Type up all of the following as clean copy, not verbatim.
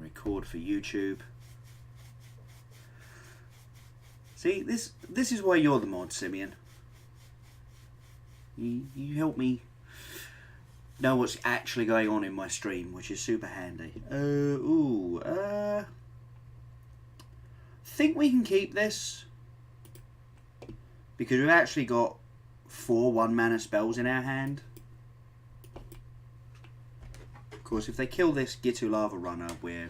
record for YouTube. See, this is why you're the mod, Simeon. You help me know what's actually going on in my stream, which is super handy. Think we can keep this because we've actually got 4 1-mana spells in our hand. Of course, if they kill this Gitu Lava Runner, we're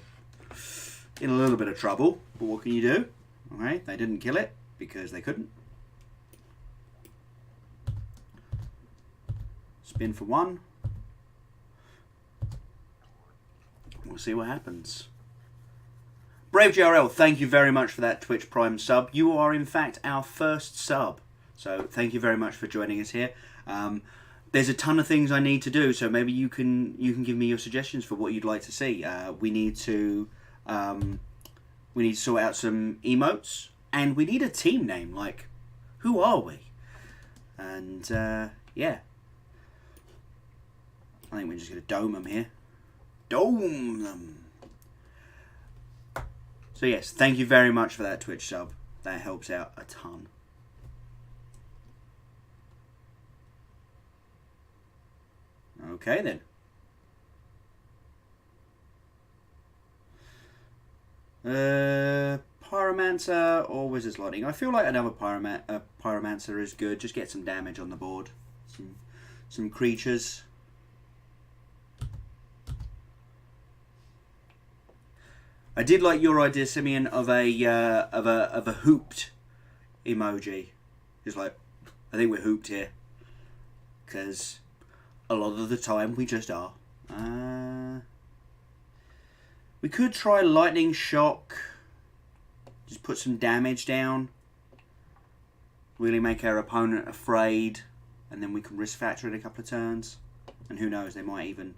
in a little bit of trouble. But what can you do? Alright, they didn't kill it because they couldn't. Spin for 1. We'll see what happens. Brave GRL, thank you very much for that Twitch Prime sub. You are in fact our first sub. So thank you very much for joining us here. There's a ton of things I need to do, so maybe you can give me your suggestions for what you'd like to see. We need to sort out some emotes, and we need a team name. Like, who are we? And yeah, I think we're just gonna dome them here. Dome them. So yes, thank you very much for that Twitch sub. That helps out a ton. Okay then. Pyromancer or Wizard's Lightning. I feel like another Pyromancer is good. Just get some damage on the board. Some creatures. I did like your idea, Simeon, of a hooped emoji. Just like, I think we're hooped here, because a lot of the time we just are. We could try Lightning Shock. Just put some damage down. Really make our opponent afraid, and then we can risk factor it a couple of turns. And who knows, they might even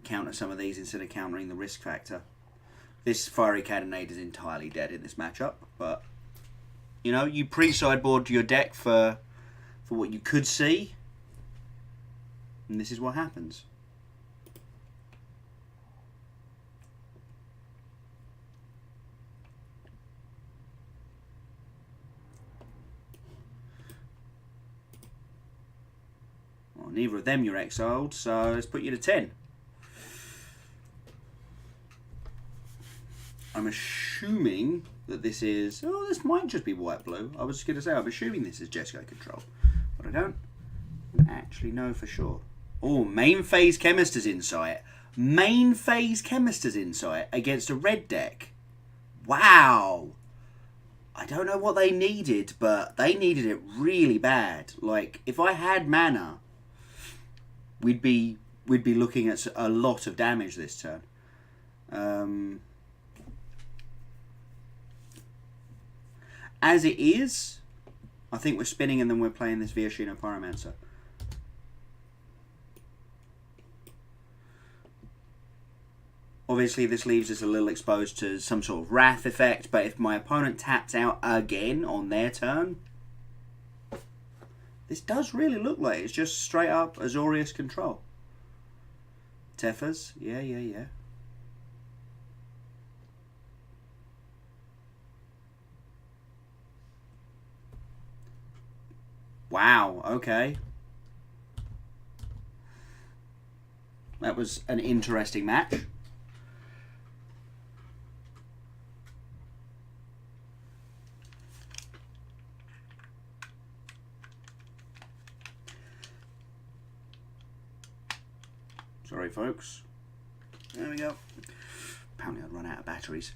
counter some of these instead of countering the risk factor. This Fiery Cannonade is entirely dead in this matchup, but you know, you pre-sideboard your deck for what you could see, and this is what happens. Well, neither of them you're exiled, so let's put you to 10. I'm assuming that this is... Oh, this might just be white-blue. I was just going to say, I'm assuming this is Jesco control. But I don't actually know for sure. Oh, main phase Chemister's Insight. Main phase Chemister's Insight against a red deck. Wow. I don't know what they needed, but they needed it really bad. Like, if I had mana, we'd be looking at a lot of damage this turn. As it is, I think we're spinning and then we're playing this Viashino Pyromancer. Obviously, this leaves us a little exposed to some sort of Wrath effect, but if my opponent taps out again on their turn, this does really look like it's just straight up Azorius control. Tefas, yeah. Wow, okay. That was an interesting match. Sorry, folks. There we go. Apparently I'd run out of batteries.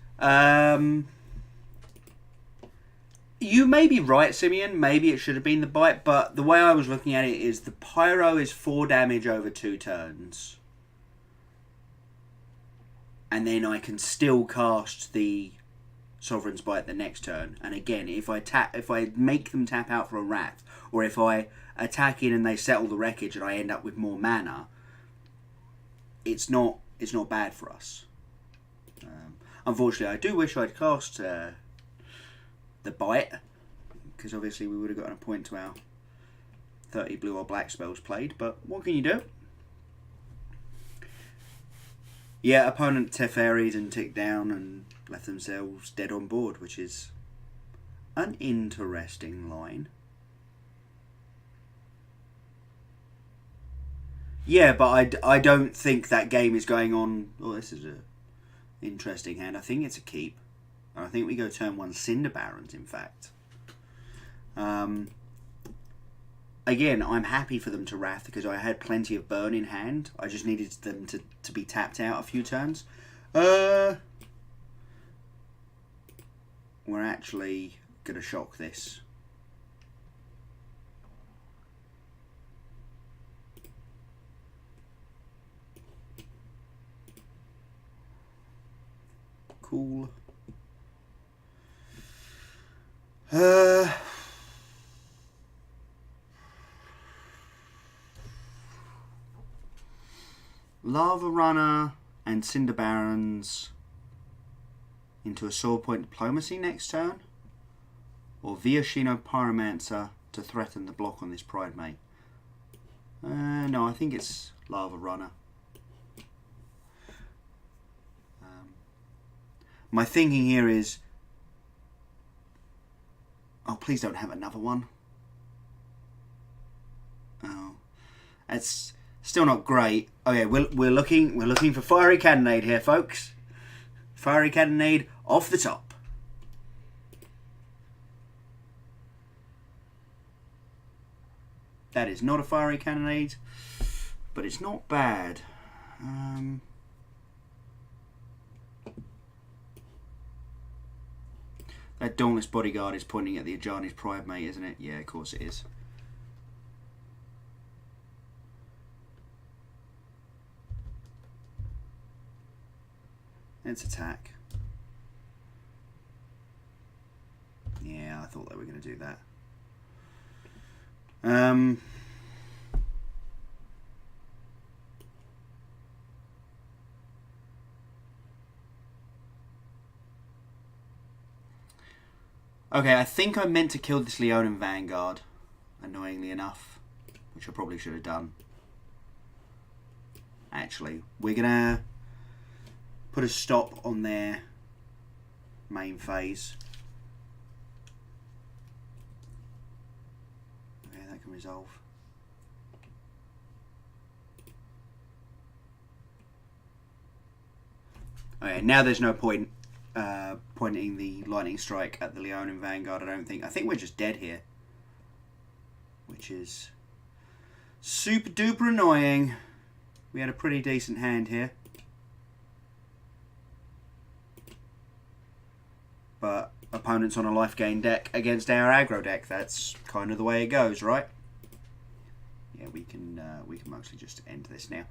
You may be right, Simeon. Maybe it should have been the bite, but the way I was looking at it is the Pyro is 4 damage over 2 turns. And then I can still cast the Sovereign's Bite the next turn. And again, if I make them tap out for a Wrath, or if I attack in and they settle the wreckage and I end up with more mana, it's not bad for us. Unfortunately, I do wish I'd cast the Bite, because obviously we would have gotten a point to our 30 blue or black spells played, but what can you do? Yeah, opponent Teferis and ticked down and left themselves dead on board, which is an interesting line. Yeah, but I don't think that game is going on. Oh, this is a interesting hand. I think it's a keep. I think we go turn 1 Cinder Barons, in fact. Again, I'm happy for them to Wrath because I had plenty of burn in hand. I just needed them to be tapped out a few turns. We're actually going to shock this. Cool. Lava Runner and Cinder Barons into a Sword Point Diplomacy next turn, or Viashino Pyromancer to threaten the block on this Pride Mate. No, I think it's Lava Runner. My thinking here is, oh, please don't have another one. Oh, it's still not great. Okay, we're looking for Fiery Cannonade here, folks. Fiery Cannonade off the top. That is not a Fiery Cannonade, but it's not bad. That Dauntless Bodyguard is pointing at the Ajani's Pride Mate, isn't it? Yeah, of course it is. Let's attack. Yeah, I thought they were going to do that. Okay, I think I meant to kill this Leonin Vanguard, annoyingly enough, which I probably should have done. Actually, we're going to put a stop on their main phase. Okay, that can resolve. Okay, now there's no point pointing the lightning strike at the Leonin Vanguard, I don't think. I think we're just dead here, which is super duper annoying. We had a pretty decent hand here, but opponents on a life gain deck against our aggro deck. That's kind of the way it goes, right? Yeah, we can mostly just end this now.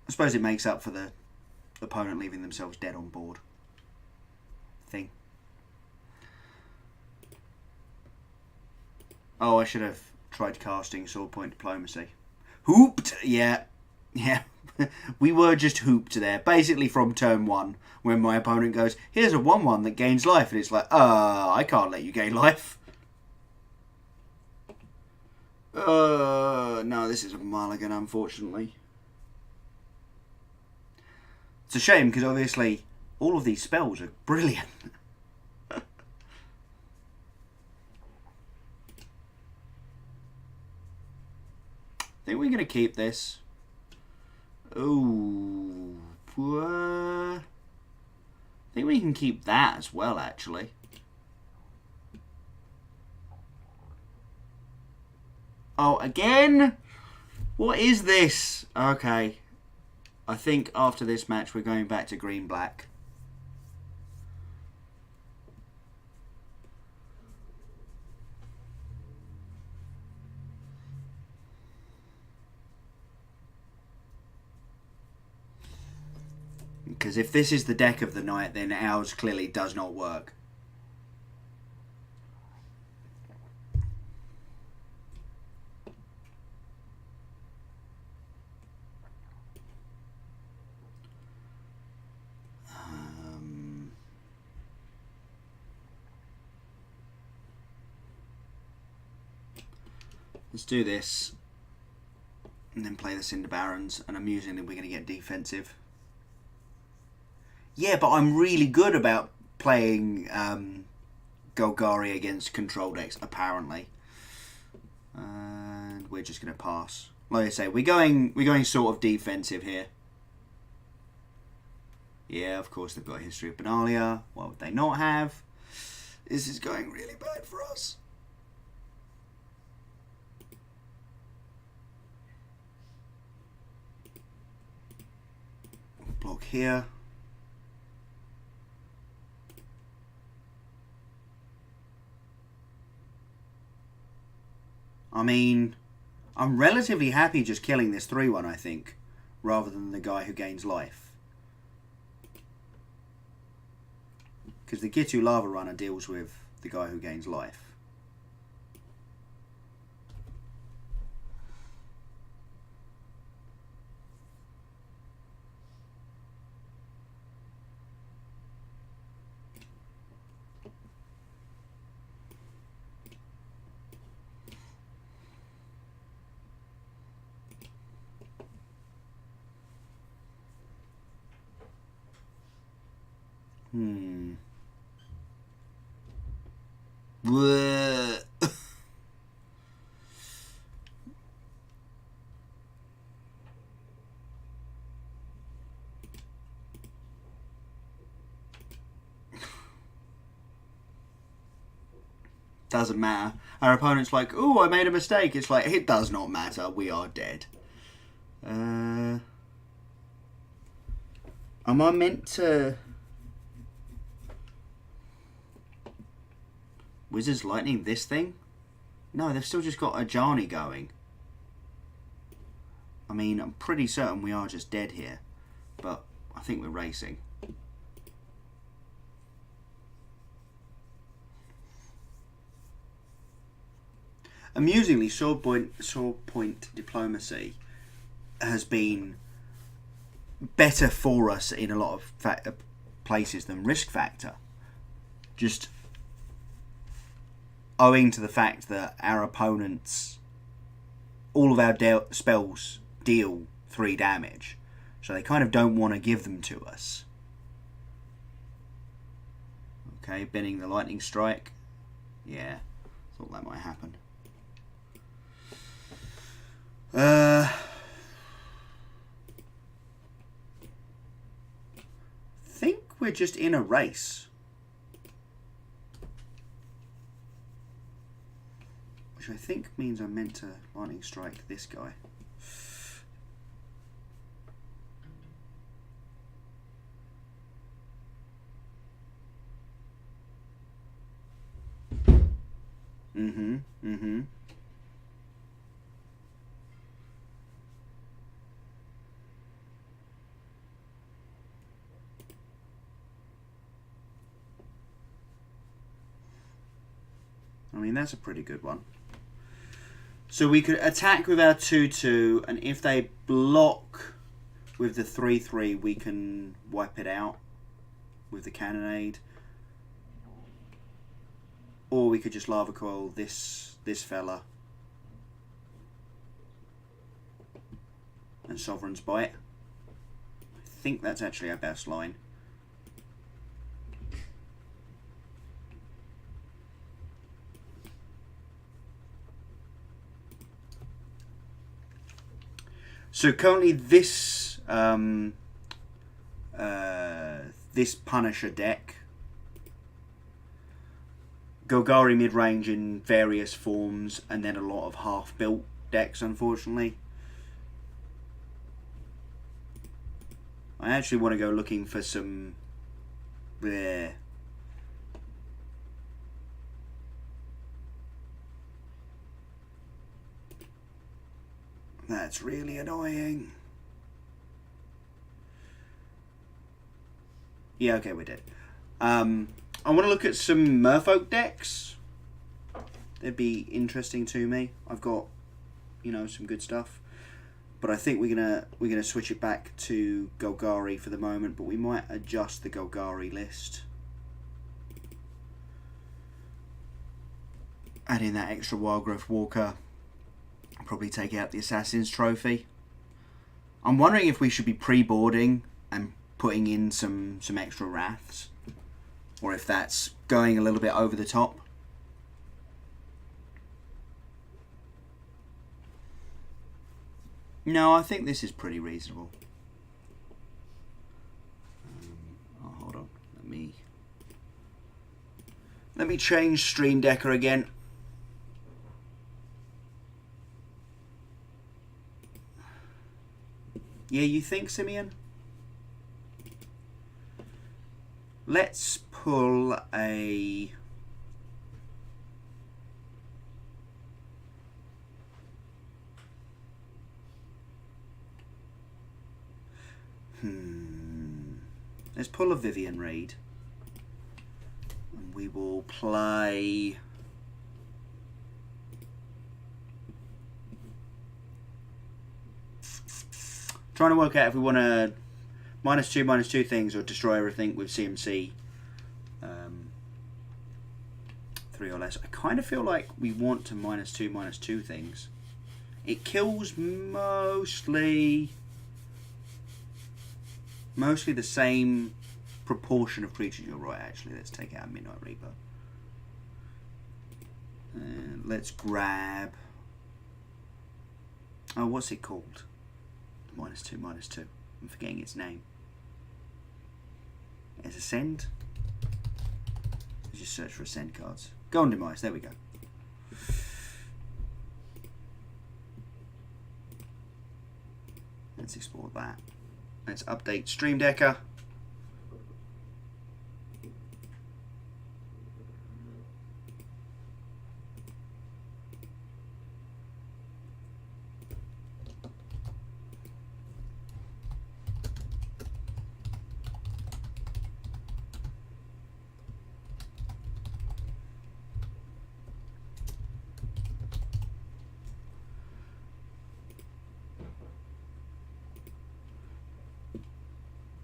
I suppose it makes up for the opponent leaving themselves dead on board thing. Oh, I should have tried casting Sword Point Diplomacy. Hooped! Yeah. We were just hooped there. Basically from turn 1, when my opponent goes, here's a 1-1 that gains life. And it's like, I can't let you gain life. No, this is a mulligan, unfortunately. It's a shame, because obviously all of these spells are brilliant. I think we're going to keep this. Ooh. I think we can keep that as well, actually. Oh, again? What is this? Okay. I think after this match we're going back to green-black. Because if this is the deck of the night, then ours clearly does not work. Let's do this. And then play the Cinder Barons, and amusingly we're going to get defensive. Yeah, but I'm really good about playing Golgari against control decks, apparently. And we're just going to pass. Like I say, we're going sort of defensive here. Yeah, of course they've got a history of Benalia. Why would they not have? This is going really bad for us. Block here. I mean, I'm relatively happy just killing this 3-1, I think, rather than the guy who gains life. Because the Gitu Lava Runner deals with the guy who gains life. Bleh. Doesn't matter. Our opponent's like, "Oh, I made a mistake." It's like, it does not matter. We are dead. Am I meant to... Wizards Lightning this thing? No, they've still just got Ajani going. I mean, I'm pretty certain we are just dead here. But I think we're racing. Amusingly, Sword Point Diplomacy has been better for us in a lot of places than Risk Factor. Just owing to the fact that our opponents, all of our spells deal 3 damage. So they kind of don't want to give them to us. Okay, bending the Lightning Strike. Yeah, thought that might happen. Think we're just in a race. Which I think means I'm meant to Lightning Strike this guy. I mean, that's a pretty good one. So we could attack with our 2-2, and if they block with the 3-3, we can wipe it out with the Cannonade. Or we could just Lava Coil this fella. And Sovereign's Bite. I think that's actually our best line. So currently this this Punisher deck, Golgari mid-range in various forms, and then a lot of half-built decks, unfortunately. I actually want to go looking for some... there. That's really annoying. Yeah, okay, we're dead. I want to look at some Merfolk decks. They'd be interesting to me. I've got, you know, some good stuff. But I think we're gonna switch it back to Golgari for the moment, but we might adjust the Golgari list. Add in that extra Wildgrowth Walker. Probably take out the Assassin's Trophy. I'm wondering if we should be pre-boarding and putting in some extra Wraths. Or if that's going a little bit over the top. No, I think this is pretty reasonable. Oh, hold on. Let me change Stream Decker again. Yeah, you think, Simeon? Let's pull a... Let's pull a Vivian Reed. And we will play... Trying to work out if we want to -2/-2 things or destroy everything with CMC 3 or less. I kind of feel like we want to -2/-2 things. It kills mostly the same proportion of creatures. You're right, actually. Let's take out Midnight Reaper. And let's grab... Oh, what's it called? -2/-2. I'm forgetting its name. It's Ascend. Let's just search for Ascend cards. Golden Demise, there we go. Let's export that. Let's update Stream Decker.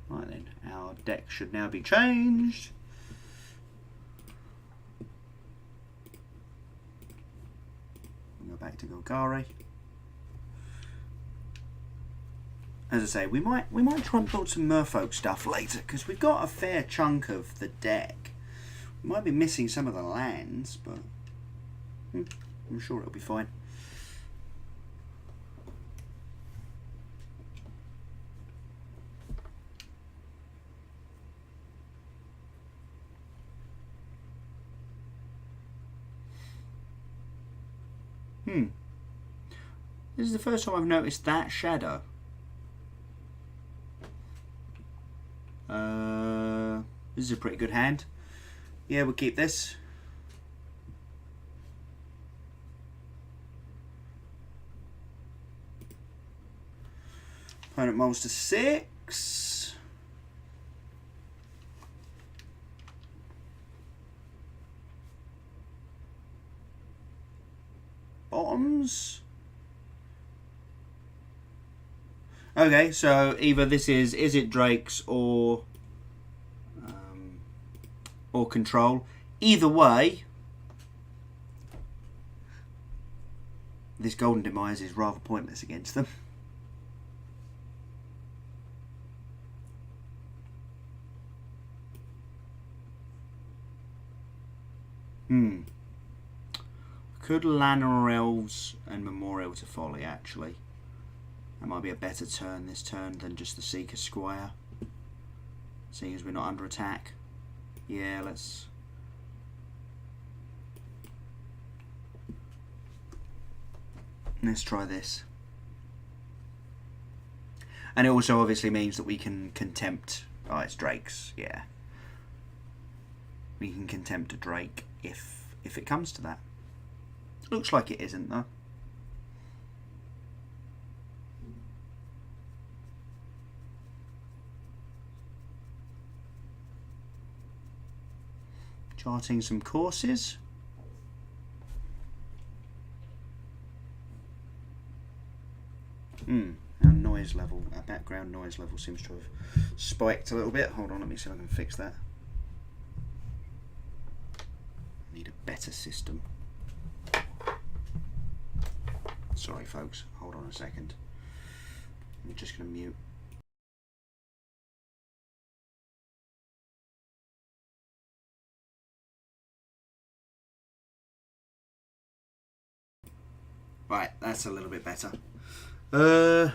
Right then, our deck should now be changed. We'll go back to Golgari. As I say, we might try and build some Merfolk stuff later because we've got a fair chunk of the deck. We might be missing some of the lands, but I'm sure it'll be fine. This is the first time I've noticed that shadow. This is a pretty good hand. Yeah, we'll keep this. Opponent molds to 6. Bottoms. Okay, so either this is it Drake's or Control. Either way, this Golden Demise is rather pointless against them. Could Llanowar Elves and Memorial to Folly, actually. That might be a better turn this turn than just the Seeker Squire. Seeing as we're not under attack. Yeah, let's try this. And it also obviously means that we can contempt... Oh, it's Drake's, yeah. We can contempt a Drake if it comes to that. Looks like it isn't, though. Charting some courses. Our noise level, our background noise level seems to have spiked a little bit. Hold on, let me see if I can fix that. Need a better system. Sorry, folks. Hold on a second. I'm just going to mute. Right, that's a little bit better. Well,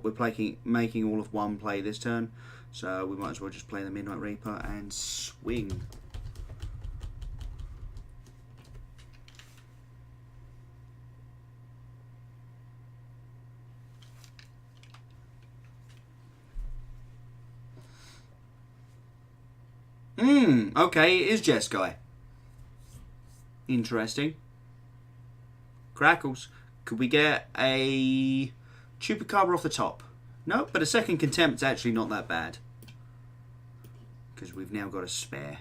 we're making all of one play this turn, so we might as well just play the Midnight Reaper and swing. Okay, it is Jeskai. Interesting. Crackles. Could we get a Chupacabra off the top? No, but a second Contempt's actually not that bad. Because we've now got a spare.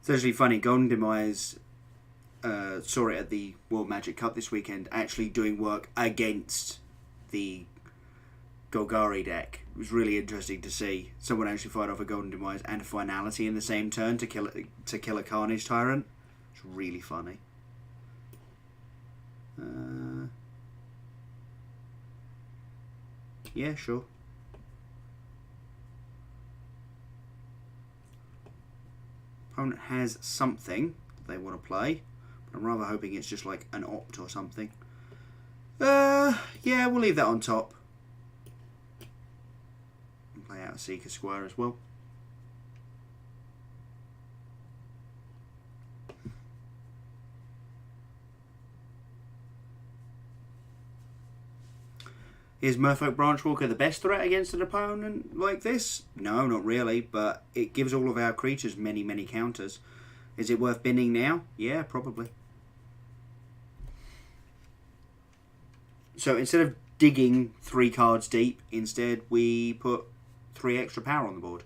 It's actually funny, Golden Demise saw it at the World Magic Cup this weekend, actually doing work against the Golgari deck. It was really interesting to see someone actually fight off a Golden Demise and a Finality in the same turn to kill a Carnage Tyrant. It's really funny. Yeah, sure. Opponent has something they want to play, but I'm rather hoping it's just like an opt or something. Yeah, we'll leave that on top. And play out a Seeker Squire as well. Is Merfolk Branchwalker the best threat against an opponent like this? No, not really, but it gives all of our creatures many, many counters. Is it worth binning now? Yeah, probably. So instead of digging 3 cards deep, instead we put 3 extra power on the board,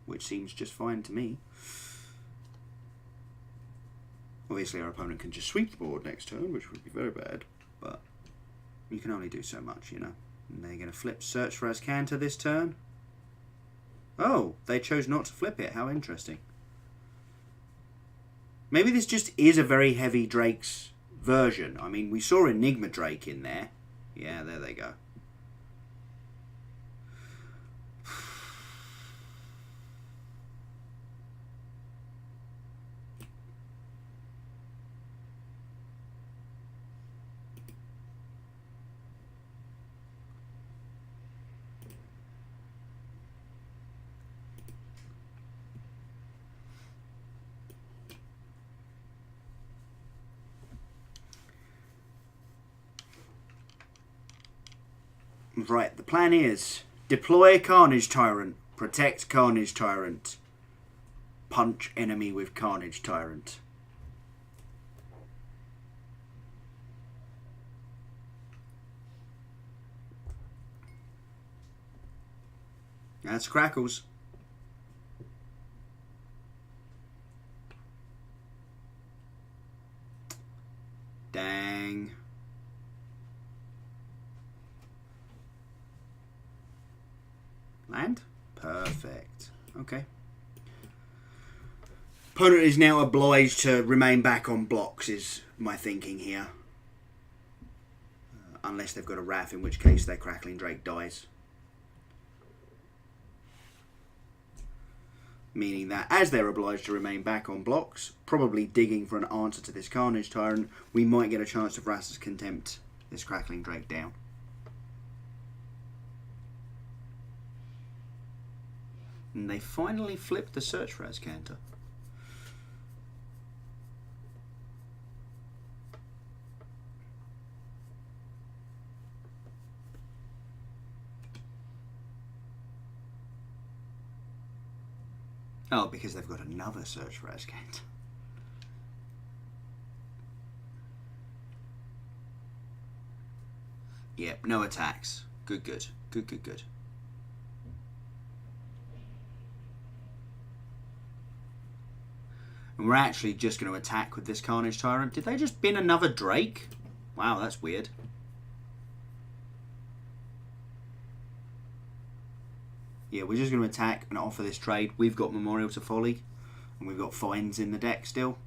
which seems just fine to me. Obviously our opponent can just sweep the board next turn, which would be very bad, but you can only do so much, you know. And they're going to flip Search for Azcanta this turn. Oh, they chose not to flip it. How interesting. Maybe this just is a very heavy Drake's version. I mean, we saw Enigma Drake in there. Yeah, there they go. Right, the plan is deploy Carnage Tyrant, protect Carnage Tyrant, punch enemy with Carnage Tyrant. That's Crackles. Dang. Land? Perfect. Okay. Opponent is now obliged to remain back on blocks, is my thinking here. Unless they've got a Wrath, in which case their Crackling Drake dies. Meaning that as they're obliged to remain back on blocks, probably digging for an answer to this Carnage Tyrant, we might get a chance to Vraska's Contempt this Crackling Drake down. And they finally flipped the Search for Azcanta. Oh, because they've got another Search for Azcanta. Yep, no attacks. Good, good. Good, good, good. And we're actually just going to attack with this Carnage Tyrant. Did they just bin another Drake? Wow, that's weird. Yeah, we're just going to attack and offer this trade. We've got Memorial to Folly. And we've got Fines in the deck still.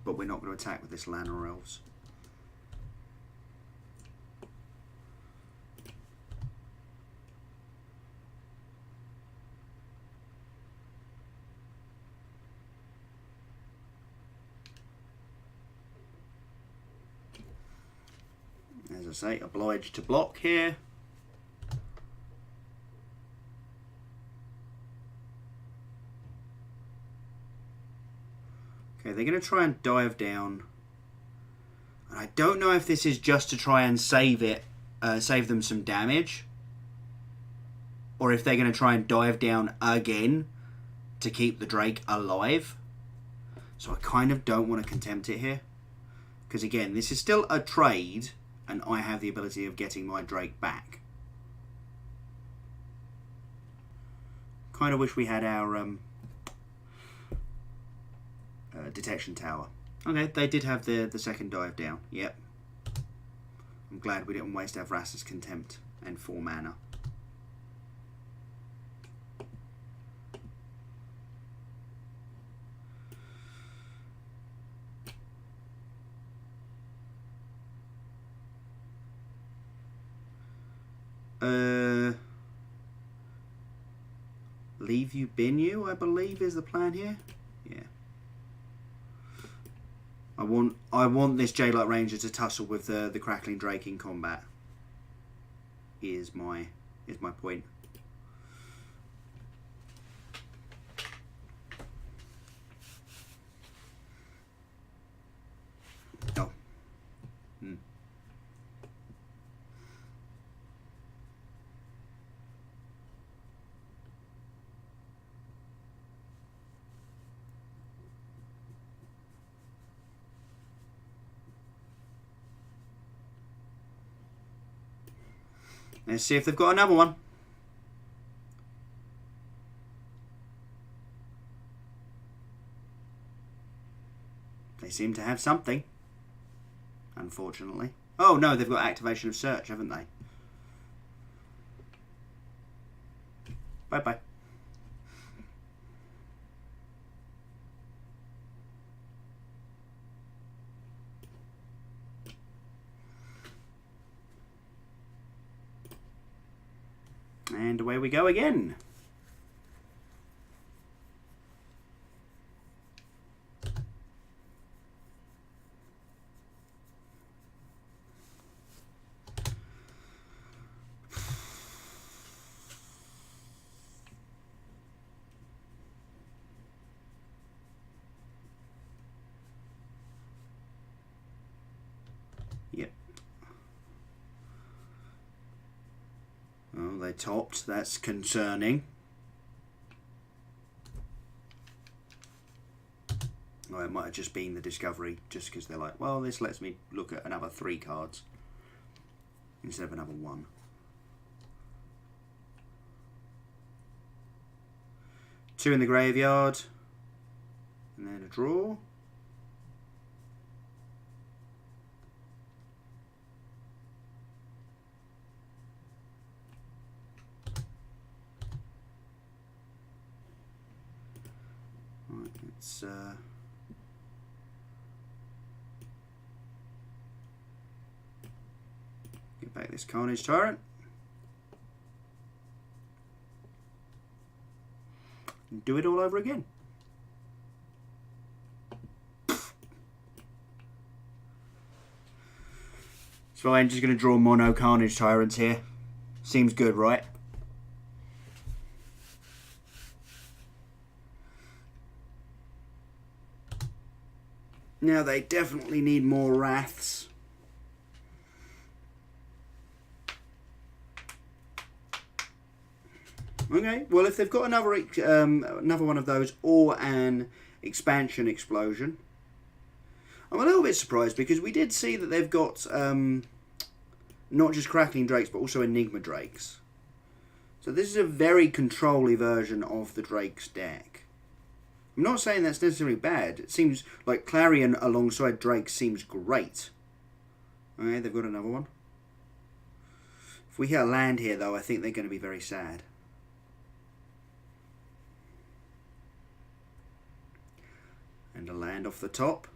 But we're not going to attack with this Llanowar Elves. As I say, obliged to block here. Okay, they're going to try and dive down. And I don't know if this is just to try and save them some damage, or if they're going to try and dive down again to keep the Drake alive. So I kind of don't want to contempt it here, because again, this is still a trade, and I have the ability of getting my Drake back. Kind of wish we had our detection tower. Okay, they did have the second dive down. Yep. I'm glad we didn't waste our Vrasa's Contempt and 4 mana. Leave you, bin you, I believe is the plan here. Yeah. I want this J-Light Ranger to tussle with the Crackling Drake in combat. Is my point. Oh. Hmm. Let's see if they've got another one. They seem to have something, unfortunately. Oh no, they've got Activation of Search, haven't they? Bye-bye. And away we go again. Yep. Oh, they topped. That's concerning. Oh, it might have just been the discovery, just because they're like, well, this lets me look at another 3 cards instead of another 1. Two in the graveyard, and then a draw. Right, let's get back this Carnage Tyrant. And do it all over again. So I'm just going to draw mono Carnage Tyrants here. Seems good, right? Now they definitely need more Wraths. Okay, well if they've got another one of those or an Expansion Explosion. I'm a little bit surprised because we did see that they've got not just Crackling Drakes but also Enigma Drakes. So this is a very control-y version of the Drake's deck. I'm not saying that's necessarily bad. It seems like Clarion alongside Drake seems great. Okay, they've got another one. If we hit a land here, though, I think they're going to be very sad. And a land off the top.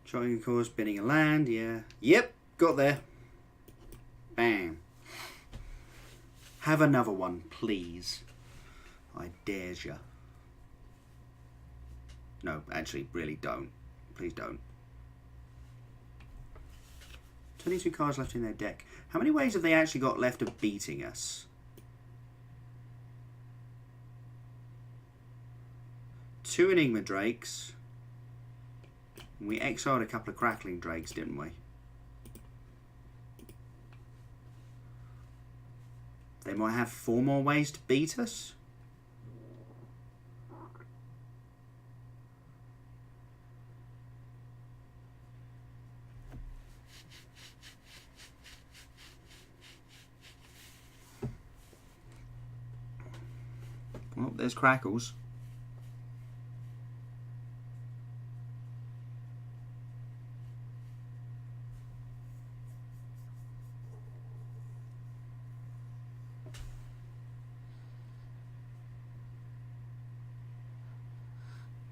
Trying, of course, binning a land, yeah. Yep, got there. Bam. Have another one, please. I dares ya. No, actually, really don't. Please don't. 22 cards left in their deck. How many ways have they actually got left of beating us? 2 Enigma Drakes. We exiled a couple of Crackling Drakes, didn't we? They might have 4 more ways to beat us. Well, there's Crackles.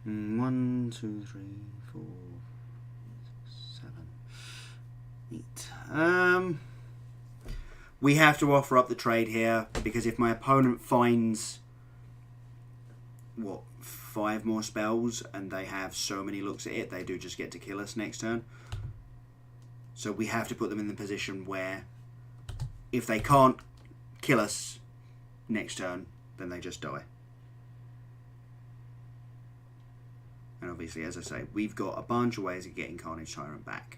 One, two, three, 4, 7, 8. We have to offer up the trade here because if my opponent finds what 5 more spells and they have so many looks at it, they do just get to kill us next turn. So we have to put them in the position where if they can't kill us next turn, then they just die. And obviously, as I say, we've got a bunch of ways of getting Carnage Tyrant back.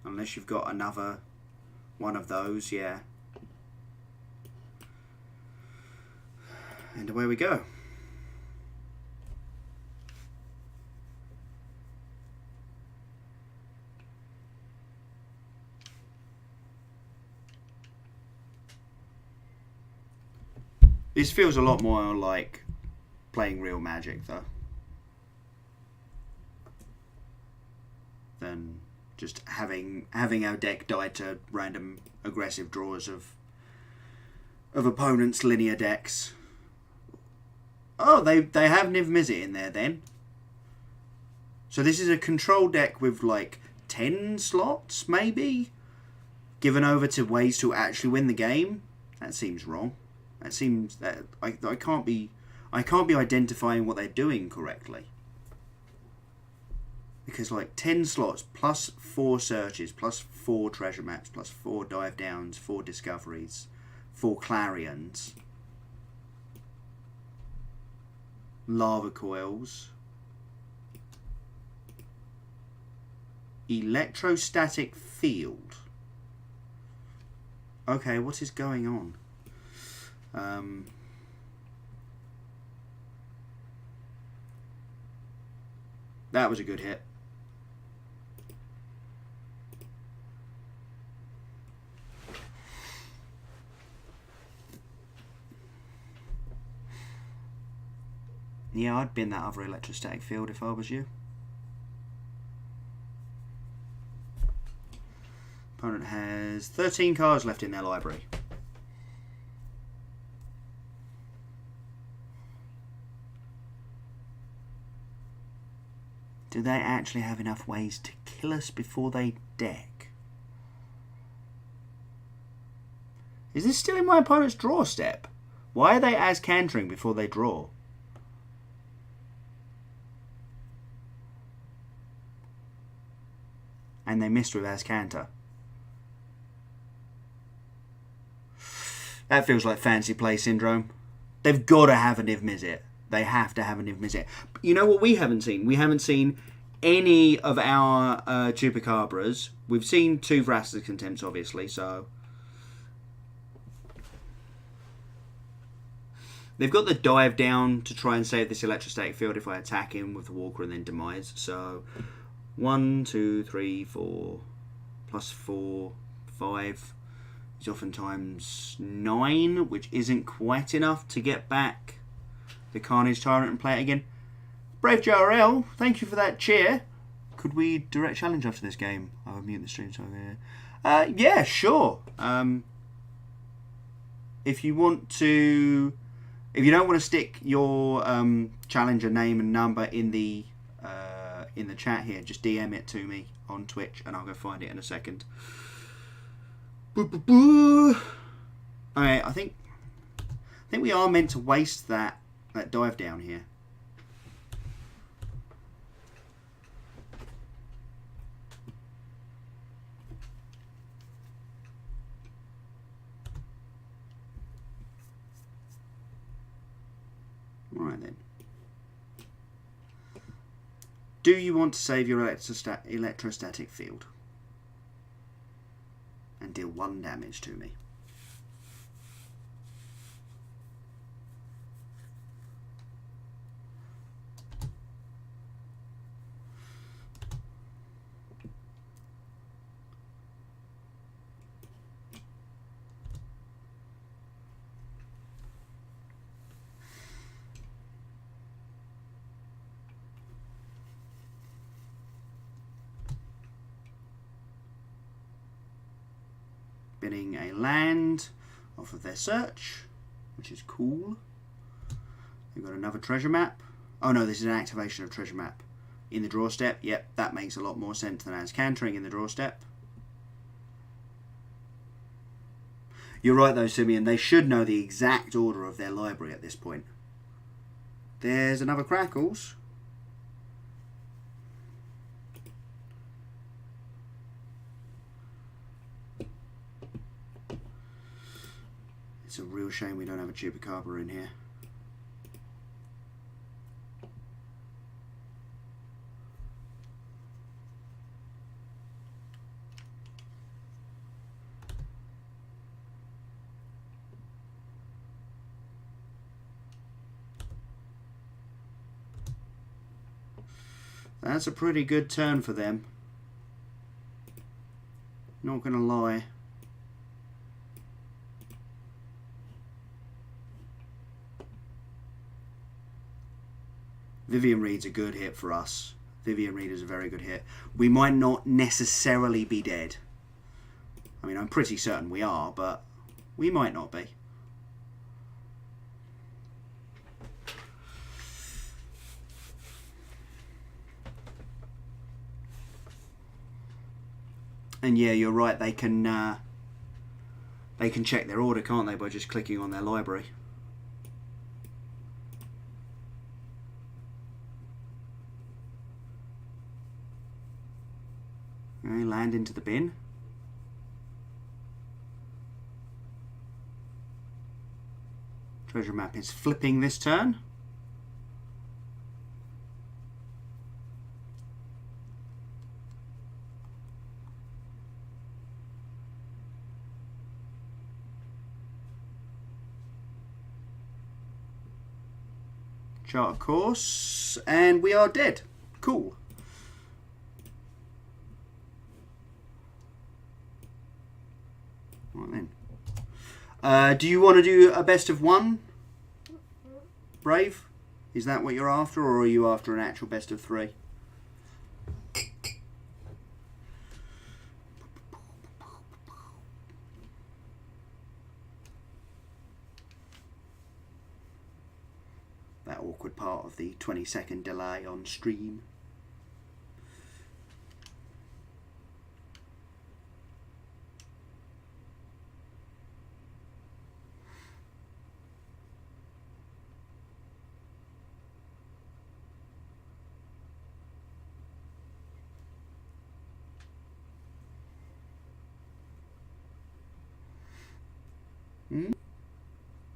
Unless you've got another one of those, yeah. And away we go. This feels a lot more like playing real Magic, though, than just having our deck die to random aggressive draws of opponents' linear decks. Oh, they have Niv Mizzet in there then. So this is a control deck with like 10 slots, maybe, given over to ways to actually win the game. That seems wrong. That seems that I can't be identifying what they're doing correctly. Because like 10 slots plus 4 searches plus 4 treasure maps plus 4 dive downs, 4 discoveries, 4 clarions, lava coils, electrostatic field. Okay, what is going on? That was a good hit. Yeah, I'd bin that other electrostatic field if I was you. Opponent has 13 cards left in their library. Do they actually have enough ways to kill us before they deck? Is this still in my opponent's draw step? Why are they as cantering before they draw? And they missed with Ascanter. That feels like fancy play syndrome. They've got to have a Niv Mizzet. They have to have a Niv Mizzet. You know what we haven't seen? We haven't seen any of our Chupacabras. We've seen 2 Vraska Contempts, obviously, so... They've got the dive down to try and save this electrostatic field if I attack him with the Walker and then demise. So, 1, 2, 3, 4, plus 4, 5... is oftentimes 9, which isn't quite enough to get back the Carnage Tyrant and play it again. Brave JRL, thank you for that cheer. Could we direct challenge after this game? I'll mute the stream. So yeah, sure. If you want to, if you don't want to stick your challenger name and number in the chat here, just DM it to me on Twitch, and I'll go find it in a second. Alright, I think we are meant to waste that dive down here. Alright then. Do you want to save your electrostatic field? And deal 1 damage to me. Binning a land off of their search, which is cool. They've got another treasure map. Oh no, this is an activation of treasure map in the draw step. Yep, that makes a lot more sense than as cantering in the draw step. You're right though, Simeon. They should know the exact order of their library at this point. There's another Crackles. It's a real shame we don't have a Chupacabra in here. That's a pretty good turn for them. Not gonna lie. Vivian Reed's a good hit for us. Vivian Reed is a very good hit. We might not necessarily be dead. I mean, I'm pretty certain we are, but we might not be. And yeah, you're right. They can check their order, can't they, by just clicking on their library. Okay, land into the bin. Treasure map is flipping this turn. Chart of course, and we are dead. Cool. Right then. Do you want to do a best of 1, Brave? Is that what you're after, or are you after an actual best of 3? That awkward part of the 20-second delay on stream.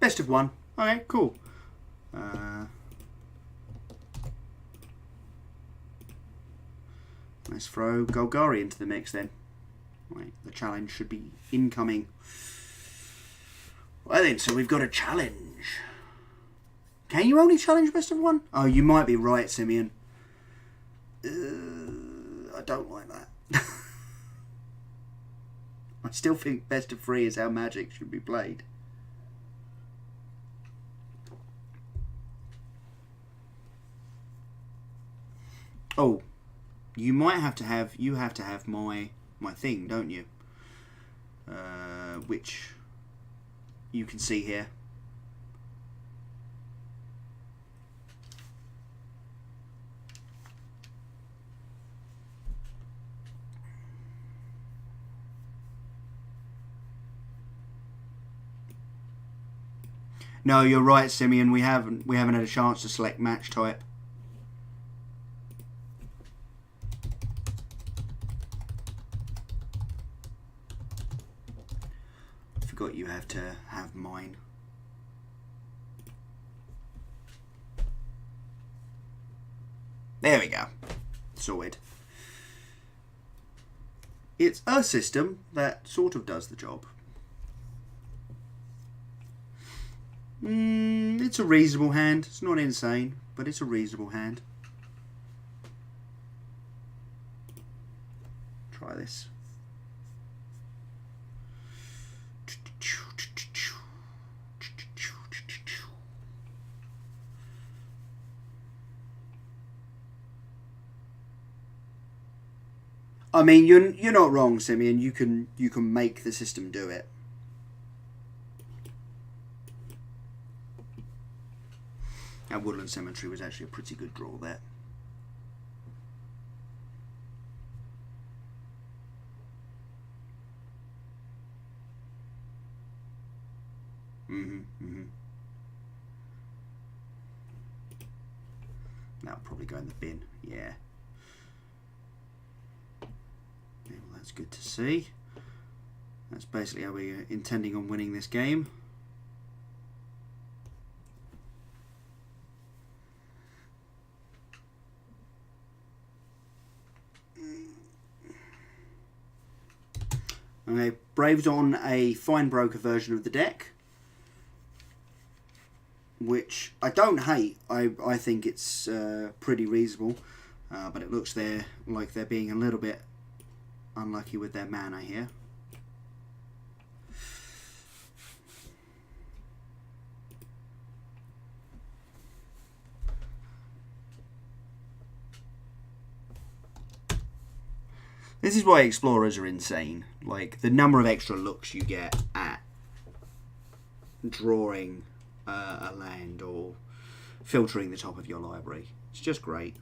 Best of one. Okay, cool. Let's throw Golgari into the mix then. Right, the challenge should be incoming. Well then, so we've got a challenge. Can you only challenge best of one? Oh, you might be right, Simeon. I don't like that. I still think best of three is how Magic should be played. Oh, you might have to have my thing, don't you? Which you can see here. No, you're right, Simeon. We haven't had a chance to select match type. I forgot you have to have mine. There we go. Sorted. It's a system that sort of does the job. It's a reasonable hand. It's not insane, but it's a reasonable hand. Try this. I mean, you're not wrong, Simeon. You can make the system do it. That Woodland Cemetery was actually a pretty good draw there. That'll probably go in the bin. Yeah. Well, that's good to see. That's basically how we're intending on winning this game. Okay, Brave's on a Fine Broker version of the deck, which I don't hate. I think it's pretty reasonable, but it looks like they're being a little bit unlucky with their mana here. This is why Explorers are insane. Like, the number of extra looks you get at drawing a land or filtering the top of your library. It's just great.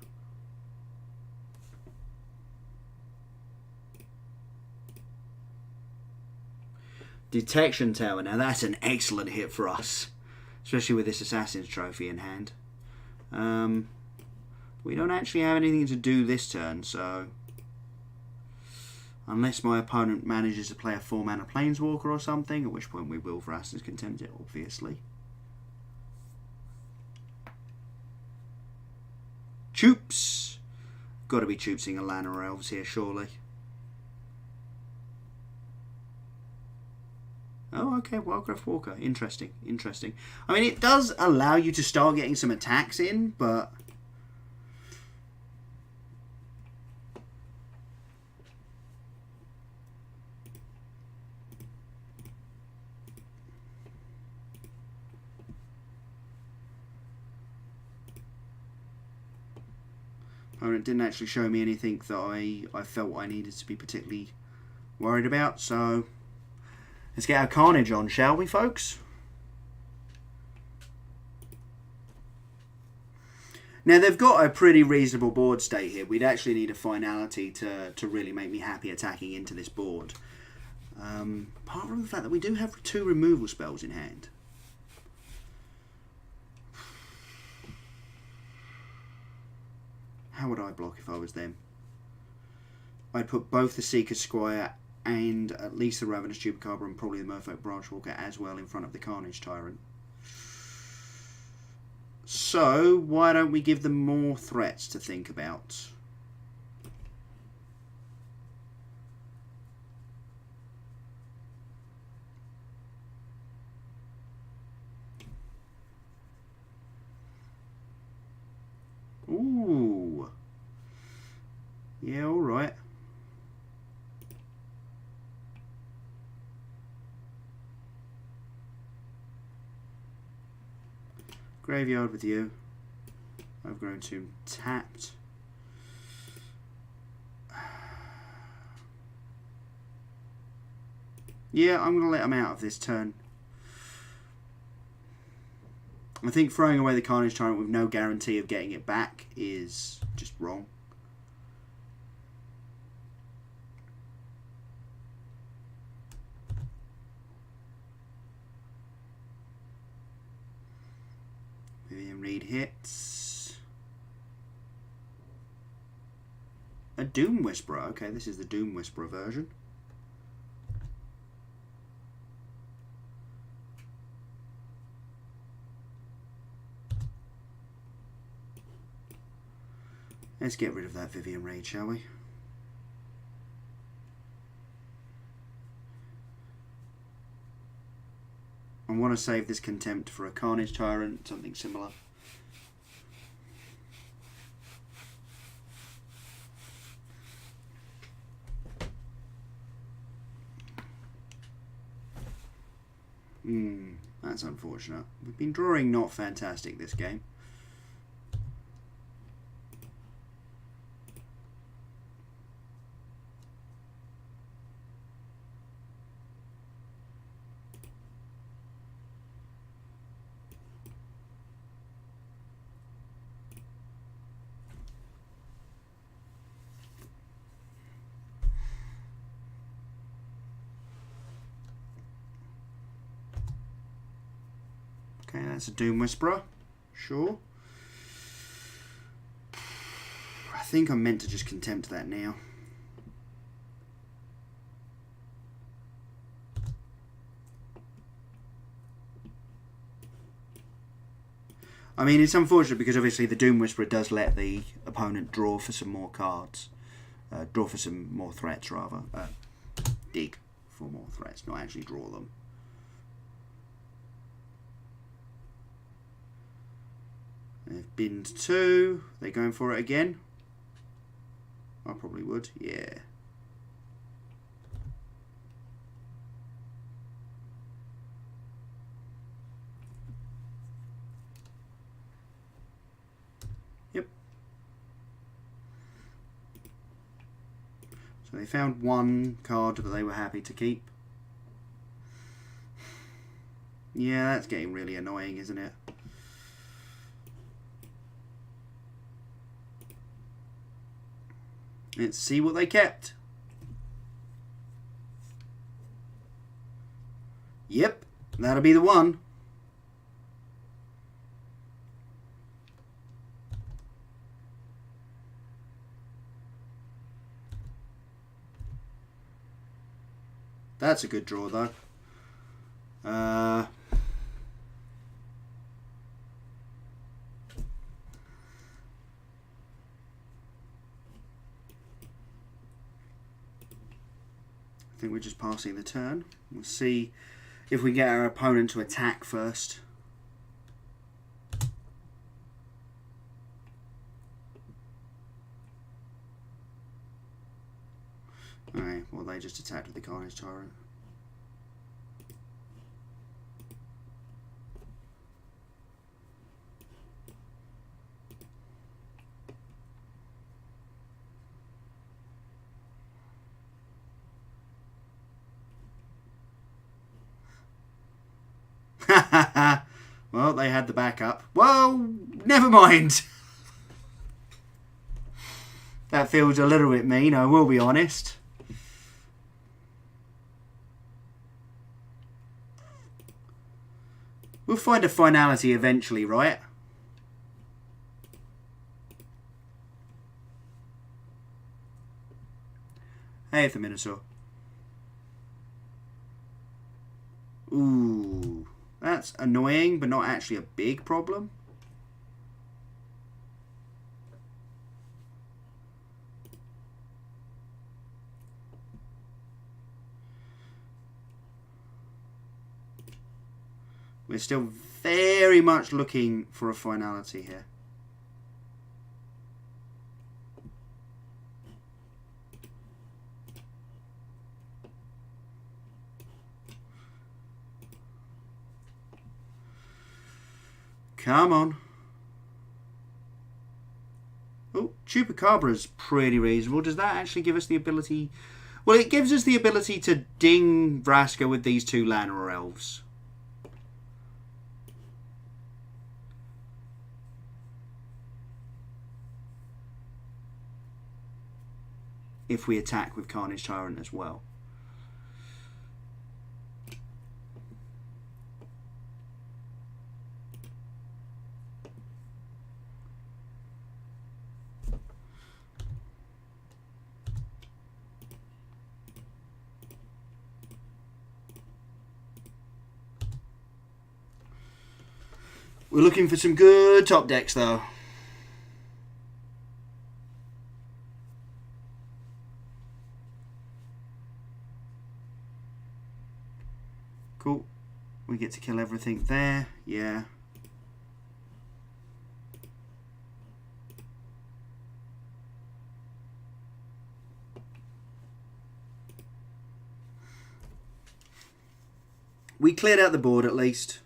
Detection Tower. Now that's an excellent hit for us, especially with this Assassin's Trophy in hand. We don't actually have anything to do this turn, so unless my opponent manages to play a 4-mana Planeswalker or something, at which point we will, for Aston's Contempt, obviously. Choops! Got to be choopsing a Lana or Elves here, surely. Oh, okay, Wildcraft Walker. Interesting, interesting. I mean, it does allow you to start getting some attacks in, but it didn't actually show me anything that I felt I needed to be particularly worried about, so let's get our Carnage on, shall we, folks? Now, they've got a pretty reasonable board state here. We'd actually need a finality to really make me happy attacking into this board. Apart from the fact that we do have 2 removal spells in hand. How would I block if I was them? I'd put both the Seeker Squire and at least the Ravenous Chupacabra and probably the Merfolk Branchwalker as well in front of the Carnage Tyrant. So, why don't we give them more threats to think about? Ooh. Yeah, alright. Graveyard with you. Overgrown Tomb tapped. Yeah, I'm going to let them out of this turn. I think throwing away the Carnage Tyrant with no guarantee of getting it back is just wrong. Vivian Reed hits. A Doom Whisperer. Okay, this is the Doom Whisperer version. Let's get rid of that Vivian Reed, shall we? I want to save this Contempt for a Carnage Tyrant, something similar. That's unfortunate. We've been drawing not fantastic this game. Okay, that's a Doom Whisperer. Sure. I think I'm meant to just Contempt that now. I mean, it's unfortunate because obviously the Doom Whisperer does let the opponent draw for some more cards. Draw for some more threats, rather. Dig for more threats, not actually draw them. They've binned 2. They're going for it again. I probably would, yeah. Yep. So they found one card that they were happy to keep. Yeah, that's getting really annoying, isn't it? Let's see what they kept. Yep, that'll be the one. That's a good draw, though. I think we're just passing the turn. We'll see if we get our opponent to attack first. Alright, well they just attacked with the Carnage Tyrant. Well, they had the backup. Well, never mind. That feels a little bit mean, I will be honest. We'll find a finality eventually, right? Hey, the Minotaur. Ooh. That's annoying, but not actually a big problem. We're still very much looking for a finality here. Come on. Oh, Chupacabra's pretty reasonable. Does that actually give us the ability... Well, it gives us the ability to ding Vraska with these 2 Llanowar Elves. If we attack with Carnage Tyrant as well. We're looking for some good top decks, though. Cool. We get to kill everything there. Yeah. We cleared out the board at least.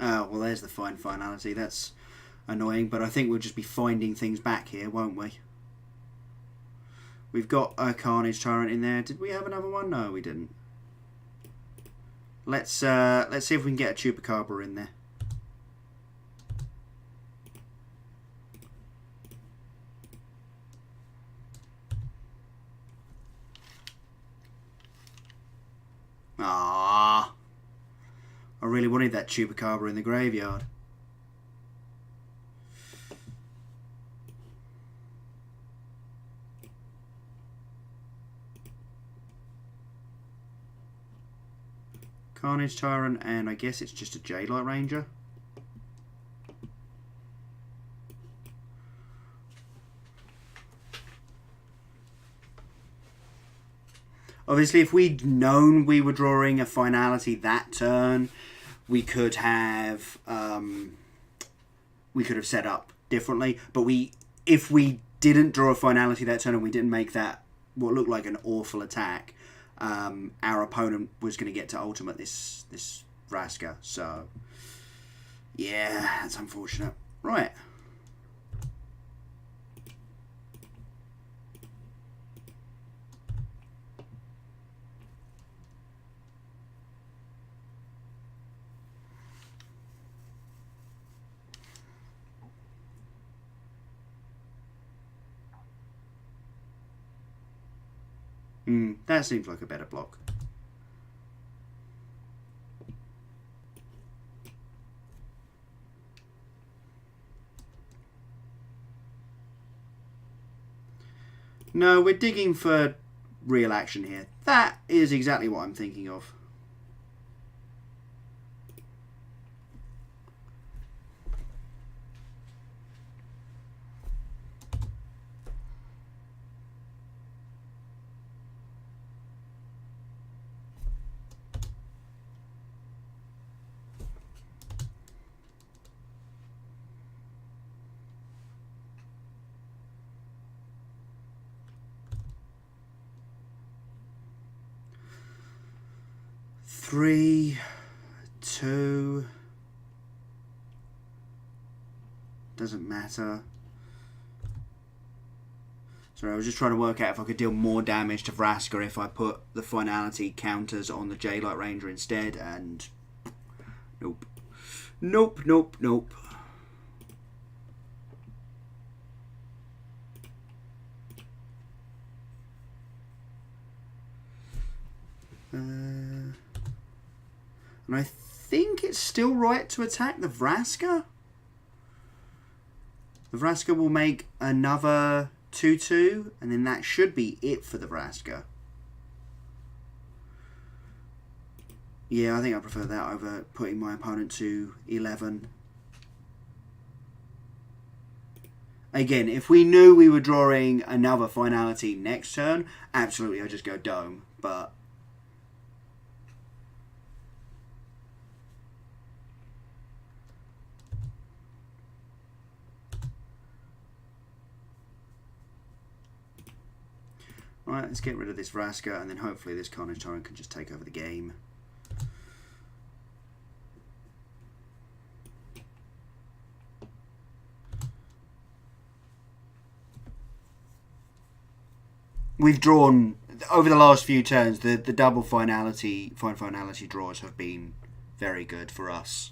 Oh, well, there's the finality. That's annoying, but I think we'll just be finding things back here, won't we? We've got a Carnage Tyrant in there. Did we have another one? No, we didn't. Let's see if we can get a Chupacabra in there. Ah, I really wanted that Chupacabra in the graveyard. Carnage Tyrant, and I guess it's just a J-Light Ranger. Obviously, if we'd known we were drawing a finality that turn, we could have set up differently. But if we didn't draw a finality that turn and we didn't make that what looked like an awful attack, our opponent was going to get to ultimate this Vraska. So, yeah, that's unfortunate. Right. That seems like a better block. No, we're digging for real action here. That is exactly what I'm thinking of. Three, 2, doesn't matter. Sorry, I was just trying to work out if I could deal more damage to Vraska if I put the finality counters on the J-Light Ranger instead, and nope. Nope, nope, nope. And I think it's still right to attack the Vraska. The Vraska will make another 2/2, and then that should be it for the Vraska. Yeah, I think I prefer that over putting my opponent to 11. Again, if we knew we were drawing another finality next turn, absolutely I'd just go Dome. But right, let's get rid of this Vraska, and then hopefully this Carnage Tyrant can just take over the game. We've drawn, over the last few turns, the double finality draws have been very good for us.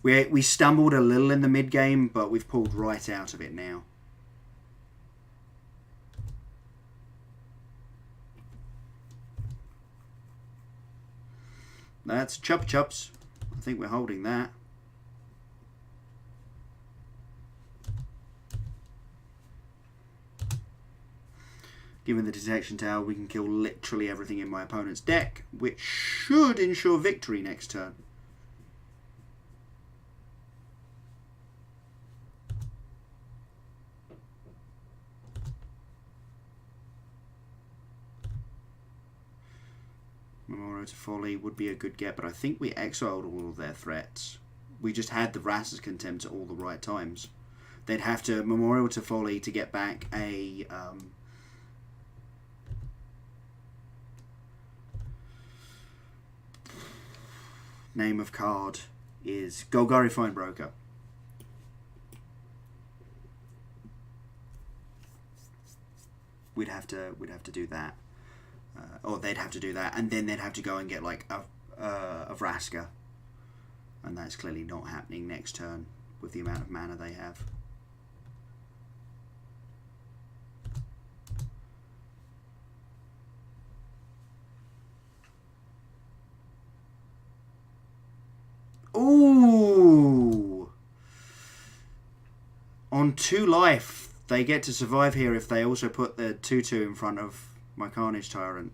We stumbled a little in the mid-game, but we've pulled right out of it now. That's Chup Chups. I think we're holding that. Given the Detection Tower, we can kill literally everything in my opponent's deck, which should ensure victory next turn. Memorial to Folly would be a good get, but I think we exiled all of their threats. We just had the Vraska's Contempt at all the right times. They'd have to Memorial to Folly to get back a... name of card is Golgari Finebroker. We'd have to do that, or they'd have to do that, and then they'd have to go and get like a Vraska, and that's clearly not happening next turn with the amount of mana they have. Ooh! On 2 life, they get to survive here if they also put the 2/2 in front of my Carnage Tyrant.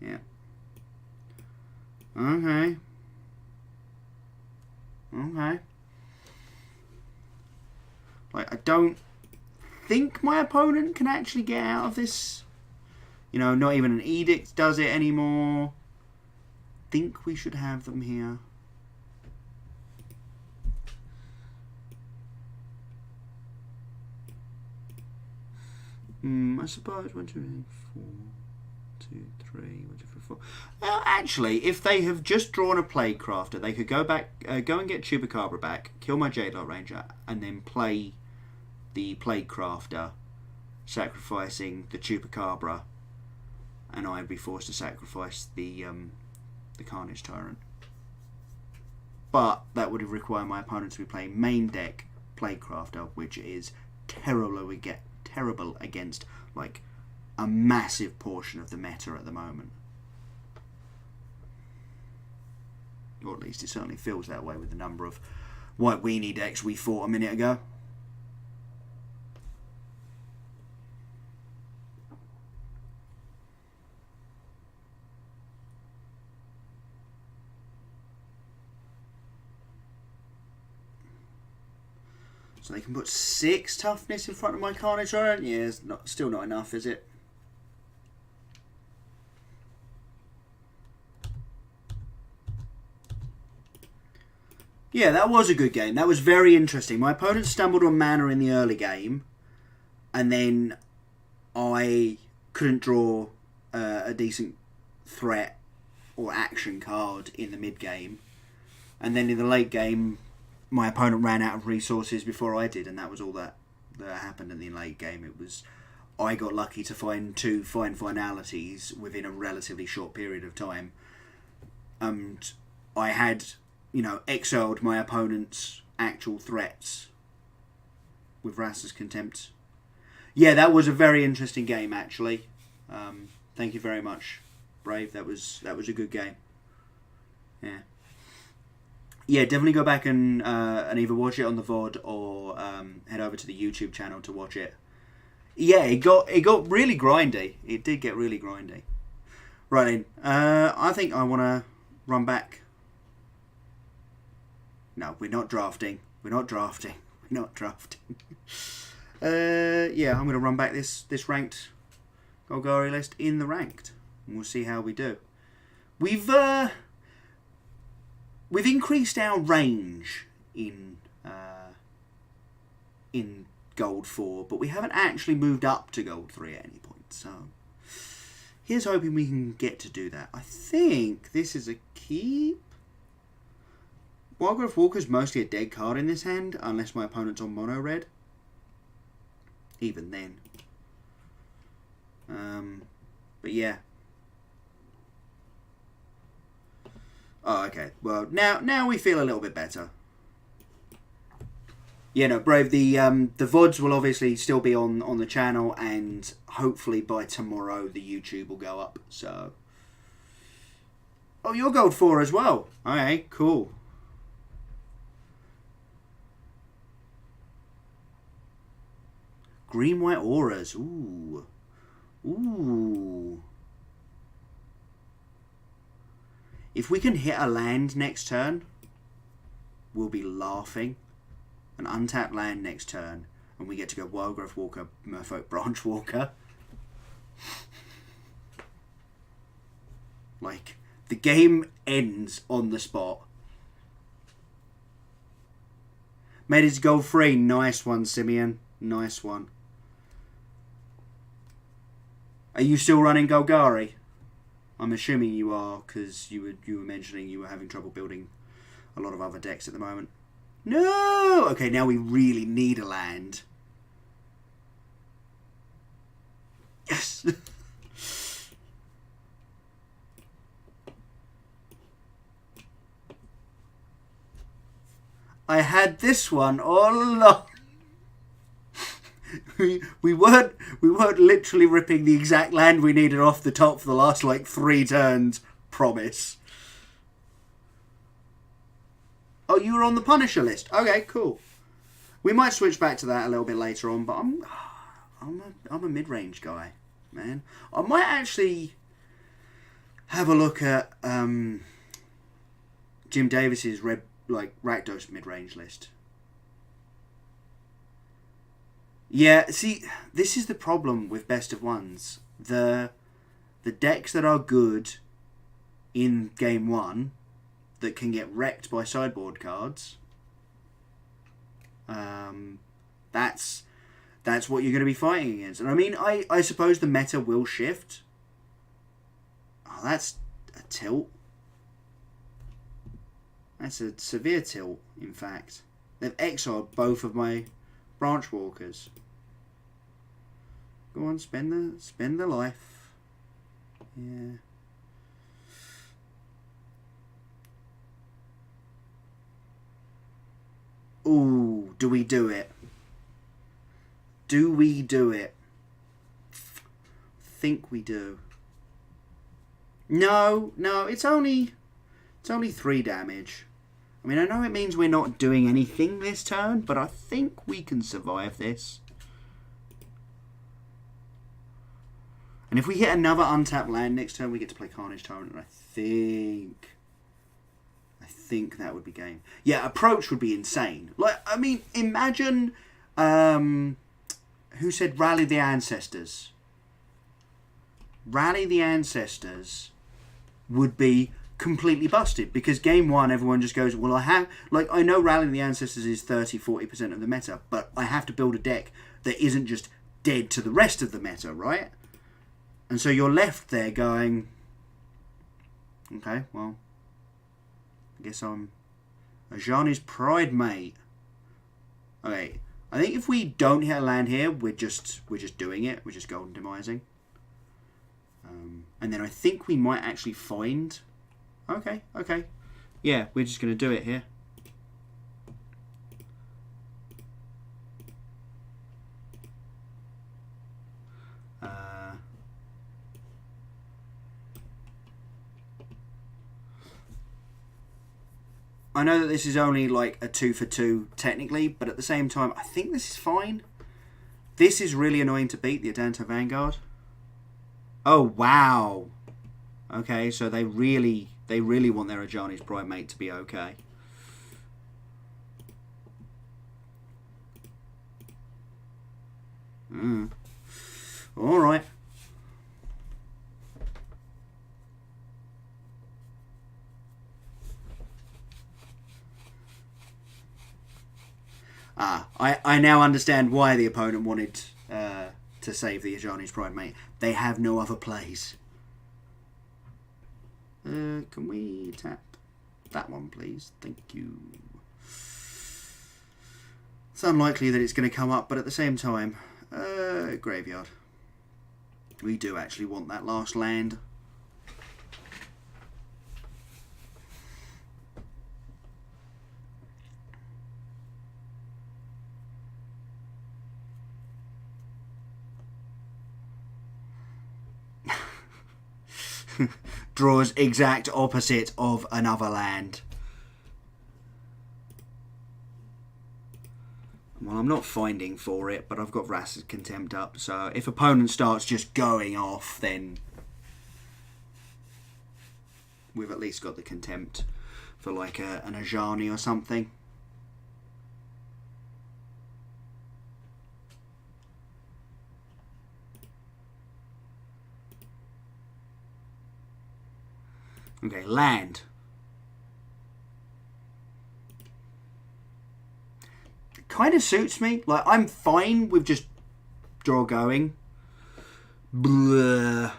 Yeah. Okay. Okay. Like, I don't think my opponent can actually get out of this. You know, not even an Edict does it anymore. Think we should have them here. I suppose 1, 2, 3, 4, 2, 3, 1, 2, 3, 4. Well, actually, if they have just drawn a Plague Crafter, they could go back, go and get Chupacabra back, kill my Jadelot Ranger, and then play the Plague Crafter, sacrificing the Chupacabra, and I'd be forced to sacrifice the Carnage Tyrant. But that would require my opponent to be playing main deck Plague Crafter, which is terrible against like a massive portion of the meta at the moment. Or at least it certainly feels that way with the number of white weenie decks we fought a minute ago. So they can put 6 toughness in front of my Carnage Tyrant? Yeah, it's still not enough, is it? Yeah, that was a good game. That was very interesting. My opponent stumbled on mana in the early game, and then I couldn't draw a decent threat or action card in the mid-game. And then in the late game, my opponent ran out of resources before I did, and that was all that happened in the late game. It was, I got lucky to find 2 fine finalities within a relatively short period of time. And I had, you know, exiled my opponent's actual threats with Vraska's Contempt. Yeah, that was a very interesting game, actually. Thank you very much, Brave. That was a good game. Yeah. Yeah, definitely go back and either watch it on the VOD or head over to the YouTube channel to watch it. Yeah, it got really grindy. It did get really grindy. Right then. I think I want to run back. No, we're not drafting. We're not drafting. We're not drafting. Yeah, I'm going to run back this ranked Golgari list in the ranked. And we'll see how we do. We've increased our range in Gold 4, but we haven't actually moved up to Gold 3 at any point. So here's hoping we can get to do that. I think this is a keep. Wildgrowth Walker's mostly a dead card in this hand, unless my opponent's on mono red. Even then. But yeah. Oh, okay. Well, now we feel a little bit better. Yeah, no, Brave, the VODs will obviously still be on the channel, and hopefully by tomorrow the YouTube will go up, so... Oh, you're Gold 4 as well. Okay, cool. Green-white auras. Ooh. Ooh. If we can hit a land next turn, we'll be laughing. An untapped land next turn, and we get to go Wildgrowth Walker, Merfolk Branch Walker. Like, the game ends on the spot. Made his goal free. Nice one, Simeon. Nice one. Are you still running Golgari? I'm assuming you are, because you were mentioning you were having trouble building a lot of other decks at the moment. No! Okay, now we really need a land. Yes! I had this one all along. we weren't literally ripping the exact land we needed off the top for the last, like, 3 turns. Promise. Oh, you were on the Punisher list. Okay, cool. We might switch back to that a little bit later on, but I'm a mid-range guy, man. I might actually have a look at Jim Davis's Rakdos mid-range list. Yeah, see, this is the problem with best of ones. The decks that are good in game 1 that can get wrecked by sideboard cards. That's what you're going to be fighting against. And I mean, I suppose the meta will shift. Oh, that's a tilt. That's a severe tilt, in fact. They've exiled both of my branch walkers. Go on, spend the life. Yeah. Ooh, do we do it? Do we do it? Think we do. No, it's only 3 damage. I mean, I know it means we're not doing anything this turn, but I think we can survive this. And if we hit another untapped land next turn, we get to play Carnage Tyrant, and I think that would be game. Yeah, approach would be insane. Like, I mean, imagine who said Rally the Ancestors? Rally the Ancestors would be completely busted, because game 1 everyone just goes, well, I know Rally the Ancestors is 30-40% of the meta, but I have to build a deck that isn't just dead to the rest of the meta, right? And so you're left there going, okay, well, I guess I'm Ajani's Pride, mate. Okay, I think if we don't hit a land here, we're just doing it. We're just golden demising. And then I think we might actually find... Okay. Yeah, we're just going to do it here. I know that this is only like a 2 for 2 technically, but at the same time, I think this is fine. This is really annoying to beat, the Adanto Vanguard. Oh, wow. Okay, so they really want their Ajani's Primate to be okay. Alright. I now understand why the opponent wanted to save the Ajani's Primate. They have no other plays. Can we tap that one, please? Thank you. It's unlikely that it's going to come up, but at the same time, graveyard. We do actually want that last land. Draws exact opposite of another land. Well, I'm not finding for it, but I've got Wrath's Contempt up, so if opponent starts just going off, then we've at least got the Contempt for like an Ajani or something. Okay, land. Kind of suits me. Like, I'm fine with just draw going. Blah.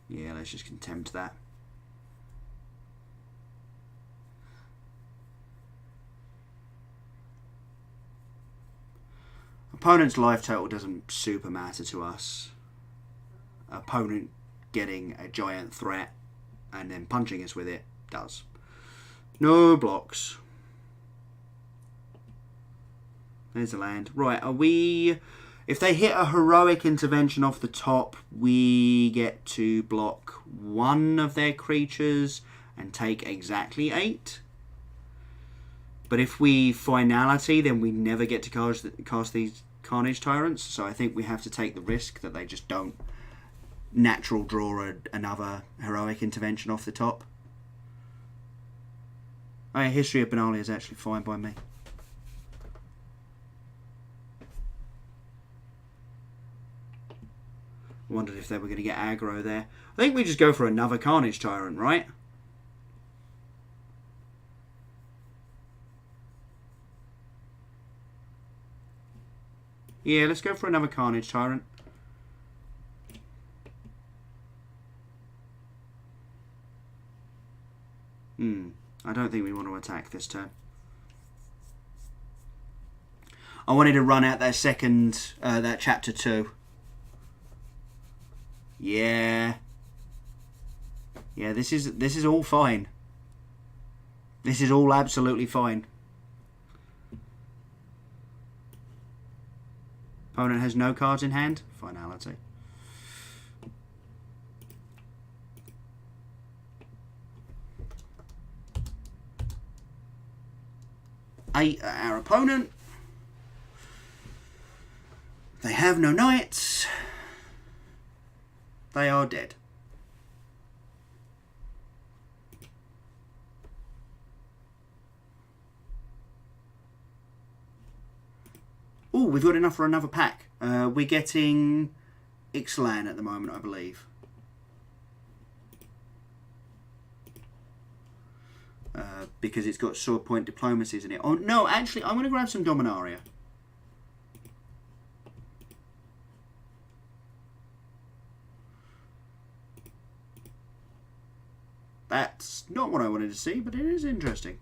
Yeah, let's just contempt that. Opponent's life total doesn't super matter to us. Opponent getting a giant threat and then punching us with it does. No blocks. There's the land. Right, are we... If they hit a heroic intervention off the top, we get to block one of their creatures and take exactly 8. But if we finality, then we never get to cast these Carnage Tyrants. So I think we have to take the risk that they just don't natural draw another heroic intervention off the top. Oh, yeah, History of Benalia is actually fine by me. Wondered if they were going to get aggro there. I think we just go for another Carnage Tyrant, right? Yeah, let's go for another Carnage Tyrant. I don't think we want to attack this turn. I wanted to run out that second, that chapter 2. Yeah. Yeah, this is all fine. This is all absolutely fine. Opponent has no cards in hand. Finality. Our opponent. They have no knights. They are dead. Oh, we've got enough for another pack. We're getting Ixalan at the moment, I believe. Because it's got Sword Point Diplomacies in it. Oh, no, actually, I'm going to grab some Dominaria. That's not what I wanted to see, but it is interesting.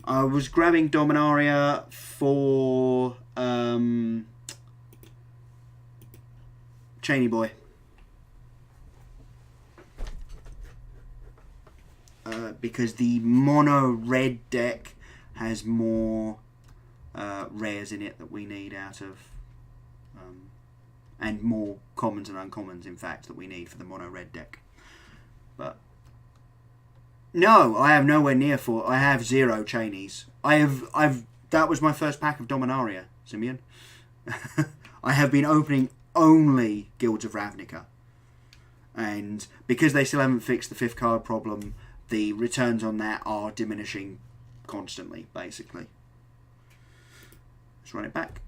I was grabbing Dominaria for Cheney Boy. Because the mono red deck has more rares in it that we need out of, and more commons and uncommons, in fact, that we need for the mono red deck. But no, I have nowhere near 4. I have 0 Chainies. That was my first pack of Dominaria, Simeon. I have been opening only Guilds of Ravnica. And because they still haven't fixed the 5th card problem, the returns on that are diminishing constantly, basically. Let's run it back.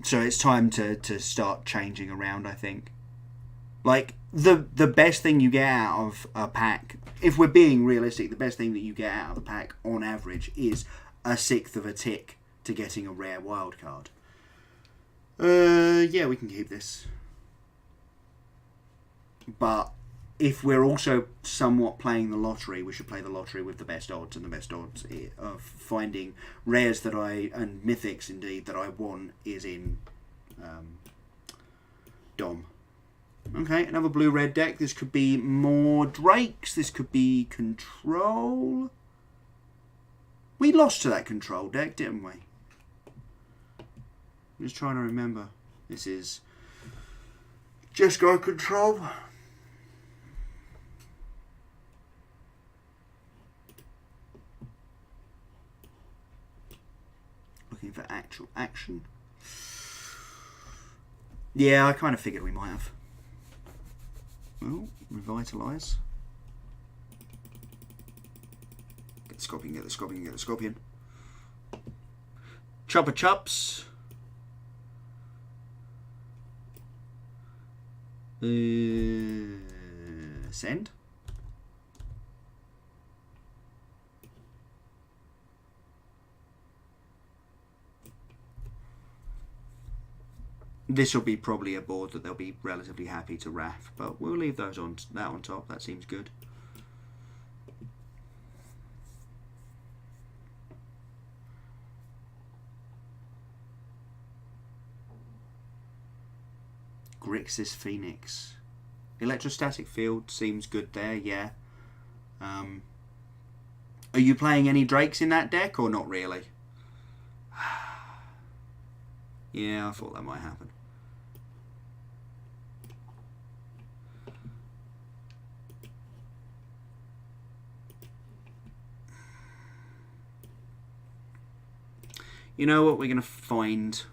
So it's time to start changing around, I think. Like, the best thing you get out of a pack, if we're being realistic, the best thing that you get out of the pack, on average, is a 1/6 of a tick to getting a rare wild card. Yeah, we can keep this. But if we're also somewhat playing the lottery, we should play the lottery with the best odds, and the best odds of finding rares and mythics indeed that I want is in Dom. Okay, another blue-red deck. This could be more Drakes. This could be Control. We lost to that Control deck, didn't we? I'm just trying to remember. This is just go Control. Looking for actual action. Yeah, I kind of figured we might have. Well, revitalise. Get the Scorpion, get the Scorpion, get the Scorpion. Chopper Chops. Send. This will be probably a board that they'll be relatively happy to RAF, but we'll leave those on top. That seems good. Grixis Phoenix. Electrostatic Field seems good there, yeah. Are you playing any Drakes in that deck or not really? Yeah, I thought that might happen. You know what we're going to find?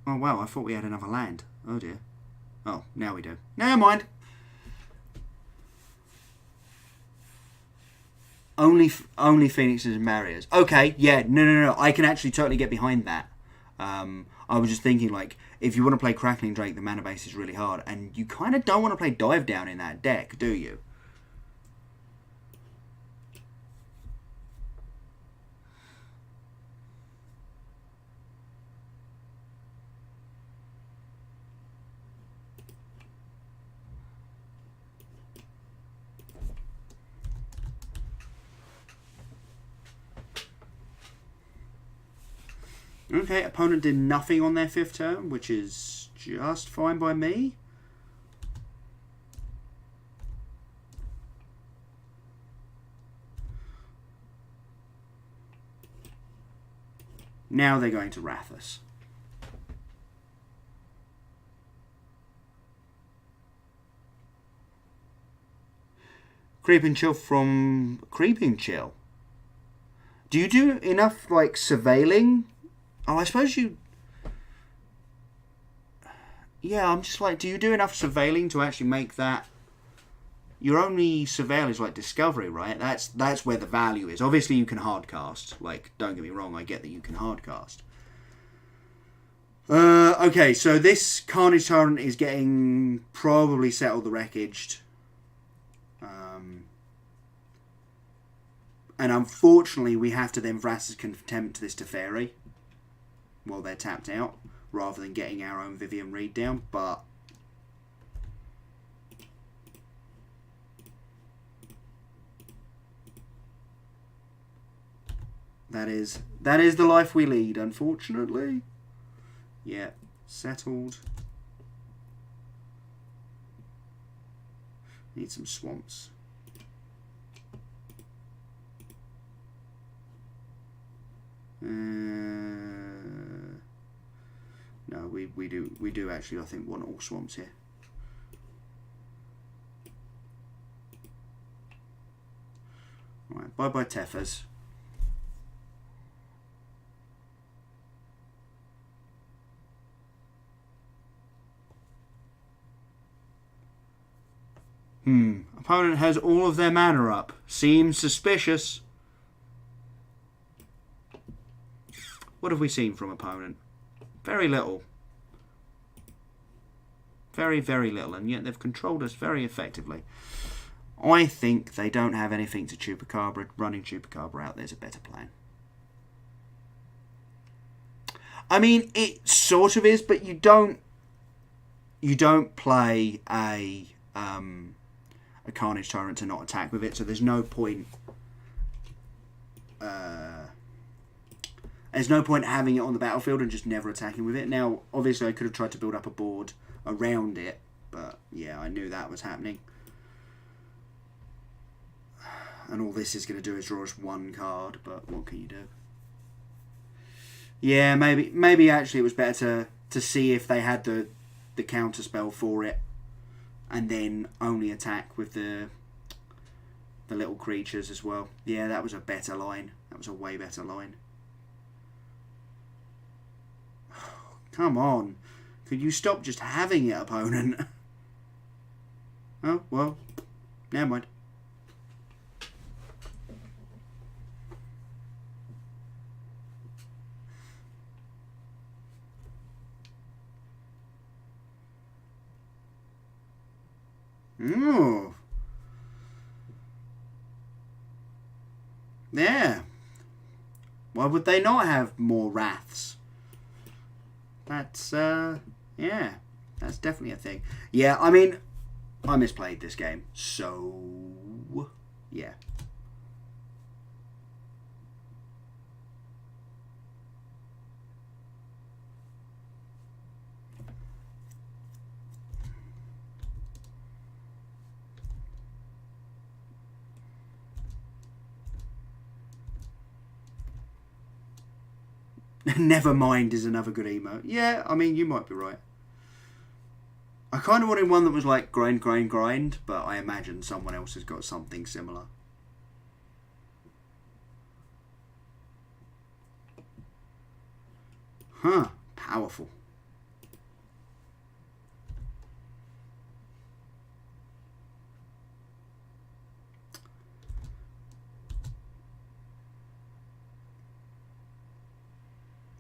Oh wow, I thought we had another land. Oh dear. Oh, now we do. Never mind. Only Phoenixes and Marias. Okay, yeah, no. I can actually totally get behind that. I was just thinking, like, if you want to play Crackling Drake, the mana base is really hard, and you kind of don't want to play Dive Down in that deck, do you? Okay, opponent did nothing on their 5th turn, which is just fine by me. Now they're going to wrath us. Creeping Chill from Creeping Chill. Do you do enough, like, surveilling? Oh, I suppose you... Yeah, I'm just like, do you do enough surveilling to actually make that... Your only surveil is, like, discovery, right? That's where the value is. Obviously, you can hardcast. Like, don't get me wrong, I get that you can hardcast. Okay, so this Carnage Tyrant is getting probably Settle the Wreckaged. And unfortunately, we have to then Vraska's Contempt this Teferi while they're tapped out, rather than getting our own Vivian Reed down, but that is the life we lead, unfortunately. Yeah, settled. Need some swamps. No, we do actually, I think, want all swamps here. Right, bye Tethers. Opponent has all of their mana up. Seems suspicious. What have we seen from opponent? Very little. Very, very little, and yet they've controlled us very effectively. I think they don't have anything to Chupacabra. Running Chupacabra out there's a better plan. I mean, it sort of is, but you don't play a Carnage Tyrant to not attack with it, so there's no point. There's no point having it on the battlefield and just never attacking with it. Now, obviously, I could have tried to build up a board around it, but yeah, I knew that was happening. And all this is going to do is draw us one card, but what can you do? Yeah, maybe actually it was better to see if they had the counter spell for it, and then only attack with the little creatures as well. Yeah, that was a better line. That was a way better line. Come on. Could you stop just having it, opponent? Oh, well, never mind. Ooh. Yeah. Why would they not have more wraths? That's, yeah. That's definitely a thing. Yeah, I mean, I misplayed this game. So, yeah. Never mind is another good emote. Yeah, I mean, you might be right. I kind of wanted one that was like grind, grind, grind, but I imagine someone else has got something similar. Huh, powerful.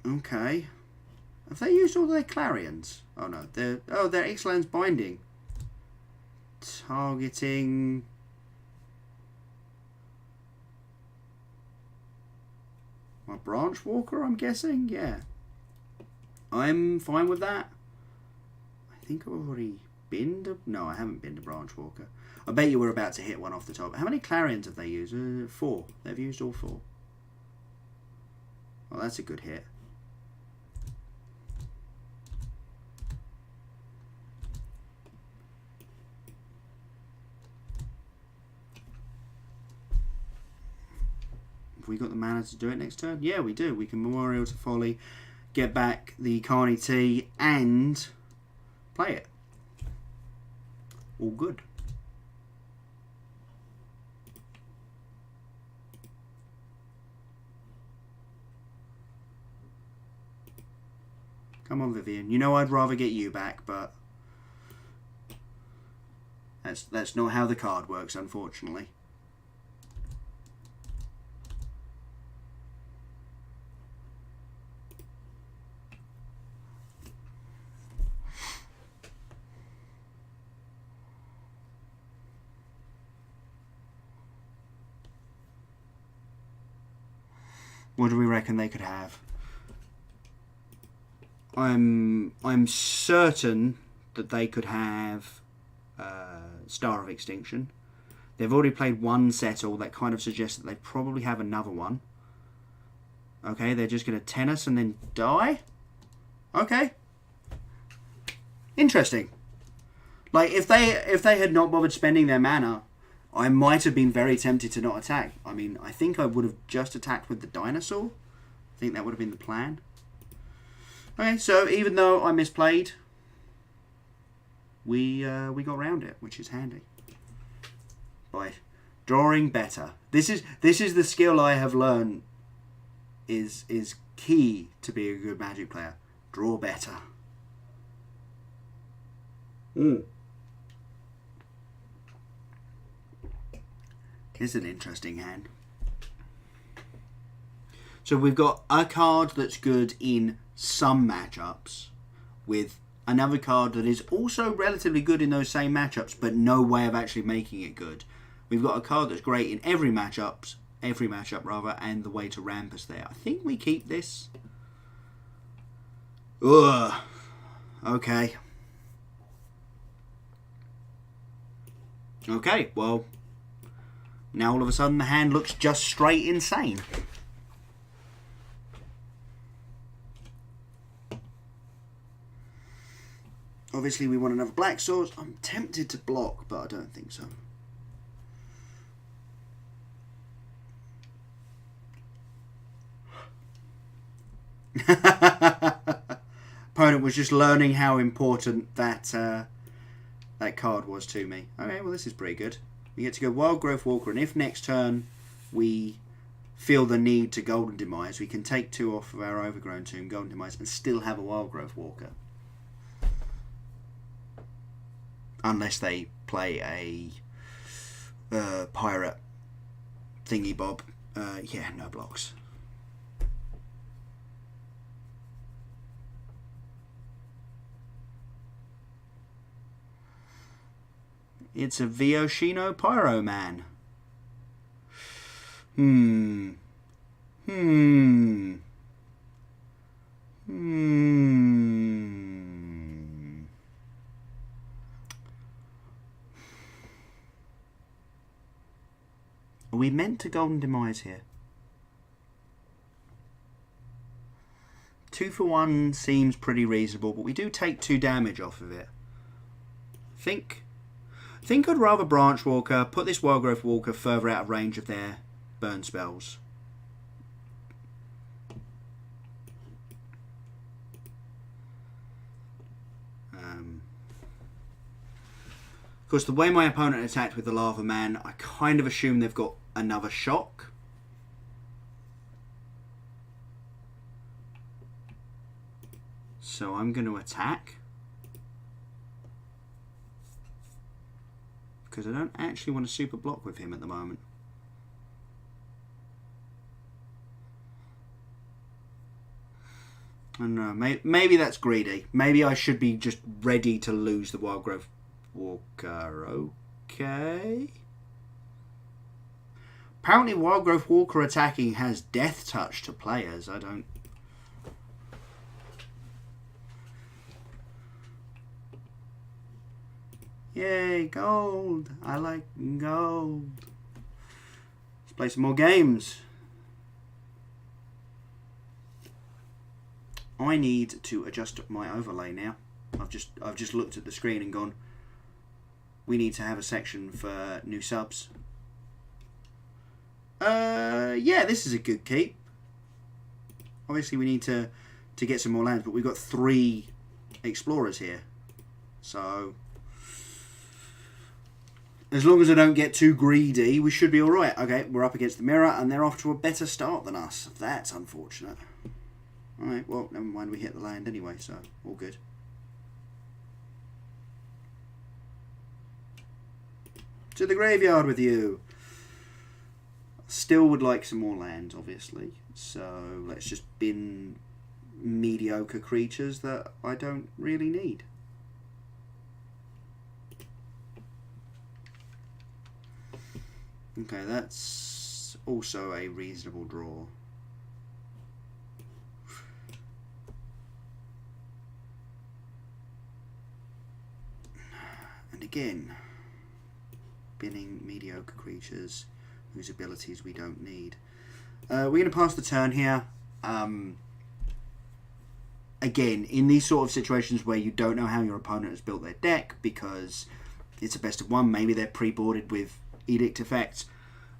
Okay. Have they used all their Clarions? Oh no, they're Ixalan's Binding. Targeting my Branch Walker, I'm guessing? Yeah. I'm fine with that. I think I've already binned a... No, I haven't binned a Branch Walker. I bet you were about to hit one off the top. How many Clarions have they used? 4. They've used all 4. Well, that's a good hit. Have we got the mana to do it next turn? Yeah, we do. We can Memorial to Folly, get back the Carney T, and play it. All good. Come on, Vivian. You know I'd rather get you back, but that's not how the card works, unfortunately. What do we reckon they could have? I'm certain that they could have Star of Extinction. They've already played one Settle. That kind of suggests that they probably have another one. Okay, they're just going to 10 us and then die? Okay. Interesting. Like, if they had not bothered spending their mana, I might have been very tempted to not attack. I mean, I think I would have just attacked with the dinosaur. I think that would have been the plan. Okay, so even though I misplayed, we got around it, which is handy. By drawing better. This is the skill I have learned is key to be a good Magic player. Draw better. Here's an interesting hand. So we've got a card that's good in some matchups with another card that is also relatively good in those same matchups, but no way of actually making it good. We've got a card that's great in every matchup rather, and the way to ramp us there. I think we keep this. Ugh. Okay. Okay, well, now all of a sudden the hand looks just straight insane. Obviously we want another black source. I'm tempted to block, but I don't think so. Opponent was just learning how important that that card was to me. Okay, well this is pretty good. We get to go Wild Growth Walker, and if next turn we feel the need to Golden Demise, we can take 2 off of our Overgrown Tomb, Golden Demise, and still have a Wild Growth Walker. Unless they play a pirate thingy bob. Yeah, no blocks. It's a Vioshino Pyro Man. Are we meant to Golden Demise here? 2 for 1 seems pretty reasonable, but we do take 2 damage off of it. I think I'd rather Branch Walker, put this Wild Growth Walker further out of range of their burn spells. Of course, the way my opponent attacked with the Lava Man, I kind of assume they've got another shock. So I'm going to attack. Because I don't actually want to super block with him at the moment. I don't know, maybe that's greedy. Maybe I should be just ready to lose the Wild Growth Walker. Okay. Apparently Wild Growth Walker attacking has Death Touch to players. I don't... Yay, gold. I like gold. Let's play some more games. I need to adjust my overlay now. I've just looked at the screen and gone, we need to have a section for new subs. Yeah, this is a good keep. Obviously we need to get some more lands, but we've got 3 explorers here. So as long as I don't get too greedy, we should be alright. Okay, we're up against the mirror, and they're off to a better start than us. That's unfortunate. Alright, well, never mind, we hit the land anyway, so all good. To the graveyard with you! Still would like some more land, obviously. So let's just bin mediocre creatures that I don't really need. Okay, that's also a reasonable draw. And again, binning mediocre creatures whose abilities we don't need. We're going to pass the turn here. Again, in these sort of situations where you don't know how your opponent has built their deck because it's a best of 1, maybe they're pre-boarded with Edict effects,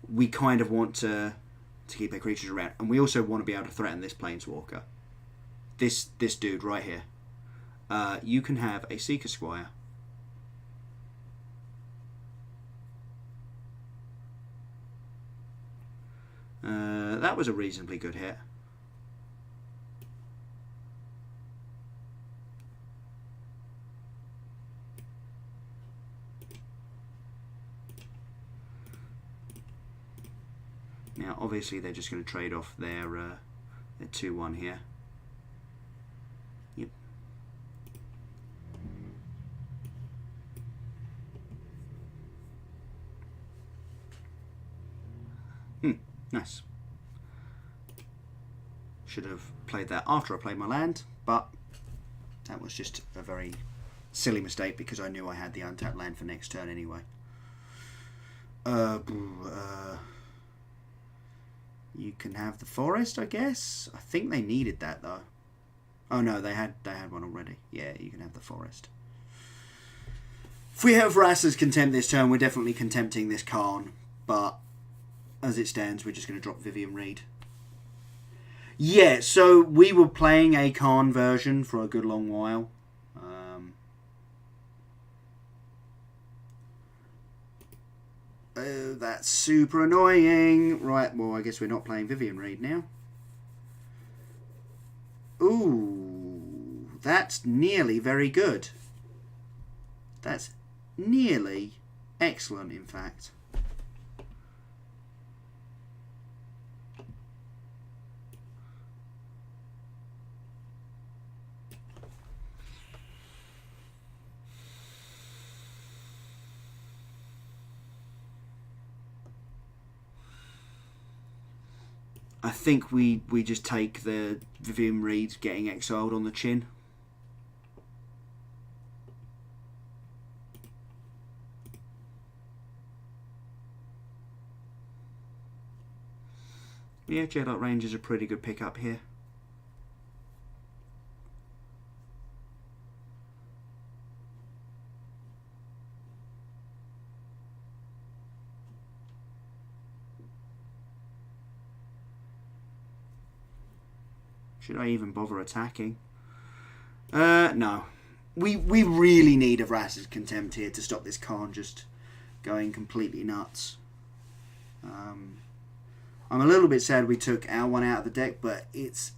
we kind of want to to keep their creatures around. And we also want to be able to threaten this Planeswalker. This dude right here. You can have a Seeker Squire. That was a reasonably good hit. Now, obviously, they're just going to trade off their 2-1 here. Yep. Nice. Should have played that after I played my land, but that was just a very silly mistake because I knew I had the untapped land for next turn anyway. You can have the forest, I guess. I think they needed that though. Oh no, they had one already. Yeah, you can have the forest. If we have Vraska's Contempt this turn, we're definitely contempting this Karn, but as it stands, we're just going to drop Vivian Reed. Yeah, so we were playing a Karn version for a good long while. Oh, that's super annoying. Right, well, I guess we're not playing Vivian Reed now. Ooh, that's nearly very good. That's nearly excellent, in fact. I think we just take the Vivian Reed getting exiled on the chin. Yeah, J-Dot Range is a pretty good pickup here. Should I even bother attacking? No. We really need a Vraska's Contempt here to stop this Karn just going completely nuts. I'm a little bit sad we took our one out of the deck, but it's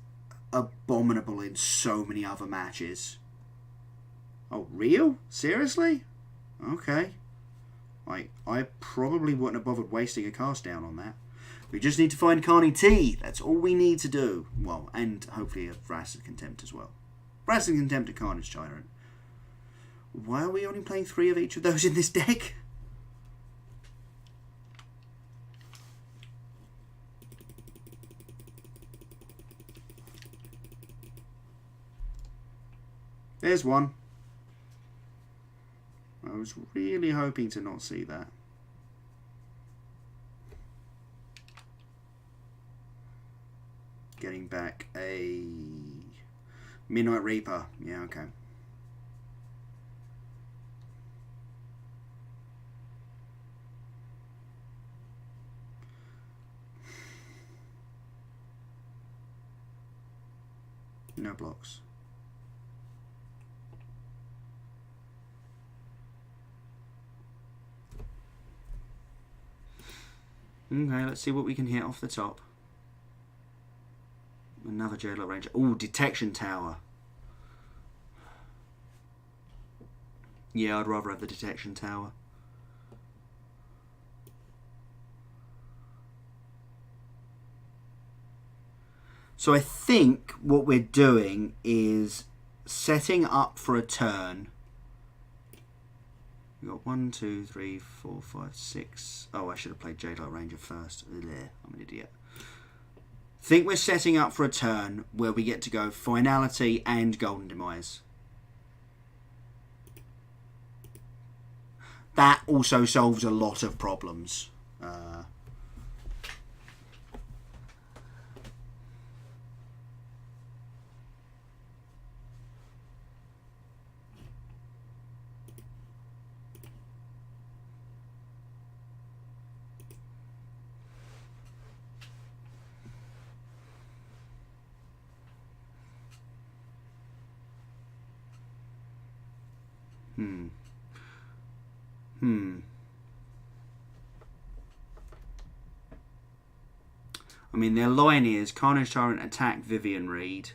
abominable in so many other matches. Oh, real? Seriously? Okay. Like, I probably wouldn't have bothered wasting a cast down on that. We just need to find Carney T. That's all we need to do. Well, and hopefully a Vraska's Contempt as well. Vraska's Contempt and Carnage Tyrant. Why are we only playing 3 of each of those in this deck? There's one. I was really hoping to not see that. Getting back a Midnight Reaper. Yeah, okay. No blocks. Okay, let's see what we can hit off the top. Another J-Dot Ranger. Oh, Detection Tower. Yeah, I'd rather have the Detection Tower. So I think what we're doing is setting up for a turn. We've got 1, 2, 3, 4, 5, 6. Oh, I should have played J-Dot Ranger first. Ugh, I'm an idiot. Think we're setting up for a turn where we get to go Finality and Golden Demise. That also solves a lot of problems. I mean, their line is Carnage Tyrant attack Vivian Reed.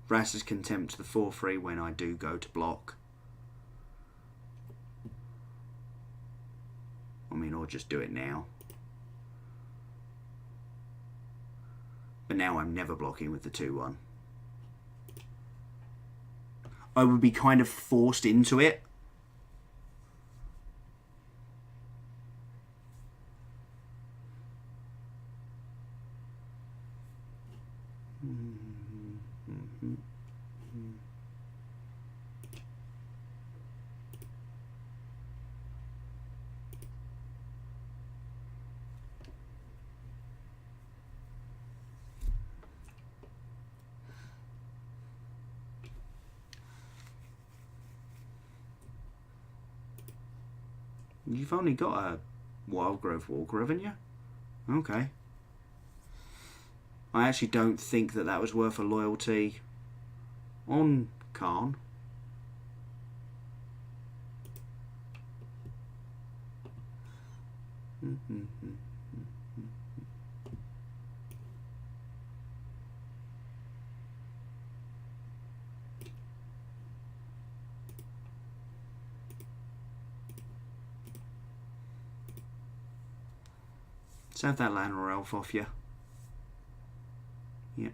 Vraska's Contempt to the 4/3 when I do go to block. I mean, or just do it now. But now I'm never blocking with the 2/1. I would be kind of forced into it. You've only got a Wildgrove Walker, haven't you? Okay. I actually don't think that that was worth a loyalty on Karn. Let's have that land or elf off you. Yep.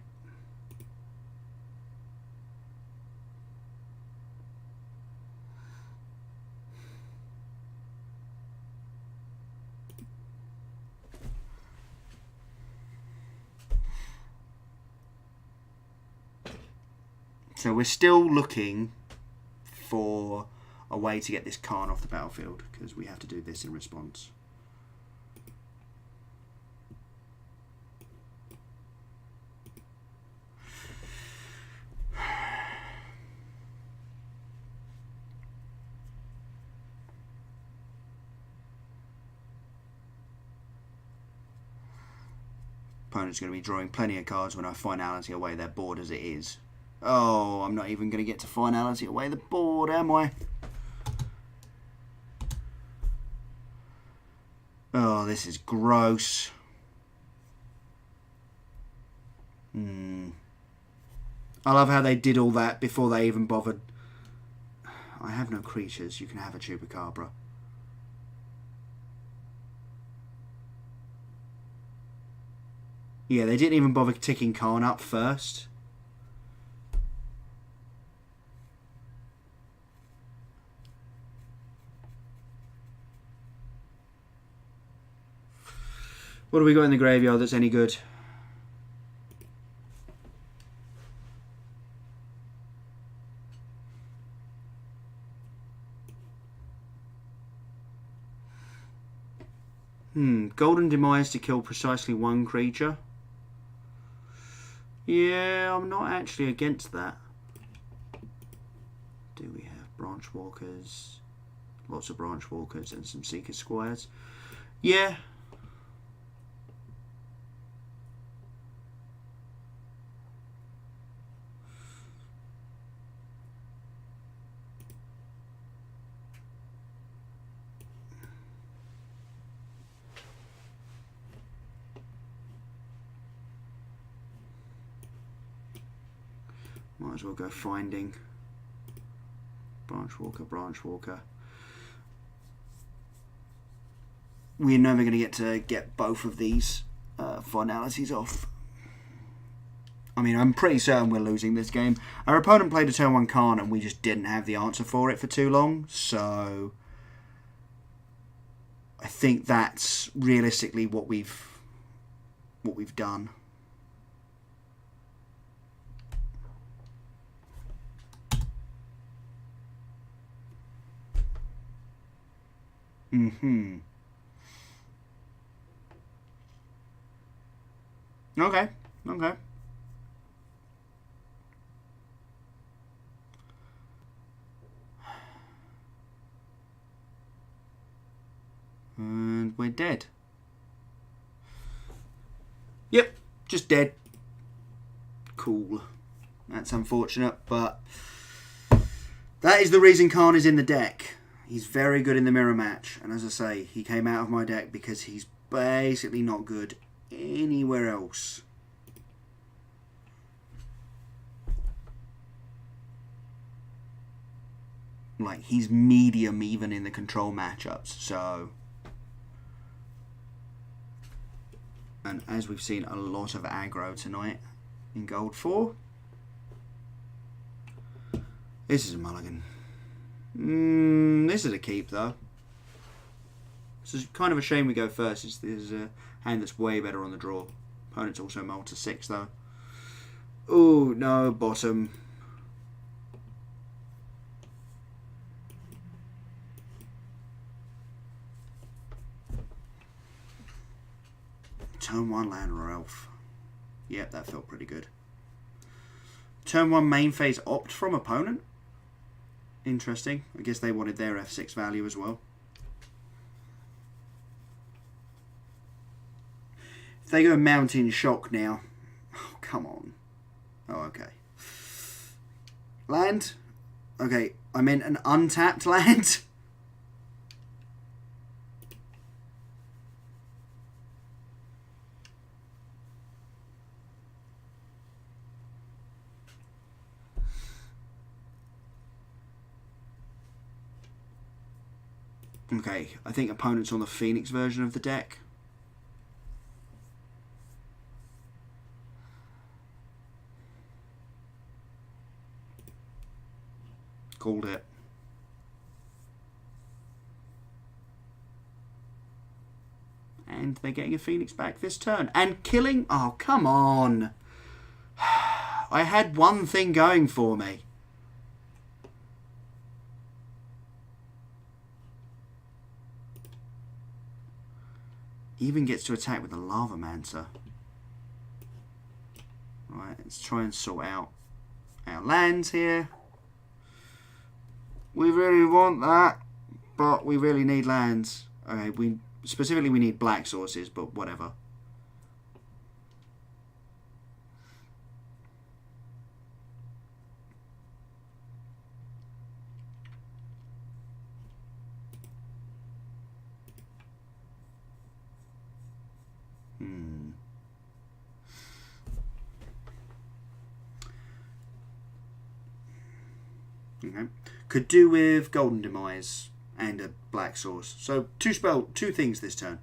So we're still looking for a way to get this Karn off the battlefield, because we have to do this in response. Opponent's going to be drawing plenty of cards when I finality away their board as it is. Oh, I'm not even going to get to finality away the board, am I? Oh, this is gross. I love how they did all that before they even bothered. I have no creatures. You can have a Chupacabra. Yeah, they didn't even bother ticking Karn up first. What do we got in the graveyard that's any good? Golden Demise to kill precisely one creature. Yeah, I'm not actually against that. Do we have Branch Walkers? Lots of Branch Walkers and some Seeker Squires. Yeah. Might as well go finding Branch Walker, Branch Walker. We're never going to get both of these finalities off. I mean, I'm pretty certain we're losing this game. Our opponent played a turn 1 Karn and we just didn't have the answer for it for too long. So I think that's realistically what we've done. Okay. And we're dead. Yep, just dead. Cool. That's unfortunate, but That is the reason Khan is in the deck. He's very good in the mirror match. And as I say, he came out of my deck because he's basically not good anywhere else. Like, he's medium even in the control matchups, so... And as we've seen a lot of aggro tonight in Gold 4. This is a mulligan. This is a keep, though. This is kind of a shame we go first. This is a hand that's way better on the draw. Opponent's also mulled to 6, though. Oh, no, bottom. Turn 1 land or elf. Yep, that felt pretty good. Turn 1 main phase opt from opponent. Interesting. I guess they wanted their F6 value as well. If they go Mountain Shock now. Oh, come on. Oh, okay. Land. Okay, I meant an untapped land. Okay, I think opponent's on the Phoenix version of the deck. Called it. And they're getting a Phoenix back this turn. And killing... Oh, come on. I had one thing going for me. Even gets to attack with the Lava Mancer. Right, let's try and sort out our lands here. We really want that, but we really need lands. Okay, we need black sources, but whatever. Okay. Could do with Golden Demise and a black source. So two things this turn.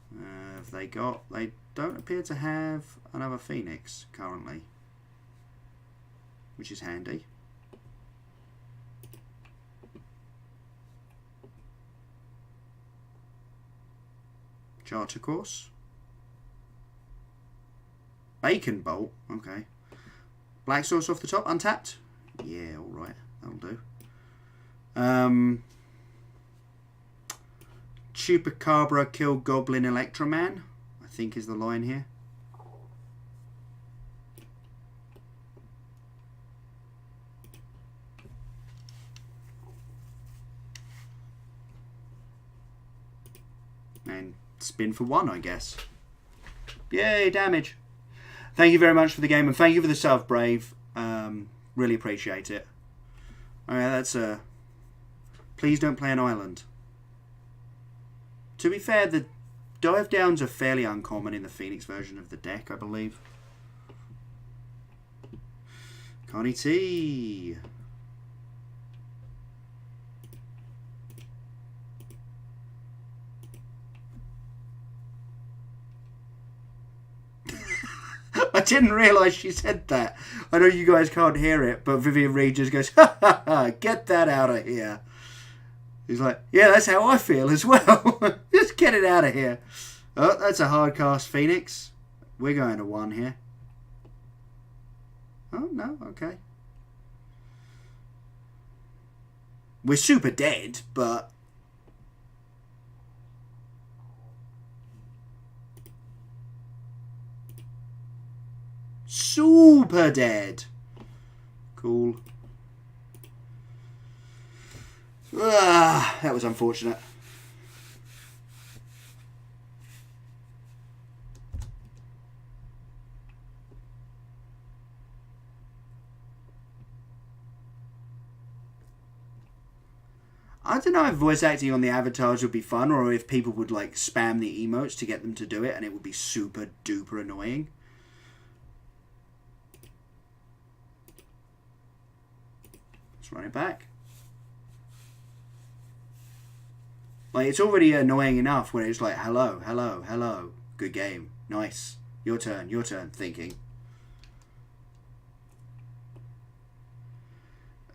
Have they got? They don't appear to have another Phoenix currently, which is handy. Charter Course. Bacon Bolt. Okay. Black source off the top, untapped. Yeah, all right, that'll do. Chupacabra kill Goblin Electroman, I think is the line here. And spin for 1, I guess. Yay, damage. Thank you very much for the game, and thank you for the sub, Brave. Really appreciate it. Okay, that's please don't play an island. To be fair, the dive downs are fairly uncommon in the Phoenix version of the deck, I believe. Connie T. I didn't realise she said that. I know you guys can't hear it, but Vivian Reed just goes, ha ha ha, get that out of here. He's like, yeah, that's how I feel as well. Just get it out of here. Oh, that's a hard cast Phoenix. We're going to 1 here. Oh, no, okay. We're super dead, but... super dead. Cool. That was unfortunate. I don't know if voice acting on the avatars would be fun, or if people would like spam the emotes to get them to do it, and it would be super duper annoying. Let's run it back. Like, it's already annoying enough when it's like, hello, hello, hello, good game, nice, your turn, thinking.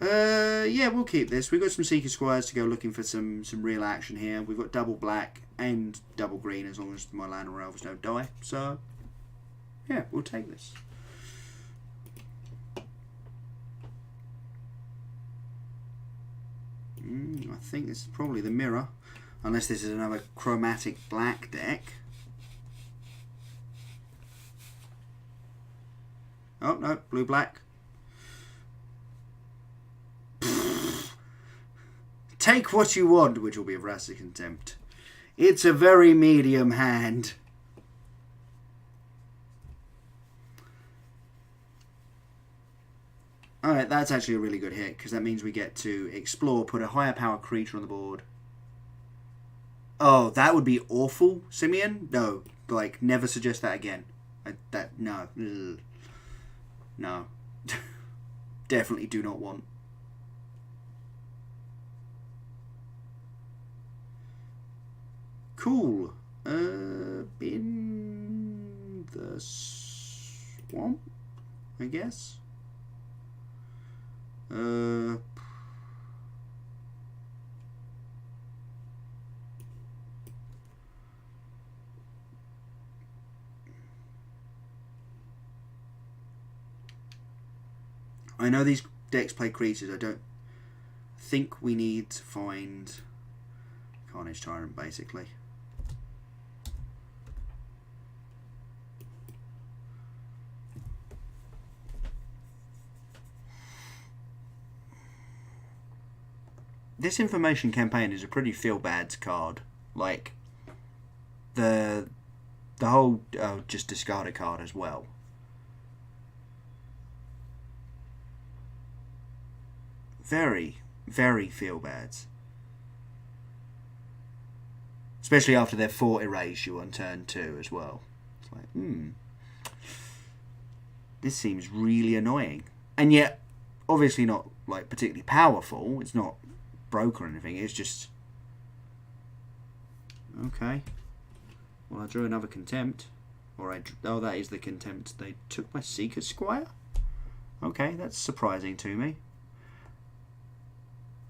Yeah, we'll keep this. We've got some Seeker Squires to go looking for some real action here. We've got double black and double green as long as my land or elves don't die. So, yeah, we'll take this. I think this is probably the mirror. Unless this is another chromatic black deck. Oh, no, blue-black. Take what you want, which will be a Vraska Contempt. It's a very medium hand. Alright, that's actually a really good hit, because that means we get to explore, put a higher power creature on the board. Oh, that would be awful, Simeon? No, like, never suggest that again. No. Ugh. No. Definitely do not want. Cool. In the swamp, I guess. I know these decks play creatures. I don't think we need to find Carnage Tyrant, basically. This information campaign is a pretty feel-bad card. Like, the whole just discard a card as well. Very, very feel-bad. Especially after they've fought erase you on turn 2 as well. It's like, this seems really annoying. And yet, obviously not like particularly powerful. It's not broke or anything. It's just... Okay. Well, I drew another Contempt. Or oh, that is the Contempt. They took my Seeker Squire? Okay, that's surprising to me.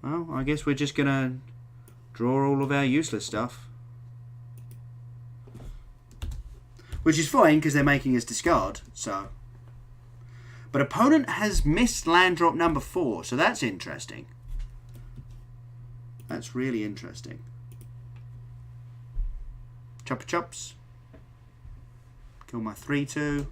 Well, I guess we're just going to draw all of our useless stuff. Which is fine, because they're making us discard, so... But opponent has missed land drop number 4, so that's interesting. That's really interesting. Chopper chops. Kill my 3/2.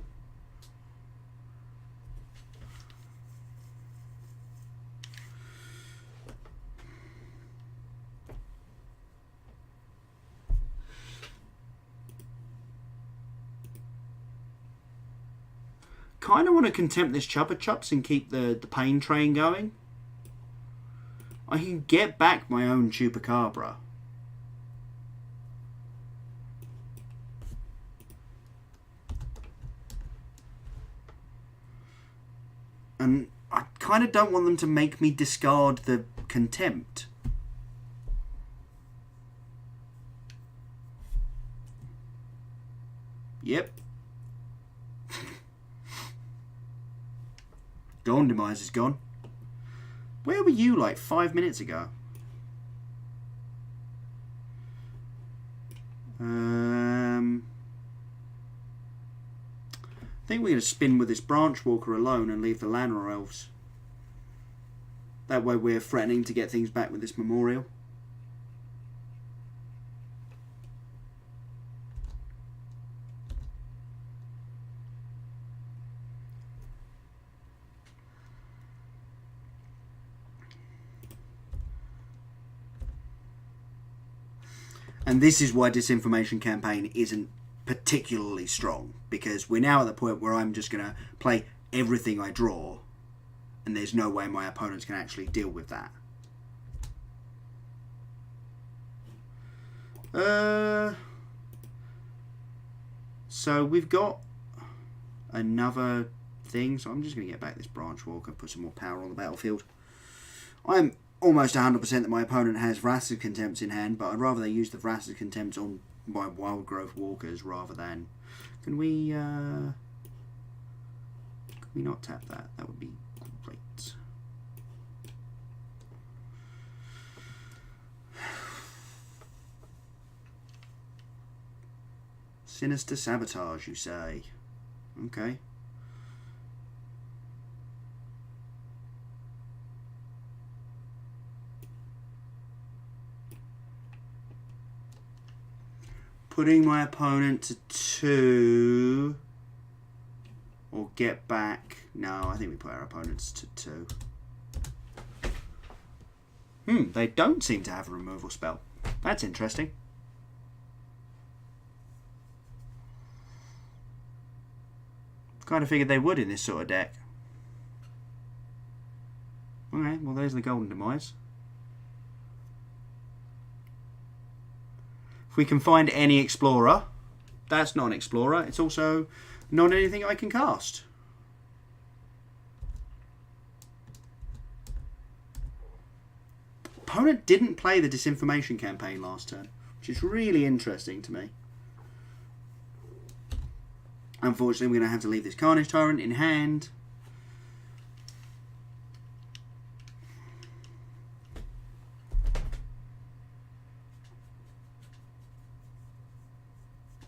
Kind of want to contempt this Chopper Chops and keep the pain train going. I can get back my own Chupacabra. And I kind of don't want them to make me discard the Contempt. Yep. Dawn Demise is gone. Where were you like 5 minutes ago? I think we're going to spin with this Branch Walker alone and leave the Llanowar Elves. That way we're threatening to get things back with this Memorial. And this is why Disinformation Campaign isn't particularly strong, because we're now at the point where I'm just going to play everything I draw, and there's no way my opponents can actually deal with that. So we've got another thing. So I'm just going to get back this branch walker, put some more power on the battlefield. I'm almost 100% that my opponent has Wrath of Contempt in hand, but I'd rather they use the Wrath of Contempt on my Wild Growth Walkers rather than... Can we not tap that? That would be great. Sinister Sabotage, you say? Okay. Putting my opponent to 2 or get back. No, I think we put our opponents to 2. They don't seem to have a removal spell. That's interesting. Kind of figured they would in this sort of deck. Okay, well there's the Golden Demise. If we can find any Explorer, that's not an Explorer. It's also not anything I can cast. Opponent didn't play the Disinformation campaign last turn, which is really interesting to me. Unfortunately, we're going to have to leave this Carnage Tyrant in hand.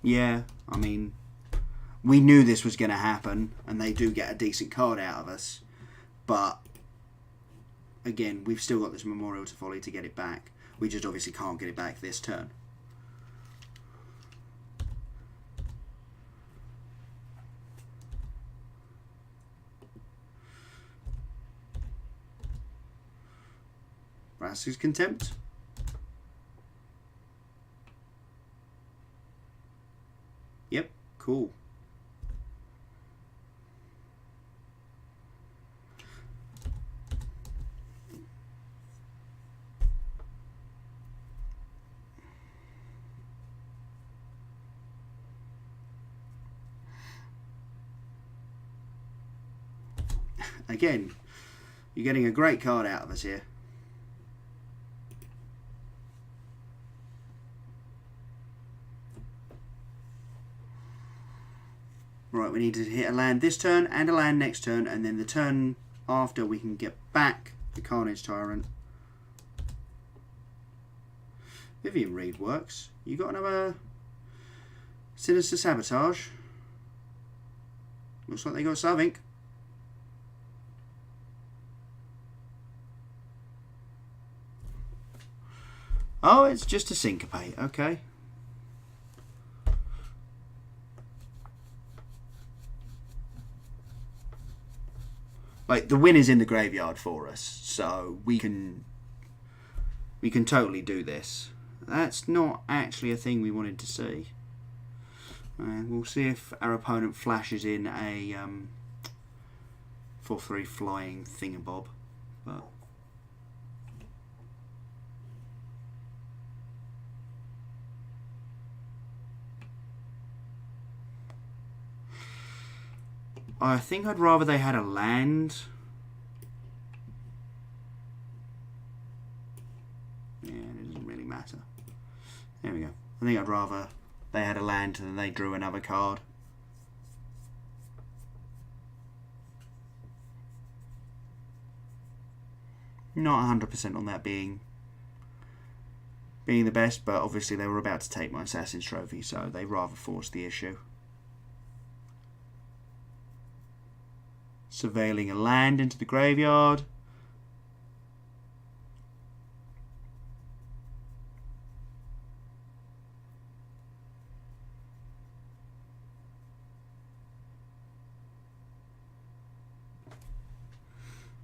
Yeah, I mean, we knew this was going to happen, and they do get a decent card out of us. But, again, we've still got this Memorial to Folly to get it back. We just obviously can't get it back this turn. Wrath's Contempt. Yep, cool. Again, you're getting a great card out of us here. Right, we need to hit a land this turn and a land next turn, and then the turn after we can get back the Carnage Tyrant. Vivian Reed works. You got another Sinister Sabotage. Looks like they got something. Oh, it's just a Syncopate. Okay. Like, the win is in the graveyard for us, so we can totally do this. That's not actually a thing we wanted to see. We'll see if our opponent flashes in a 4/3 flying thingamabob. But I think I'd rather they had a land. Yeah, it doesn't really matter. There we go. I think I'd rather they had a land than they drew another card. Not 100% on that being the best, but obviously they were about to take my Assassin's Trophy, so they rather forced the issue. Surveilling a land into the graveyard.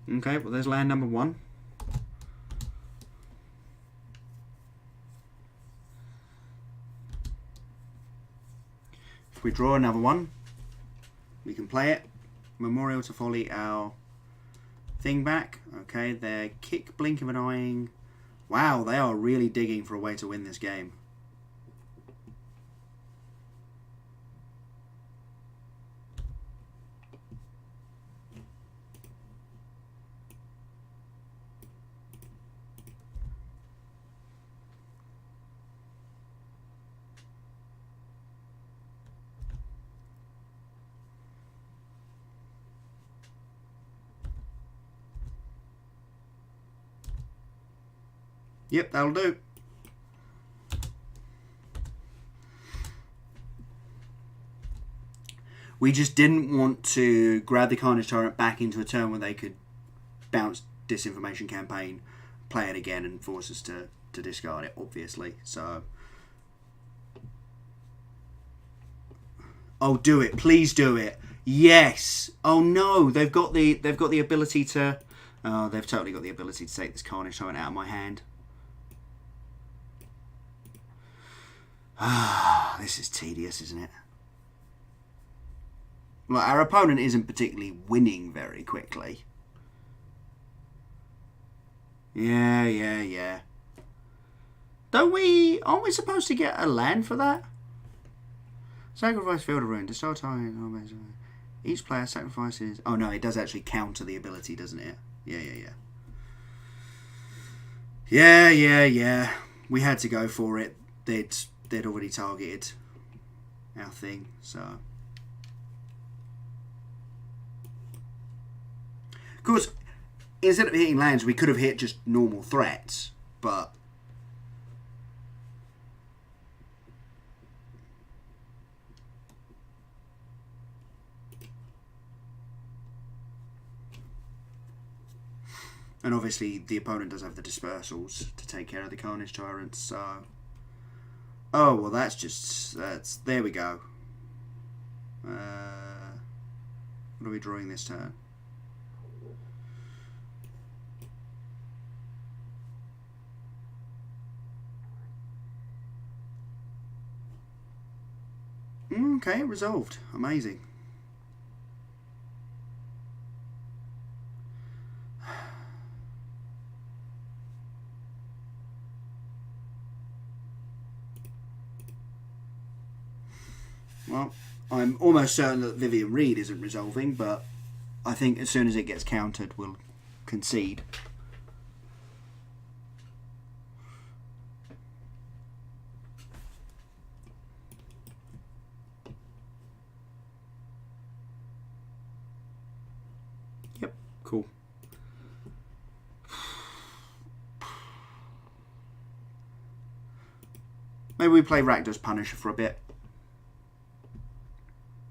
Okay, well there's land number 1. If we draw another one, we can play it. Memorial to Folly our thing back. Okay, they're Kick, Blink of an Eyeing. Wow, they are really digging for a way to win this game. Yep, that'll do. We just didn't want to grab the Carnage Tyrant back into a turn where they could bounce Disinformation Campaign, play it again, and force us to discard it, obviously. So, oh, do it, please do it. Yes. Oh no, they've got the ability to. Oh, they've totally got the ability to take this Carnage Tyrant out of my hand. Ah, this is tedious, isn't it? Well, our opponent isn't particularly winning very quickly. Yeah. Aren't we supposed to get a land for that? Sacrifice Field of Ruin. Destroy time. Each player sacrifices... Oh no, it does actually counter the ability, doesn't it? Yeah. We had to go for it. They'd already targeted our thing, so... Of course, instead of hitting lands, we could have hit just normal threats, but... And obviously, the opponent does have the dispersals to take care of the Carnage Tyrants, so... Oh, well, that's... There we go. What are we drawing this turn? Okay, resolved. Amazing. Well, I'm almost certain that Vivian Reed isn't resolving, but I think as soon as it gets countered, we'll concede. Yep, cool. Maybe we play Rakdos Punisher for a bit.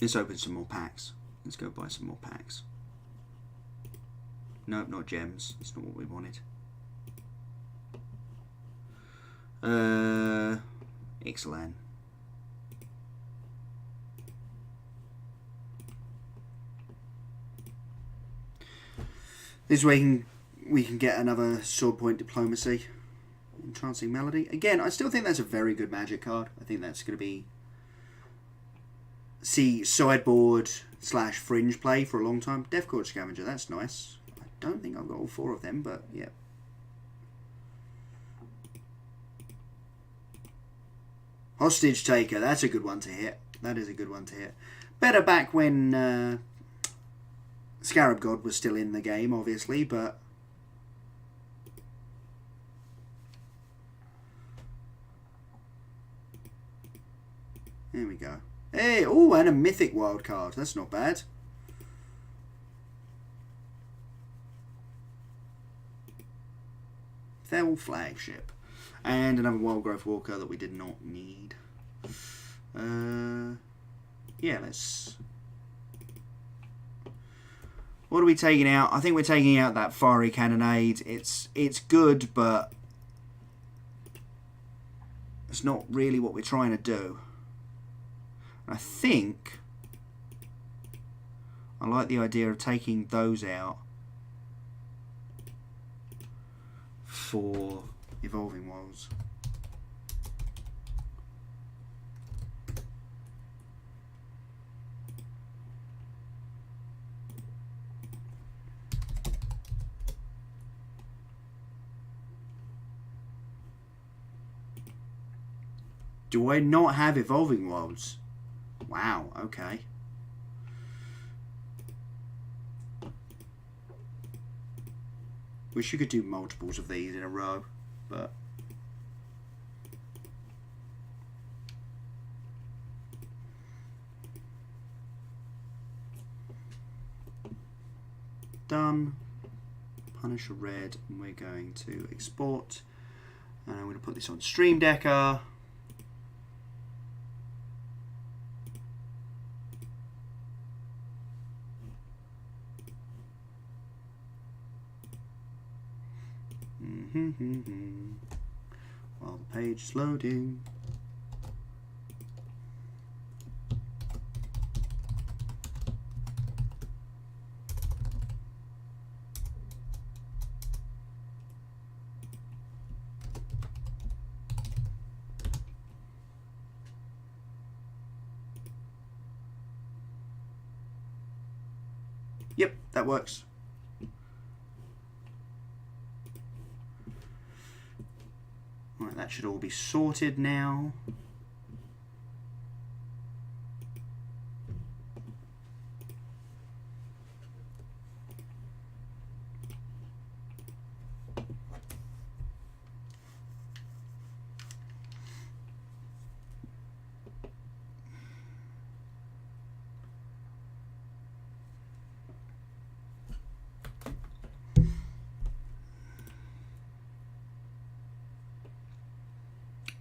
Let's open some more packs. Let's go buy some more packs. Nope, not gems. That's not what we wanted. Ixalan. This way we can get another Sword Point Diplomacy. Entrancing Melody. Again, I still think that's a very good Magic card. I think that's going to be... see sideboard / fringe play for a long time. Death Court Scavenger, that's nice. I don't think I've got all 4 of them, but yeah. Hostage Taker, that's a good one to hit. That is a good one to hit. Better back when Scarab God was still in the game, obviously, but... There we go. Hey, oh, and a mythic wild card. That's not bad. Fell Flagship. And another Wild Growth Walker that we did not need. Yeah, let's... What are we taking out? I think we're taking out that Fiery Cannonade. It's good, but... it's not really what we're trying to do. I think I like the idea of taking those out for Evolving Wilds. Do I not have Evolving Wilds? Wow, okay. Wish you could do multiples of these in a row, but... Done. Punish a red, and we're going to export. And I'm going to put this on Stream Decker. While the page is loading. Yep, that works. Right, that should all be sorted now.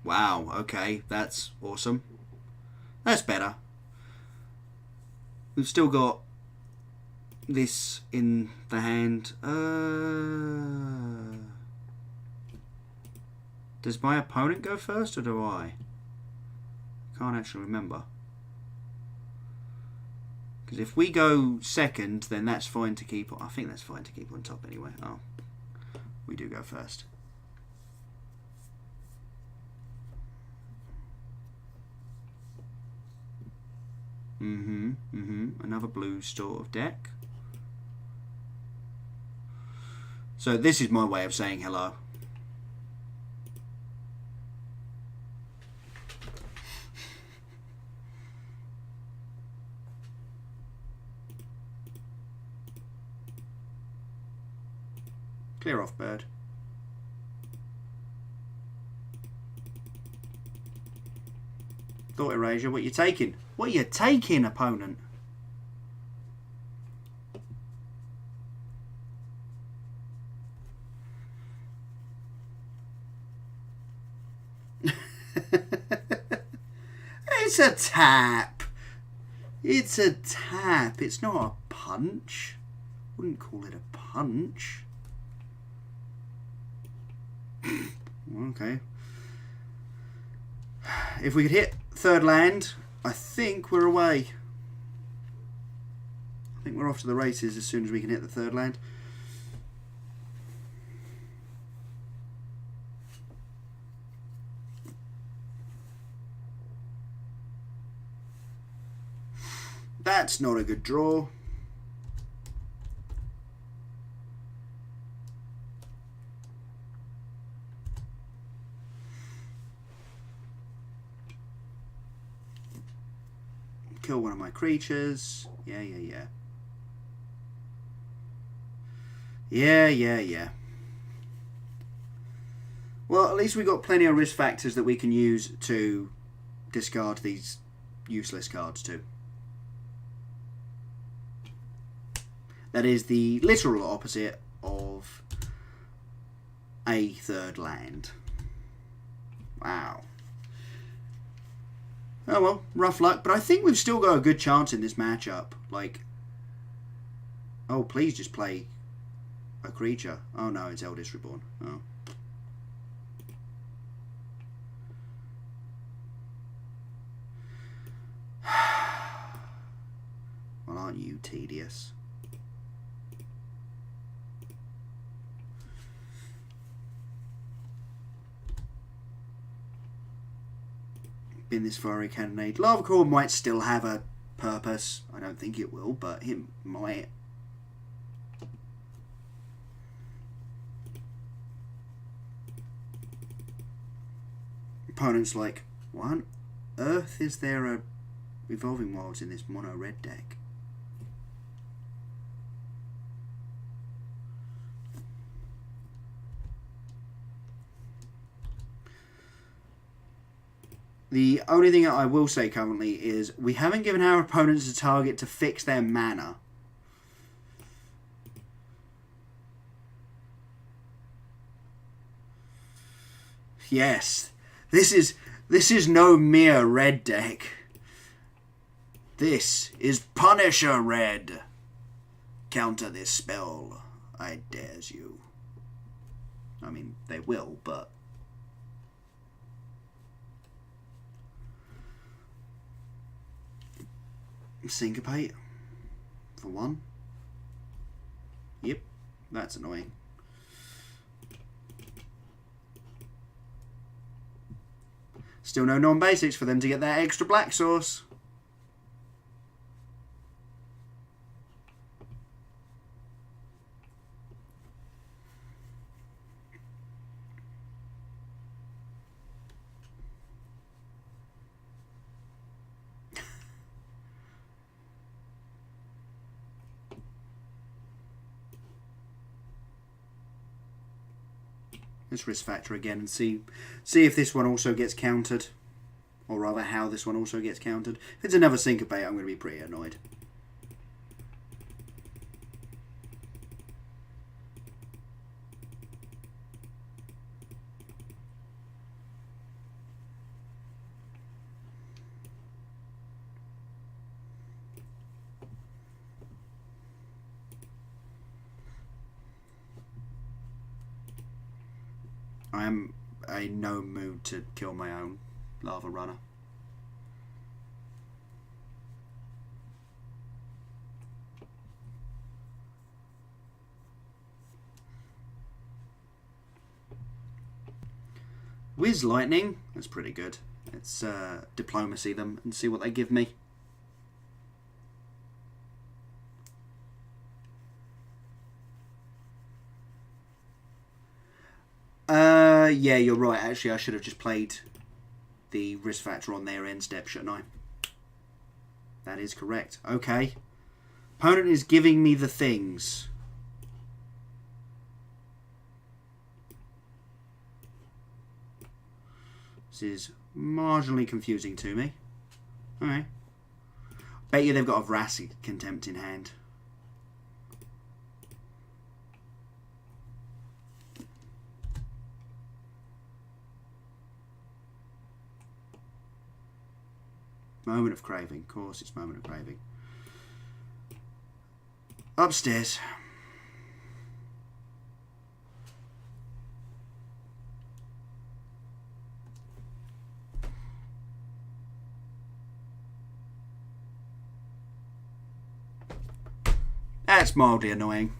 Wow, okay, that's awesome. That's better. We've still got this in the hand. Does my opponent go first or do I? Can't actually remember. Because if we go second, then that's fine to keep on. I think that's fine to keep on top anyway. Oh, we do go first. Another blue sort of deck. So this is my way of saying hello. Clear off, bird. Thought erasure, what you taking? What are you taking, opponent? It's a tap. It's a tap. It's not a punch. Wouldn't call it a punch. Okay. If we could hit third land, I think we're away. I think we're off to the races as soon as we can hit the third land. That's not a good draw. Kill one of my creatures. Yeah. Well, at least we got plenty of risk factors that we can use to discard these useless cards too. That is the literal opposite of a third land. Wow. Oh well, rough luck, but I think we've still got a good chance in this matchup. Like, oh, please just play a creature. Oh no, it's Eldest Reborn. Oh. Well, aren't you tedious? Been this far a cannonade. Lava Core might still have a purpose. I don't think it will, but it might. Opponent's like, what on earth is there a Evolving Wilds in this mono red deck? The only thing that I will say currently is we haven't given our opponents a target to fix their mana. Yes, this is no mere red deck. This is Punisher Red. Counter this spell, I dares you. I mean, they will, but... Syncopate. For 1. Yep, that's annoying. Still no non-basics for them to get that extra black source. Let's risk factor again and see if this one also gets countered. Or rather, how this one also gets countered. If it's another syncopate, I'm going to be pretty annoyed. I am in no mood to kill my own lava runner. Whiz lightning, that's pretty good. Let's diplomacy them and see what they give me. Yeah, you're right. Actually, I should have just played the risk factor on their end step, shouldn't I? That is correct. Okay. Opponent is giving me the things. This is marginally confusing to me. Alright. Bet you they've got a Vrassy Contempt in hand. Moment of craving. Of course, it's moment of craving. Upstairs. That's mildly annoying.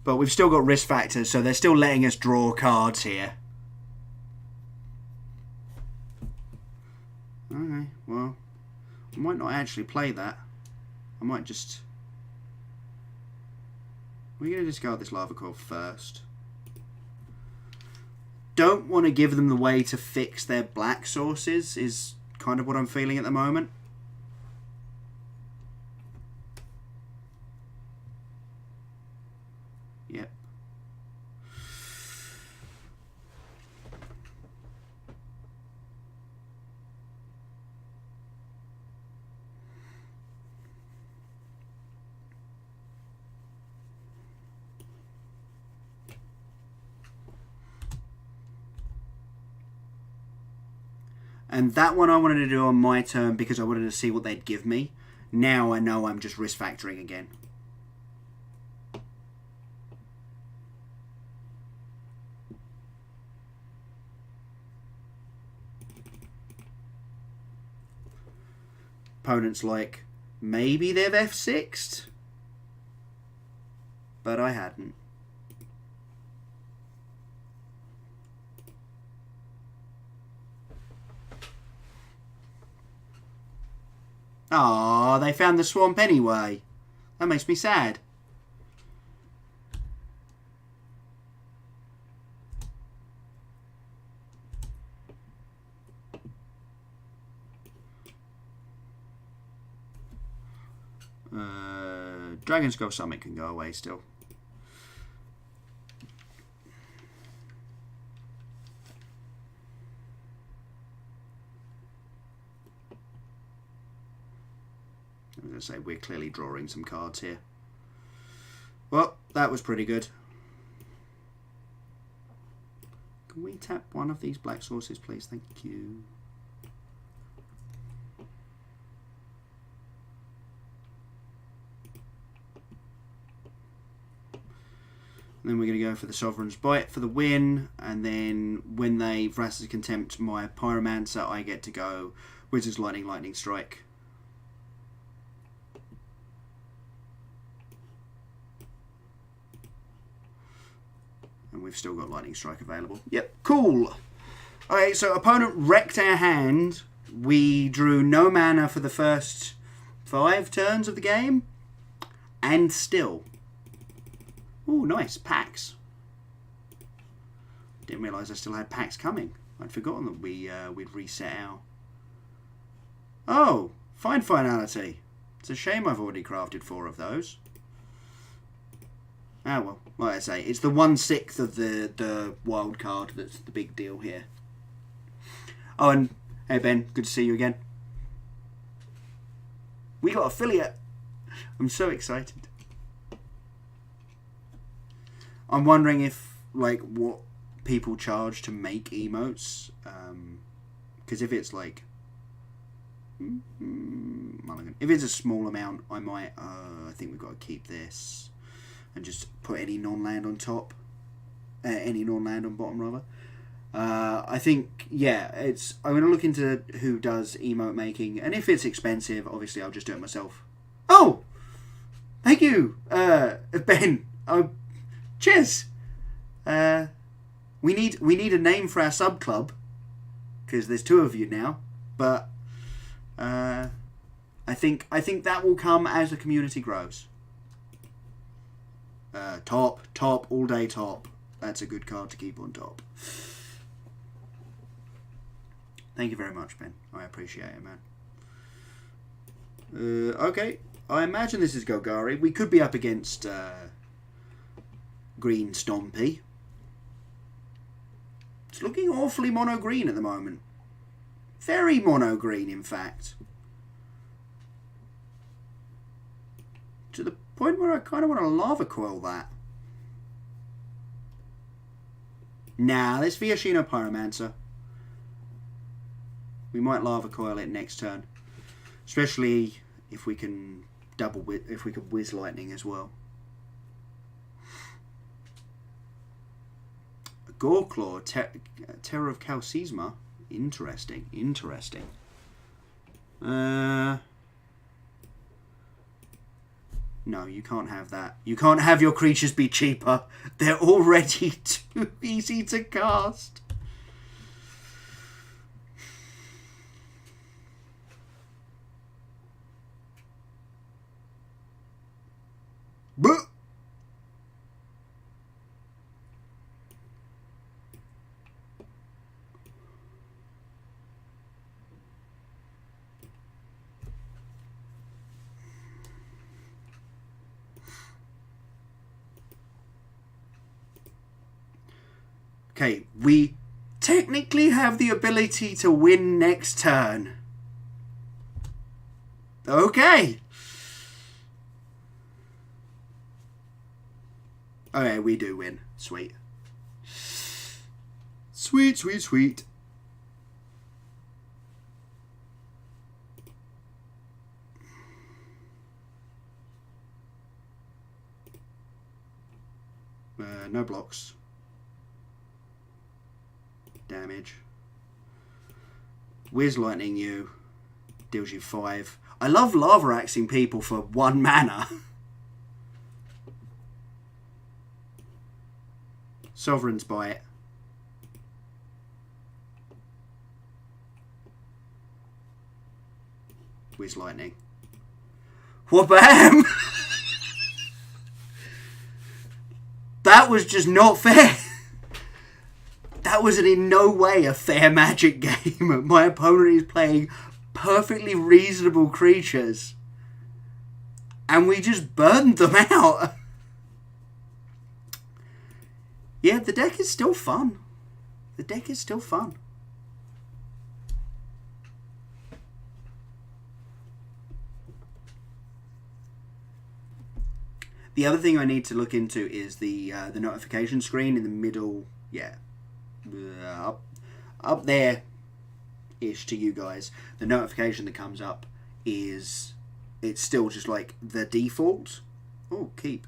But we've still got risk factors, so they're still letting us draw cards here. Okay, well, I might not actually play that. I might just... We're going to discard this lava core first. Don't want to give them the way to fix their black sources, is kind of what I'm feeling at the moment. Yep. And that one I wanted to do on my turn because I wanted to see what they'd give me. Now I know I'm just risk factoring again. Opponent's like, maybe they've F6'd? But I hadn't. Ah, they found the swamp anyway. That makes me sad. Dragon Skull Summit can go away still. I was going to say, we're clearly drawing some cards here. Well, that was pretty good. Can we tap one of these black sources, please? Thank you. And then we're going to go for the Sovereign's Bite for the win. And then when they Vraska's Contempt my Pyromancer, I get to go Wizard's Lightning, Lightning Strike. And we've still got Lightning Strike available. Yep, cool. Okay, so opponent wrecked our hand. We drew no mana for the first 5 turns of the game. And still. Ooh, nice. Packs. Didn't realise I still had packs coming. I'd forgotten that we'd reset our... Oh, Find Finality. It's a shame I've already crafted 4 of those. Ah, well, like I say, it's the 1/6 of the wild card that's the big deal here. Oh, and hey Ben, good to see you again. We got affiliate. I'm so excited. I'm wondering if, like, what people charge to make emotes. Because if it's like... if it's a small amount, I might... I think we've got to keep this. And just put any non-land on top. Any non-land on bottom, rather. I think, yeah, I'm going to look into who does emote making. And if it's expensive, obviously I'll just do it myself. Oh! Thank you, Ben. Oh, cheers. We need a name for our sub club. Because there's 2 of you now. But I think that will come as the community grows. Top, all day top. That's a good card to keep on top. Thank you very much, Ben. I appreciate it, man. Okay. I imagine this is Golgari. We could be up against Green Stompy. It's looking awfully mono-green at the moment. Very mono-green, in fact. To the point where I kind of want to lava coil that. Nah, let's Viashino Pyromancer. We might lava coil it next turn. Especially if we can if we could whiz lightning as well. Goreclaw, Terror of Calcisma. Interesting. No, you can't have that. You can't have your creatures be cheaper. They're already too easy to cast. But okay, we technically have the ability to win next turn. Okay. Okay, we do win. Sweet. Sweet. No blocks. Damage. Whiz Lightning you. Deals you 5. I love lava axing people for 1 mana. Sovereign's Bite. Whiz Lightning. Wha-bam! That was just not fair. That was in no way a fair Magic game. My opponent is playing perfectly reasonable creatures. And we just burned them out. Yeah, the deck is still fun. The other thing I need to look into is the notification screen in the middle. Yeah, up there ish to you guys. The notification that comes up is it's still just like the default. Oh, keep.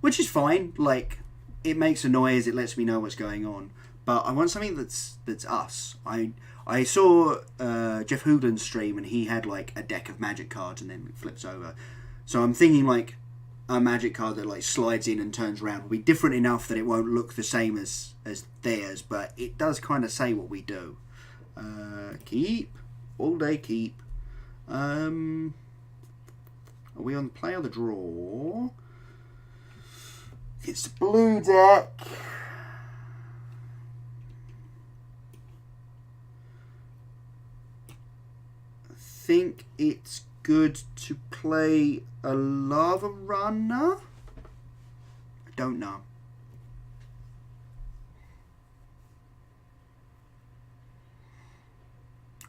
Which is fine. Like, it makes a noise. It lets me know what's going on. But I want something that's us. I saw Jeff Hoogland's stream and he had like a deck of magic cards and then it flips over. So I'm thinking like a magic card that like slides in and turns around will be different enough that it won't look the same as theirs, but it does kind of say what we do. Keep. All day keep. Are we on the play or the draw? It's the blue deck. I think it's good to play a lava runner. I don't know.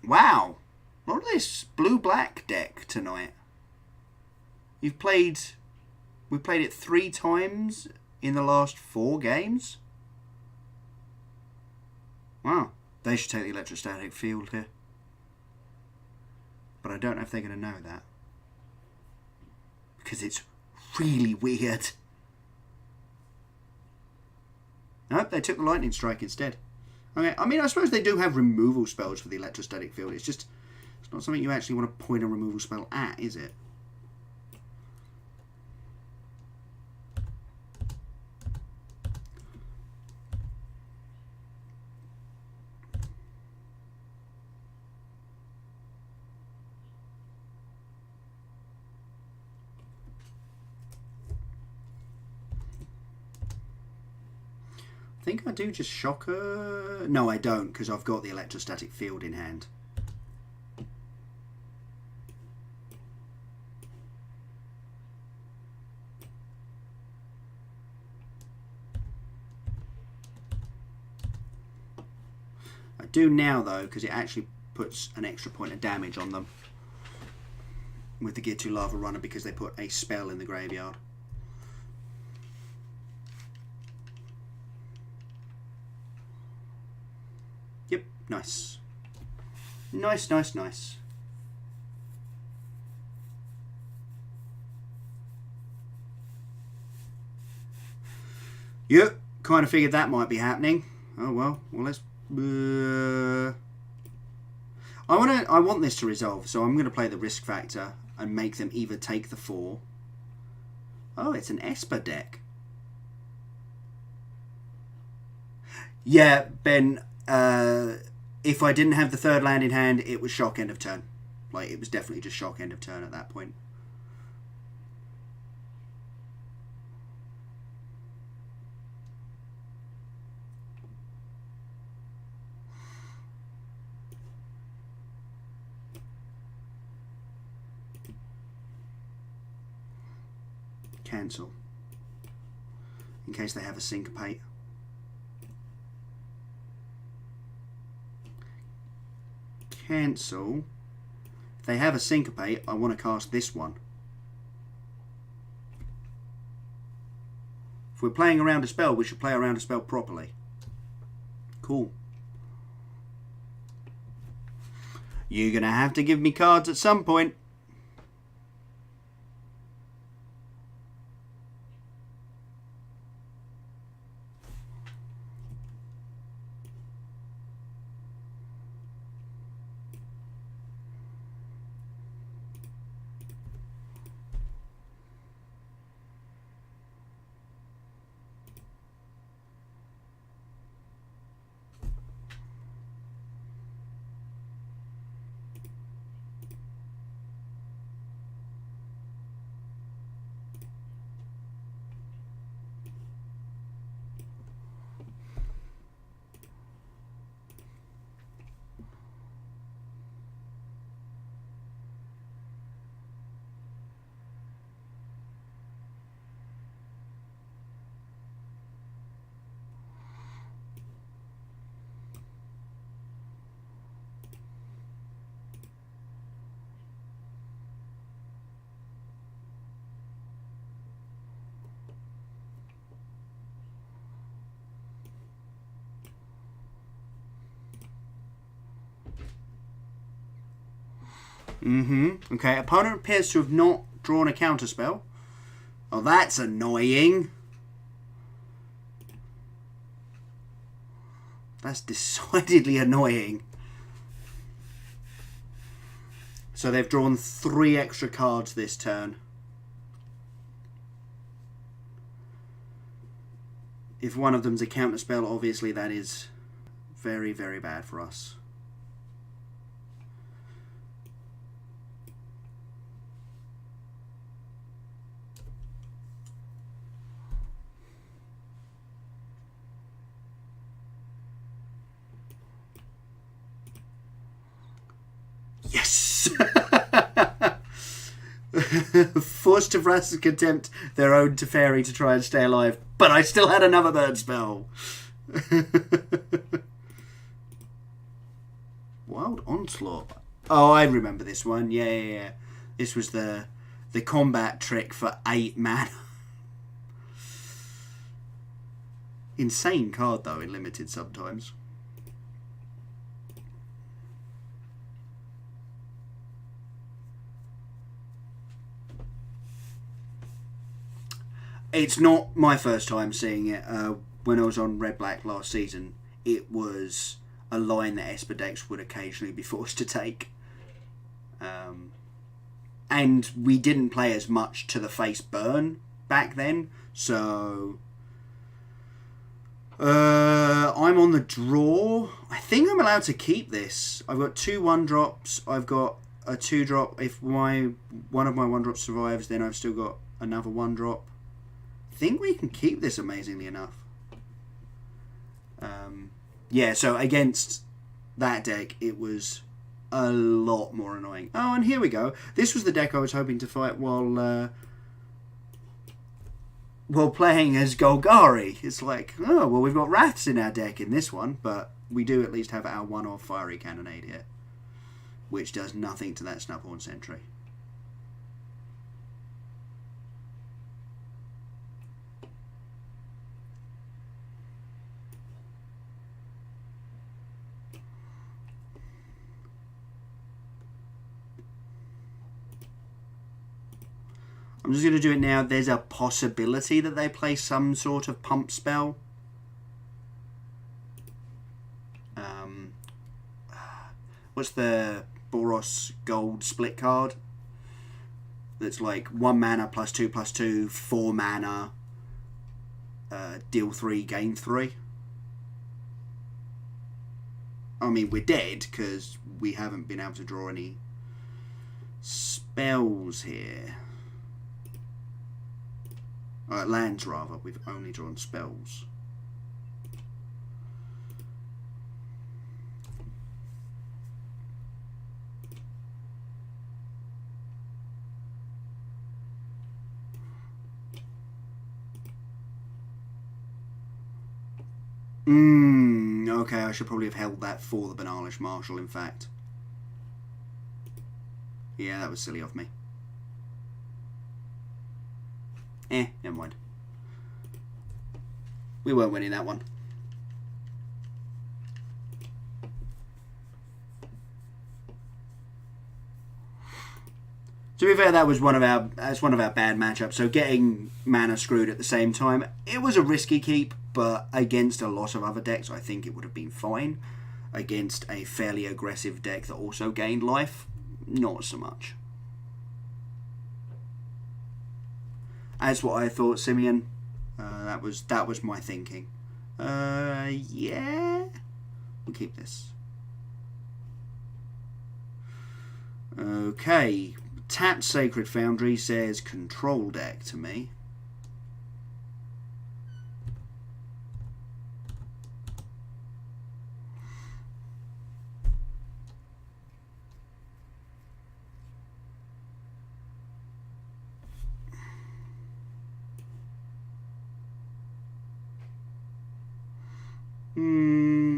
Wow. Look at this blue-black deck tonight. We played it 3 times in the last 4 games. Wow. They should take the electrostatic field here. But I don't know if they're going to know that. Because it's really weird. Nope, they took the lightning strike instead. Okay, I mean, I suppose they do have removal spells for the electrostatic field. It's just, it's not something you actually want to point a removal spell at, is it? I think I do just shock her. No, I don't, because I've got the electrostatic field in hand. I do now, though, because it actually puts an extra point of damage on them with the Gear 2 Lava Runner because they put a spell in the graveyard. Yep, nice. Nice, nice, nice. Yep, kind of figured that might be happening. Oh well, let's. I want this to resolve, so I'm going to play the risk factor and make them either take the 4. Oh, it's an Esper deck. Yeah, Ben. If I didn't have the 3rd land in hand, it was shock end of turn. Like, it was definitely just shock end of turn at that point. Cancel. In case they have a syncopate. Cancel. If they have a syncopate, I want to cast this one. If we're playing around a spell, we should play around a spell properly. Cool. You're going to have to give me cards at some point. Okay, opponent appears to have not drawn a counterspell. Oh, that's annoying. That's decidedly annoying. So they've drawn 3 extra cards this turn. If one of them's a counterspell, obviously that is very, very bad for us. Yes! Forced to Vraska's Contempt their own Teferi to try and stay alive, but I still had another burn spell. Wild Onslaught. Oh, I remember this one. Yeah. This was the combat trick for 8 mana. Insane card though in limited sometimes. It's not my first time seeing it. When I was on Red Black last season, it was a line that Esper decks would occasionally be forced to take. And we didn't play as much to the face burn back then, so I'm on the draw. I think I'm allowed to keep this. I've got 2 1-drops. I've got a 2-drop. If one of my 1-drops survives, then I've still got another 1-drop. I think we can keep this, amazingly enough. Yeah, so against that deck, it was a lot more annoying. Oh, and here we go. This was the deck I was hoping to fight while playing as Golgari. It's like, oh, well, we've got Wraths in our deck in this one, but we do at least have our 1-off Fiery Cannonade here, which does nothing to that Snubhorn Sentry. I'm just going to do it now. There's a possibility that they play some sort of pump spell. What's the Boros Gold split card? That's like 1 mana +2/+2, 4 mana, deal 3, gain 3. I mean, we're dead because we haven't been able to draw any spells here. Lands, rather. We've only drawn spells. Okay, I should probably have held that for the Banalish Marshal, in fact. Yeah, that was silly of me. Never mind. We weren't winning that one. To be fair, that was one of our bad matchups. So getting mana screwed at the same time, it was a risky keep, but against a lot of other decks, I think it would have been fine. Against a fairly aggressive deck that also gained life, not so much. That's what I thought, Simeon. That was my thinking. Yeah, we'll keep this. Okay, Tapped Sacred Foundry says control deck to me.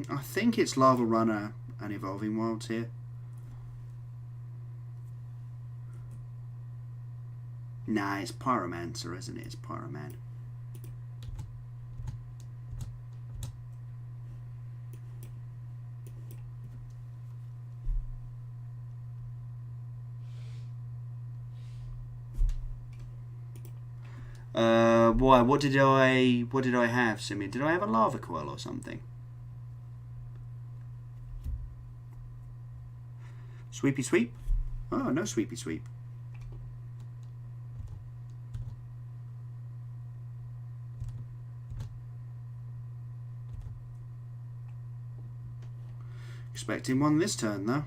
I think it's Lava Runner and Evolving Wilds here. Nah, it's Pyromancer, isn't it? It's Pyroman. Why? What did I have, Simeon? Did I have a lava coil or something? Sweepy sweep? Oh, no sweepy sweep. Expecting one this turn, though.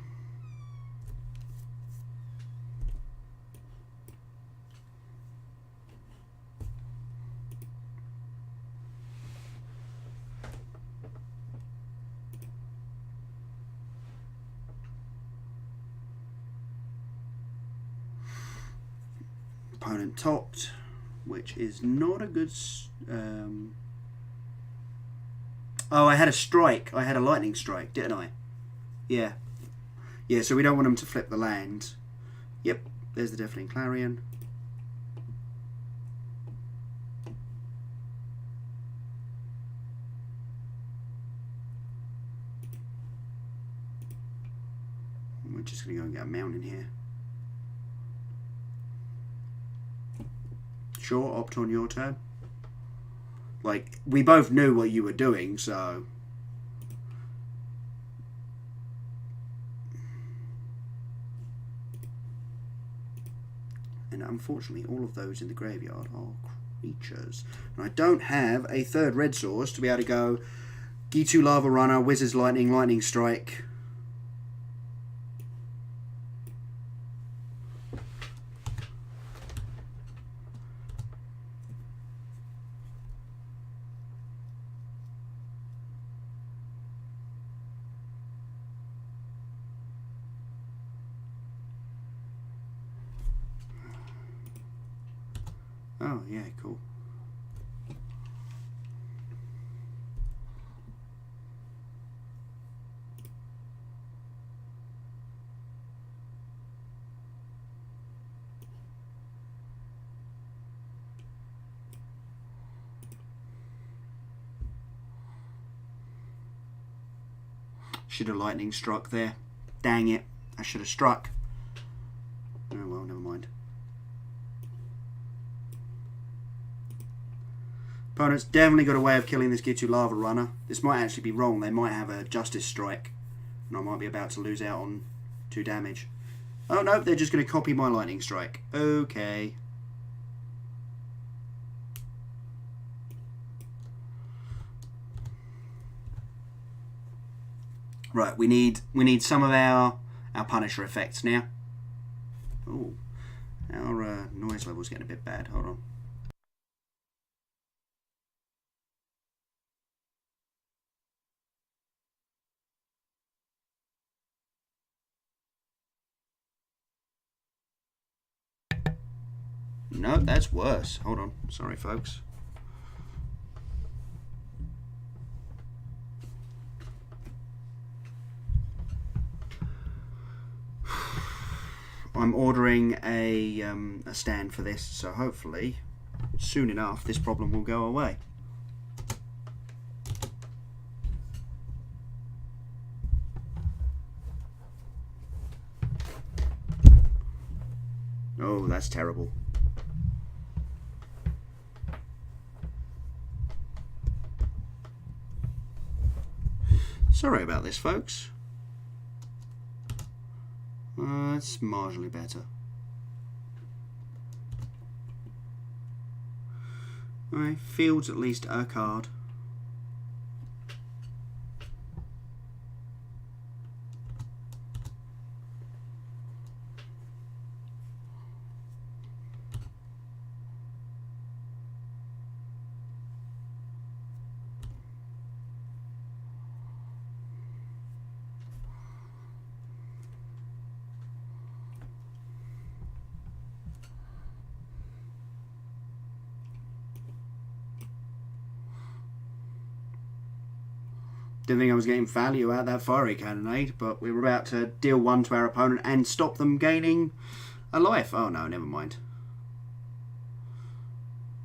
Opponent topped, which is not a good... Oh, I had a strike. I had a lightning strike, didn't I? Yeah. Yeah, so we don't want them to flip the land. Yep, there's the Deafening Clarion. We're just going to go and get a mountain here. Sure, opt on your turn. Like, we both knew what you were doing, so... And unfortunately, all of those in the graveyard are creatures. And I don't have a third red source to be able to go G2 Lava Runner, Wizard's Lightning, Lightning Strike. Oh, yeah, cool. Should have lightning struck there. Dang it. I should have struck. Oh, well, never mind. Opponent's definitely got a way of killing this G2 Lava Runner. This might actually be wrong. They might have a Justice Strike. And I might be about to lose out on 2 damage. Oh no, they're just going to copy my Lightning Strike. Okay. Right, we need some of our Punisher effects now. Oh, our noise level's getting a bit bad. Hold on. No, that's worse. Hold on. Sorry, folks. I'm ordering a stand for this, so hopefully soon enough this problem will go away. Oh, that's terrible. Sorry about this, folks. It's marginally better. Alright, fields at least a card. Didn't think I was getting value out of that fiery cannonade, but we were about to deal 1 to our opponent and stop them gaining a life. Oh no, never mind.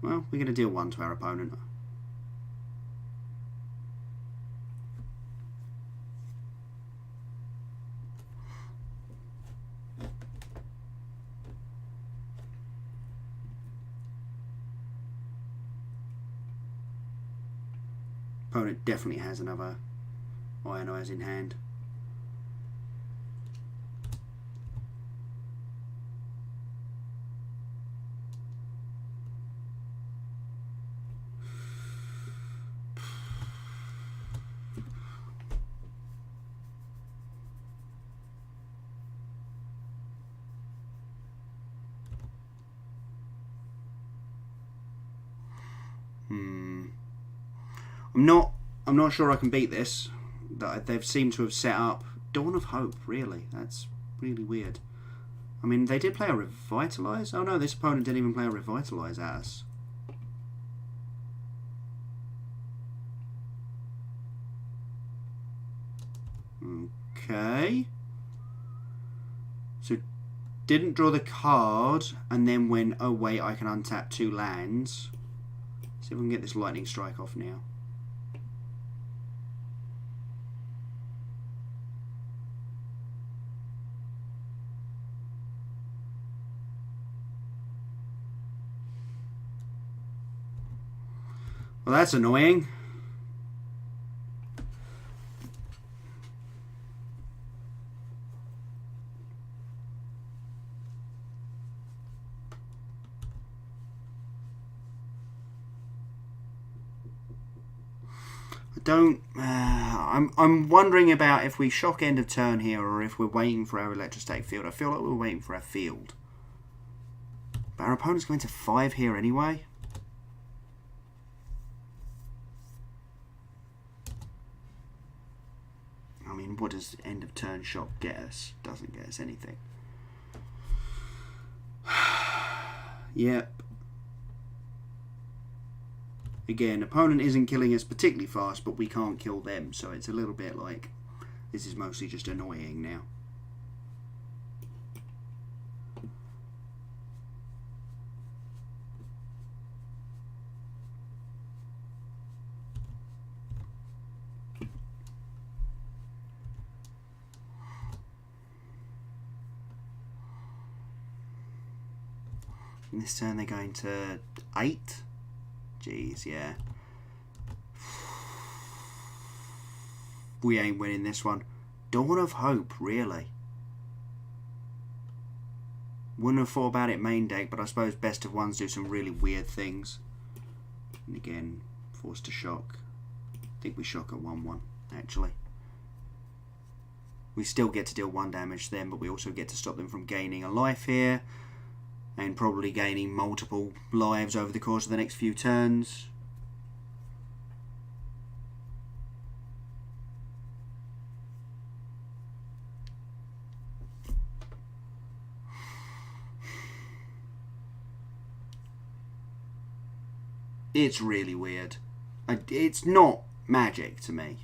Well, we're going to deal 1 to our opponent. Opponent definitely has another Iron Eyes in hand. I'm not sure I can beat this. They've seemed to have set up Dawn of Hope, really. That's really weird. I mean, they did play a Revitalise. Oh no, this opponent didn't even play a Revitalise at us. Okay. So, didn't draw the card, and then went, oh wait, I can untap 2 lands. See if we can get this Lightning Strike off now. Well, that's annoying. I'm wondering about if we shock end of turn here or if we're waiting for our electrostatic field. I feel like we're waiting for our field. But our opponent's going to 5 here anyway. I mean, what does end of turn shock get us? Doesn't get us anything. Yep. Again, opponent isn't killing us particularly fast, but we can't kill them, so it's a little bit like this is mostly just annoying now. And this turn they're going to 8. Jeez, yeah. We ain't winning this one. Dawn of Hope, really? Wouldn't have thought about it main deck, but I suppose best of ones do some really weird things. And again, forced to shock. I think we shock at 1-1, actually. We still get to deal 1 damage to them, but we also get to stop them from gaining a life here. And probably gaining multiple lives over the course of the next few turns. It's really weird. It's not Magic to me.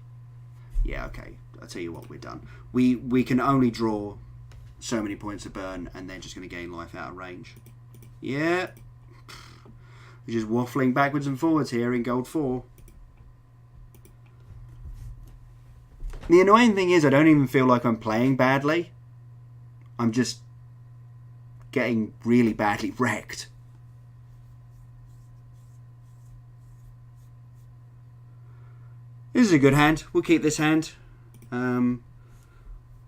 Yeah, okay. I'll tell you what, we're done. We can only draw so many points of burn, and they're just going to gain life out of range. Yeah. We're just waffling backwards and forwards here in Gold 4. The annoying thing is I don't even feel like I'm playing badly. I'm just getting really badly wrecked. This is a good hand. We'll keep this hand.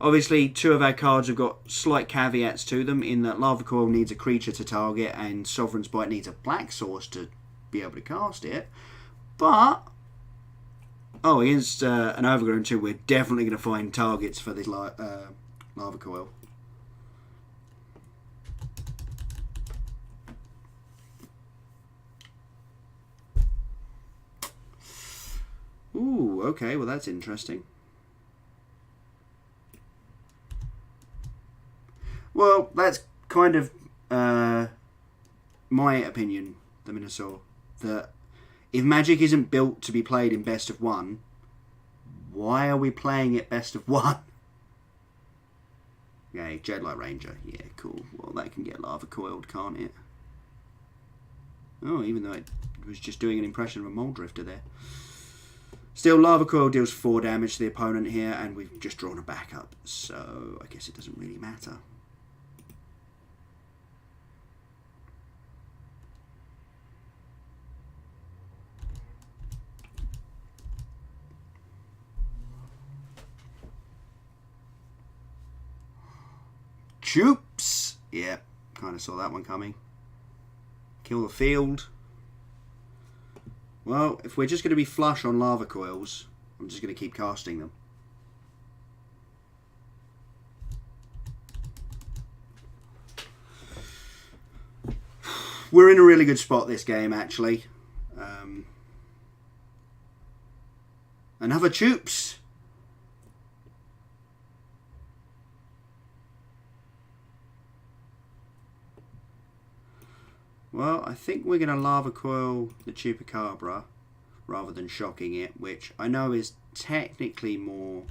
Obviously, 2 of our cards have got slight caveats to them in that Lava Coil needs a creature to target and Sovereign's Bite needs a black source to be able to cast it. But, against an Overgrown 2, we're definitely going to find targets for this Lava Coil. Ooh, okay, well that's interesting. Well, that's kind of my opinion, the Minosaur, that if Magic isn't built to be played in best of 1, why are we playing it best of 1? Okay, Dreadlight Ranger, yeah, cool. Well, that can get lava coiled, can't it? Oh, even though it was just doing an impression of a Mole Drifter there. Still, Lava Coil deals 4 damage to the opponent here, and we've just drawn a backup, so I guess it doesn't really matter. Choops. Yeah, kind of saw that one coming. Kill the field. Well, if we're just going to be flush on lava coils, I'm just going to keep casting them. We're in a really good spot this game, actually. Another Choops. Well, I think we're going to lava coil the Chupacabra rather than shocking it, which I know is technically more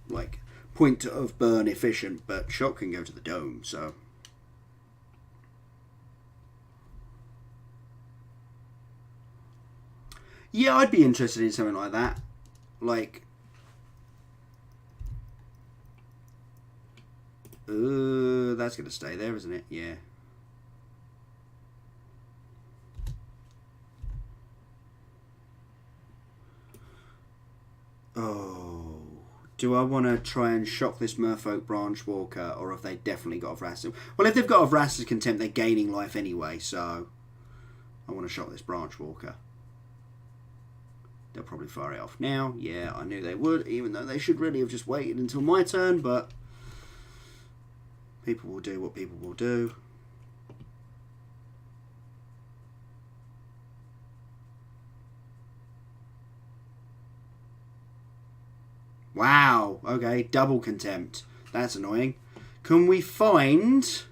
like point of burn efficient, but shock can go to the dome, so. Yeah, I'd be interested in something like that. Like, that's going to stay there, isn't it? Yeah. Oh, do I want to try and shock this Merfolk Branch Walker, or have they definitely got a Vrasis? Well, if they've got a Vrasis Contempt, they're gaining life anyway, so I want to shock this Branch Walker. They'll probably fire it off now. Yeah, I knew they would, even though they should really have just waited until my turn, but people will do what people will do. Wow, okay, double Contempt. That's annoying. Can we find...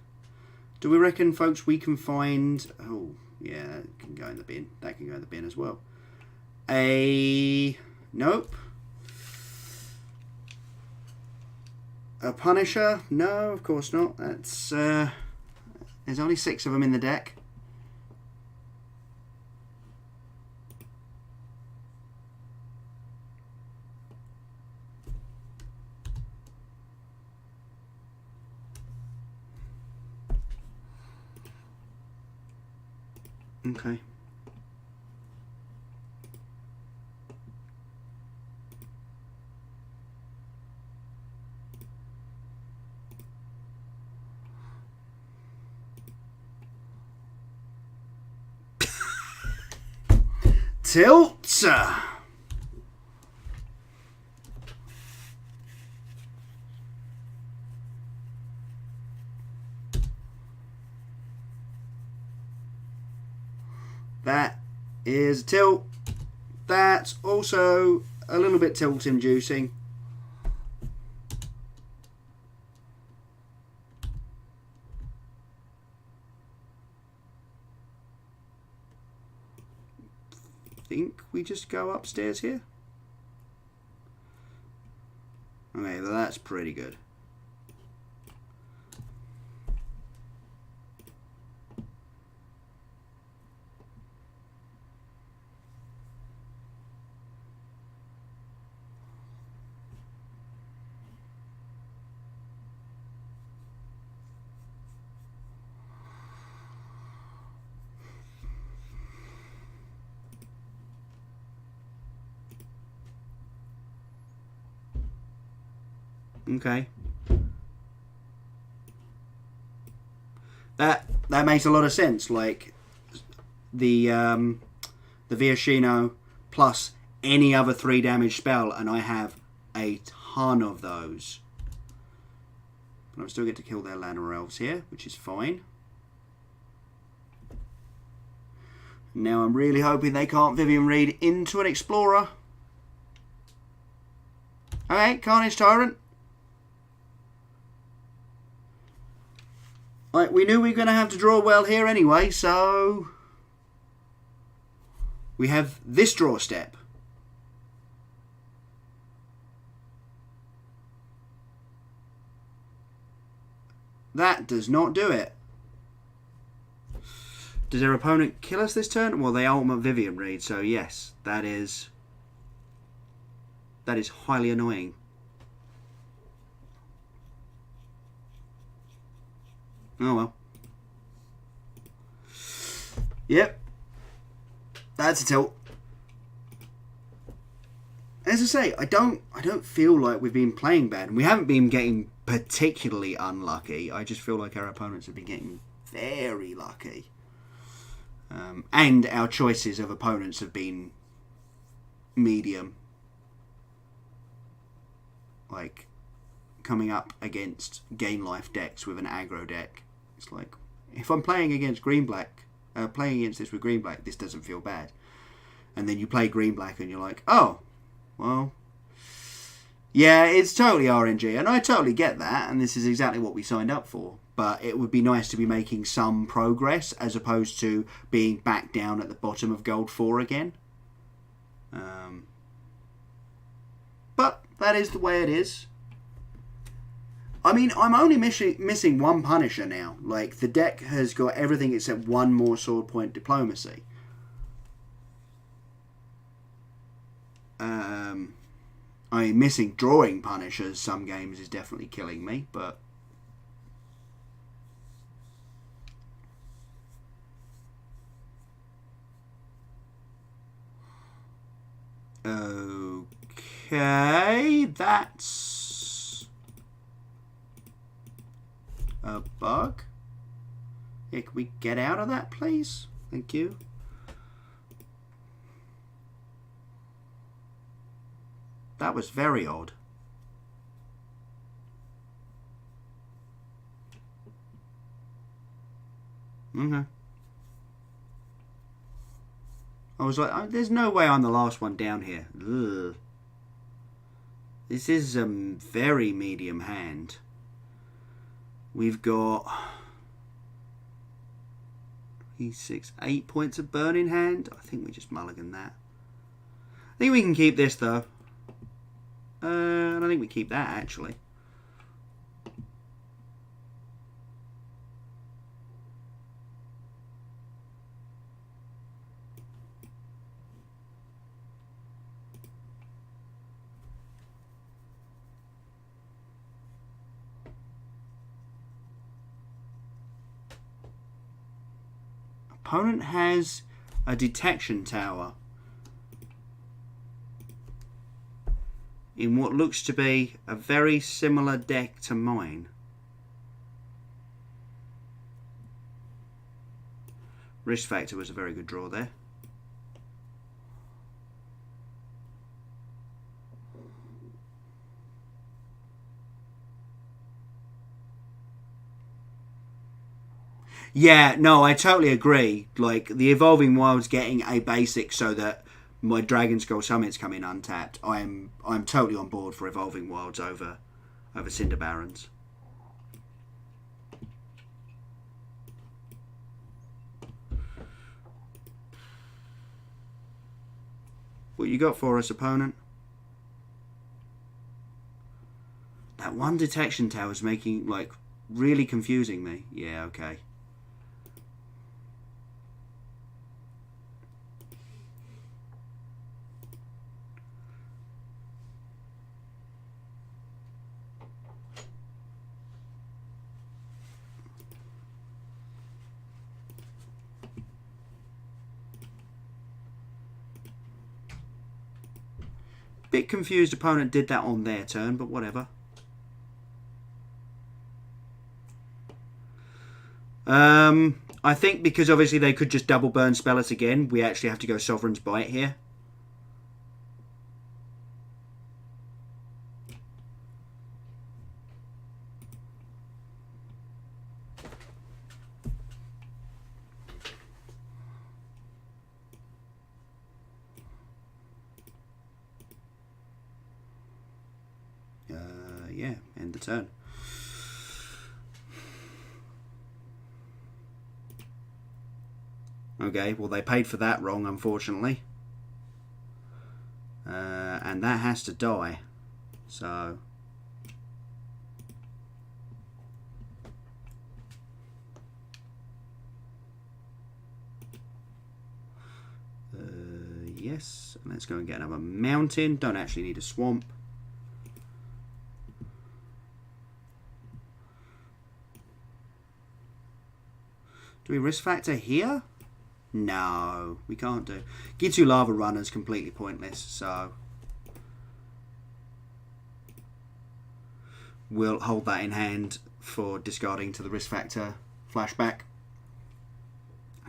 Do we reckon, folks, we can find... Oh, yeah, that can go in the bin. That can go in the bin as well. Nope. A Punisher? No, of course not. That's there's only 6 of them in the deck. Okay. Tilt. That is tilt. That's also a little bit tilt inducing. Think we just go upstairs here. Okay, well that's pretty good. Okay. That makes a lot of sense. Like the Viashino plus any other 3 damage spell, and I have a ton of those. But I still get to kill their Llanowar Elves here, which is fine. Now I'm really hoping they can't Vivian Reed into an Explorer. Okay, Carnage Tyrant. Right, we knew we were going to have to draw well here anyway, so we have this draw step. That does not do it. Does their opponent kill us this turn? Well, they ultimate Vivian Reed, so yes, that is highly annoying. Oh well. Yep. That's a tilt. As I say, I don't feel like we've been playing bad, and we haven't been getting particularly unlucky. I just feel like our opponents have been getting very lucky, and our choices of opponents have been medium. Like coming up against gain life decks with an aggro deck, it's like if I'm playing against green-black, playing against this with green-black, this doesn't feel bad. And then you play green-black and you're like, oh, well, yeah, it's totally RNG, and I totally get that, and this is exactly what we signed up for. But it would be nice to be making some progress as opposed to being back down at the bottom of Gold 4 again. But that is the way it is. I mean, I'm only missing one Punisher now. Like, the deck has got everything except one more Sword Point Diplomacy. I mean, missing drawing Punishers some games is definitely killing me, but... Okay, that's a bug. Yeah, can we get out of that, please? Thank you. That was very odd. Okay. I was like, there's no way I'm the last one down here. Ugh. This is a very medium hand. We've got 8 points of burn in hand. I think we just mulligan that. I think we can keep this though. And I think we keep that actually. Opponent has a detection tower in what looks to be a very similar deck to mine. Risk Factor was a very good draw there. Yeah, no, I totally agree. Like, the Evolving Wilds getting a basic so that my Dragon Skull Summits come in untapped. I'm totally on board for Evolving Wilds over Cinder Barons. What you got for us, opponent? That one detection tower is making, like, really confusing me. Yeah, okay. Bit confused opponent did that on their turn, but whatever. I think because obviously they could just double burn spell it again, we actually have to go Sovereign's Bite here. Yeah, end the turn. Okay, well they paid for that wrong, unfortunately. And that has to die. So... yes, let's go and get another mountain. Don't actually need a swamp. Do we risk factor here? No, we can't do. Gitu Lava Runner's completely pointless, so... We'll hold that in hand for discarding to the risk factor flashback.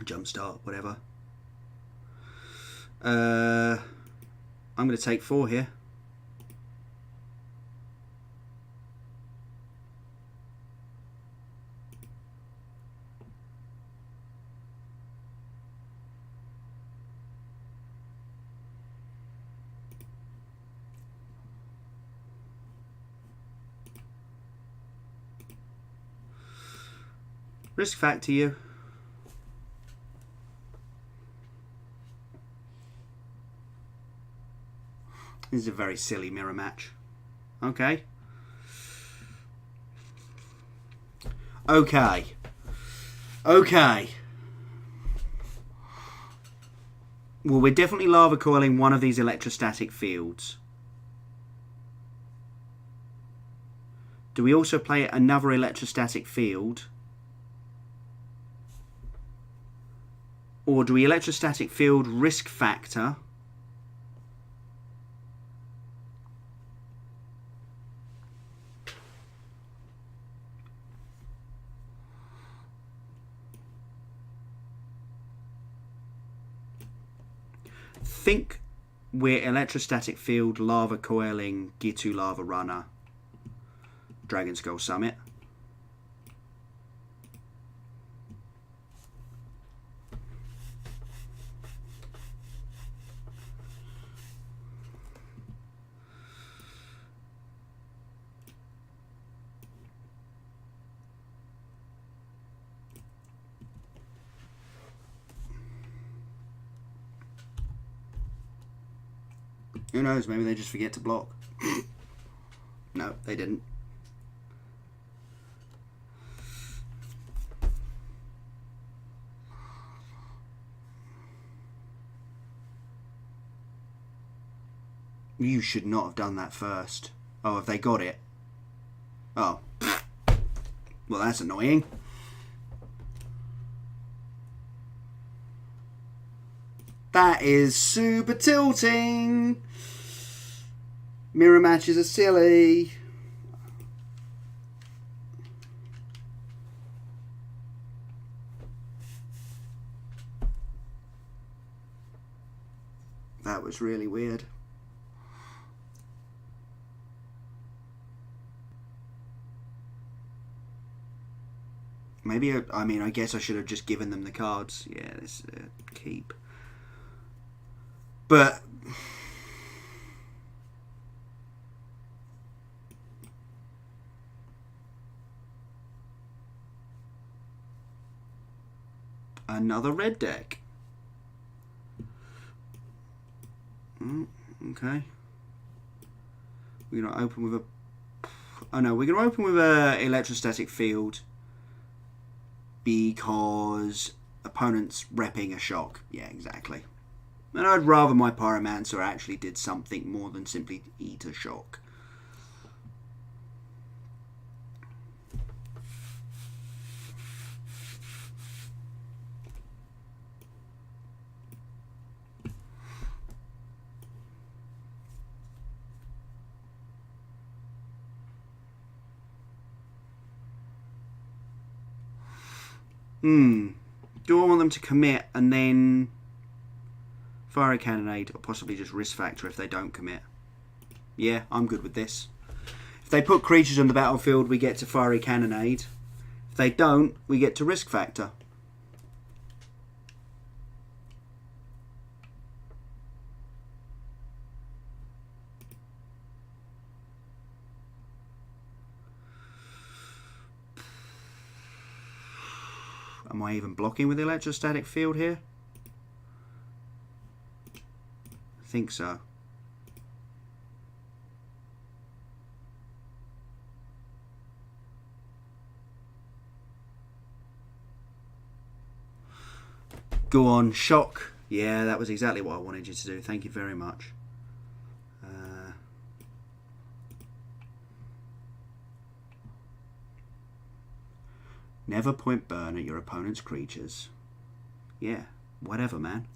Jumpstart, whatever. I'm going to take 4 here. Risk factor you. This is a very silly mirror match. Okay. Okay. Okay. Well, we're definitely lava coiling one of these electrostatic fields. Do we also play another electrostatic field? Or do we electrostatic field risk factor? Think we're electrostatic field lava coiling Gitu Lava Runner Dragon Skull Summit. Who knows, maybe they just forget to block. No, they didn't. You should not have done that first. Oh, have they got it? Oh. Well, that's annoying. That is super tilting. Mirror matches are silly. That was really weird. Maybe, I mean, I guess I should have just given them the cards. Yeah, this keep. But another red deck. Okay. We're gonna open with a. Oh no, we're gonna open with a electrostatic field because opponent's repping a shock. Yeah, exactly. And I'd rather my Pyromancer actually did something more than simply eat a shock. Do I want them to commit and then fire a cannonade, or possibly just risk factor if they don't commit? Yeah, I'm good with this. If they put creatures on the battlefield, we get to fire a cannonade. If they don't, we get to risk factor. Am I even blocking with the electrostatic field here? I think so. Go on, shock. Yeah, that was exactly what I wanted you to do. Thank you very much. Never point burn at your opponent's creatures. Yeah, whatever, man.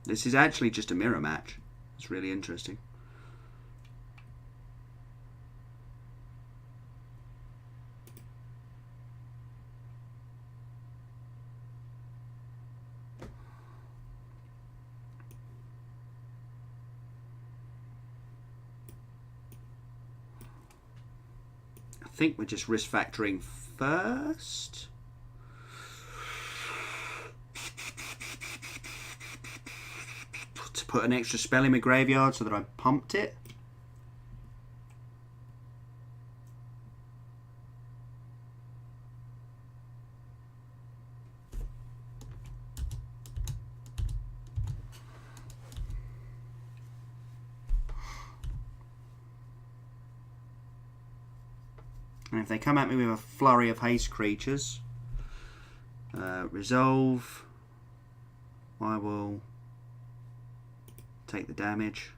This is actually just a mirror match. It's really interesting. I think we're just risk factoring first. To put an extra spell in my graveyard so that I pumped it. And if they come at me with a flurry of haste creatures, resolve, I will take the damage.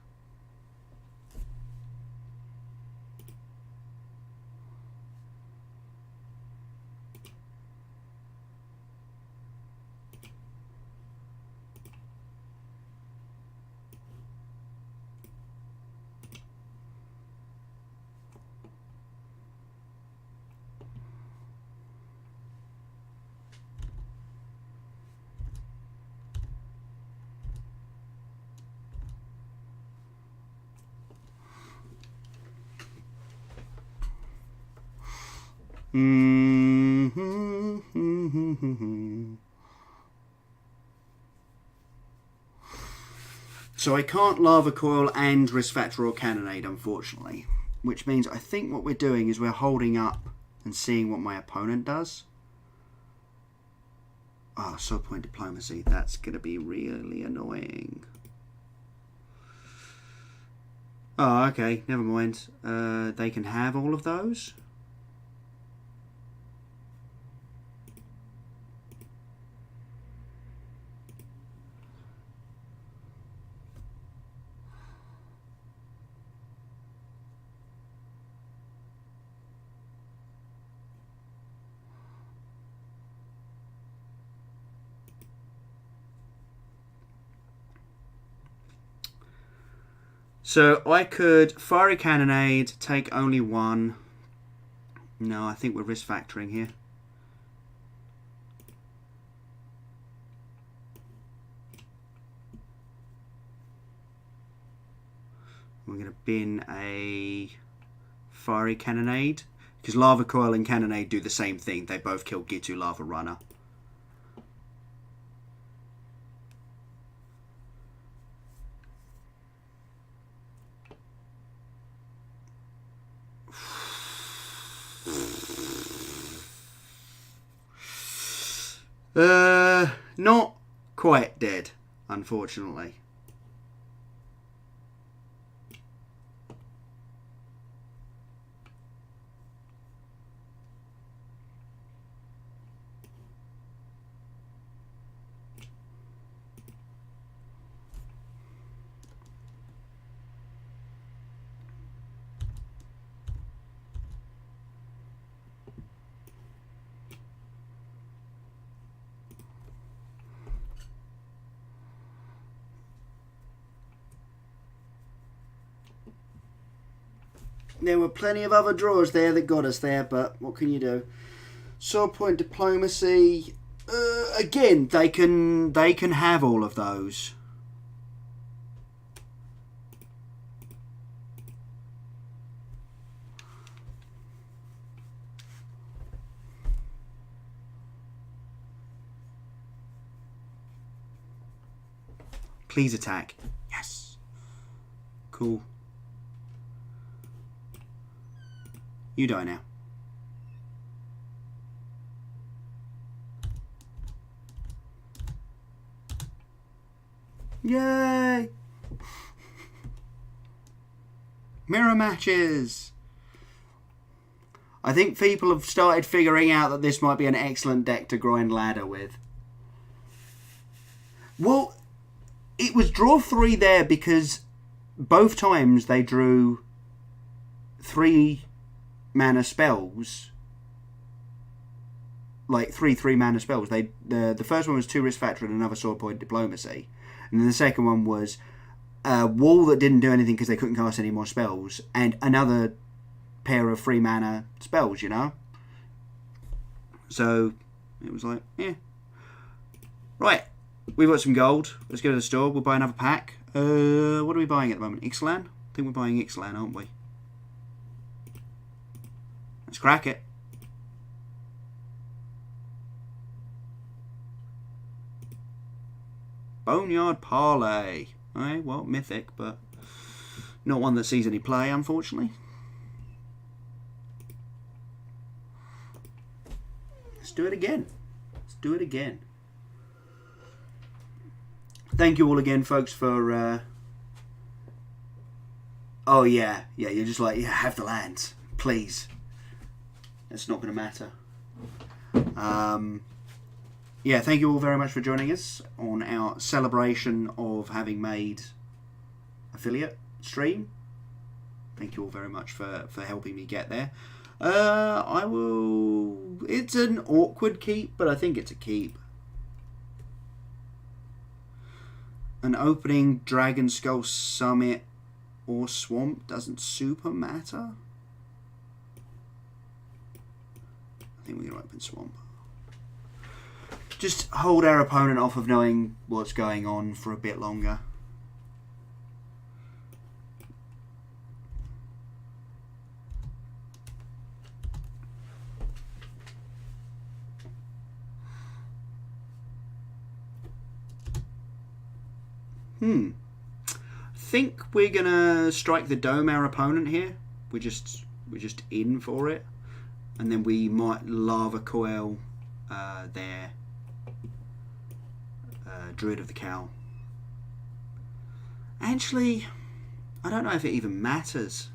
So I can't Lava Coil and Risk Factor or Cannonade, unfortunately. Which means I think what we're doing is we're holding up and seeing what my opponent does. Oh, Sword Point Diplomacy. That's going to be really annoying. Oh, okay. Never mind. They can have all of those. So I could Fiery Cannonade, take only one. No, I think we're risk factoring here. We're going to bin a Fiery Cannonade, because Lava Coil and Cannonade do the same thing. They both kill Gitu Lava Runner. Not quite dead, unfortunately. There were plenty of other draws there that got us there, but what can you do? Sword Point Diplomacy. Again, they can have all of those. Please attack. Yes. Cool. You die now. Yay! Mirror matches! I think people have started figuring out that this might be an excellent deck to grind ladder with. Well, it was draw 3 there because both times they drew 3 mana spells, like 3/3 mana spells. The first one was 2 Risk Factor and another Sword Point Diplomacy, And then the second one was a wall that didn't do anything because they couldn't cast any more spells, and another pair of 3 mana spells, you know? So it was like, yeah. Right, we've got some gold. Let's go to the store. We'll buy another pack. What are we buying at the moment? Ixalan? I think we're buying Ixalan, aren't we? Let's crack it. Boneyard Parlay. Okay, well, mythic, but not one that sees any play, unfortunately. Let's do it again. Let's do it again. Thank you all again, folks, for... Oh, yeah. Yeah, you're just like, yeah, have the lands. Please. It's not going to matter. Yeah, thank you all very much for joining us on our celebration of having made affiliate stream. Thank you all very much for helping me get there. I will... It's an awkward keep, but I think it's a keep. An opening Dragon Skull Summit or Swamp doesn't super matter. I think we're going to open Swamp. Just hold our opponent off of knowing what's going on for a bit longer. I think we're gonna strike the dome our opponent here. We're just in for it, and then we might lava coil their Druid of the Cowl. Actually, I don't know if it even matters.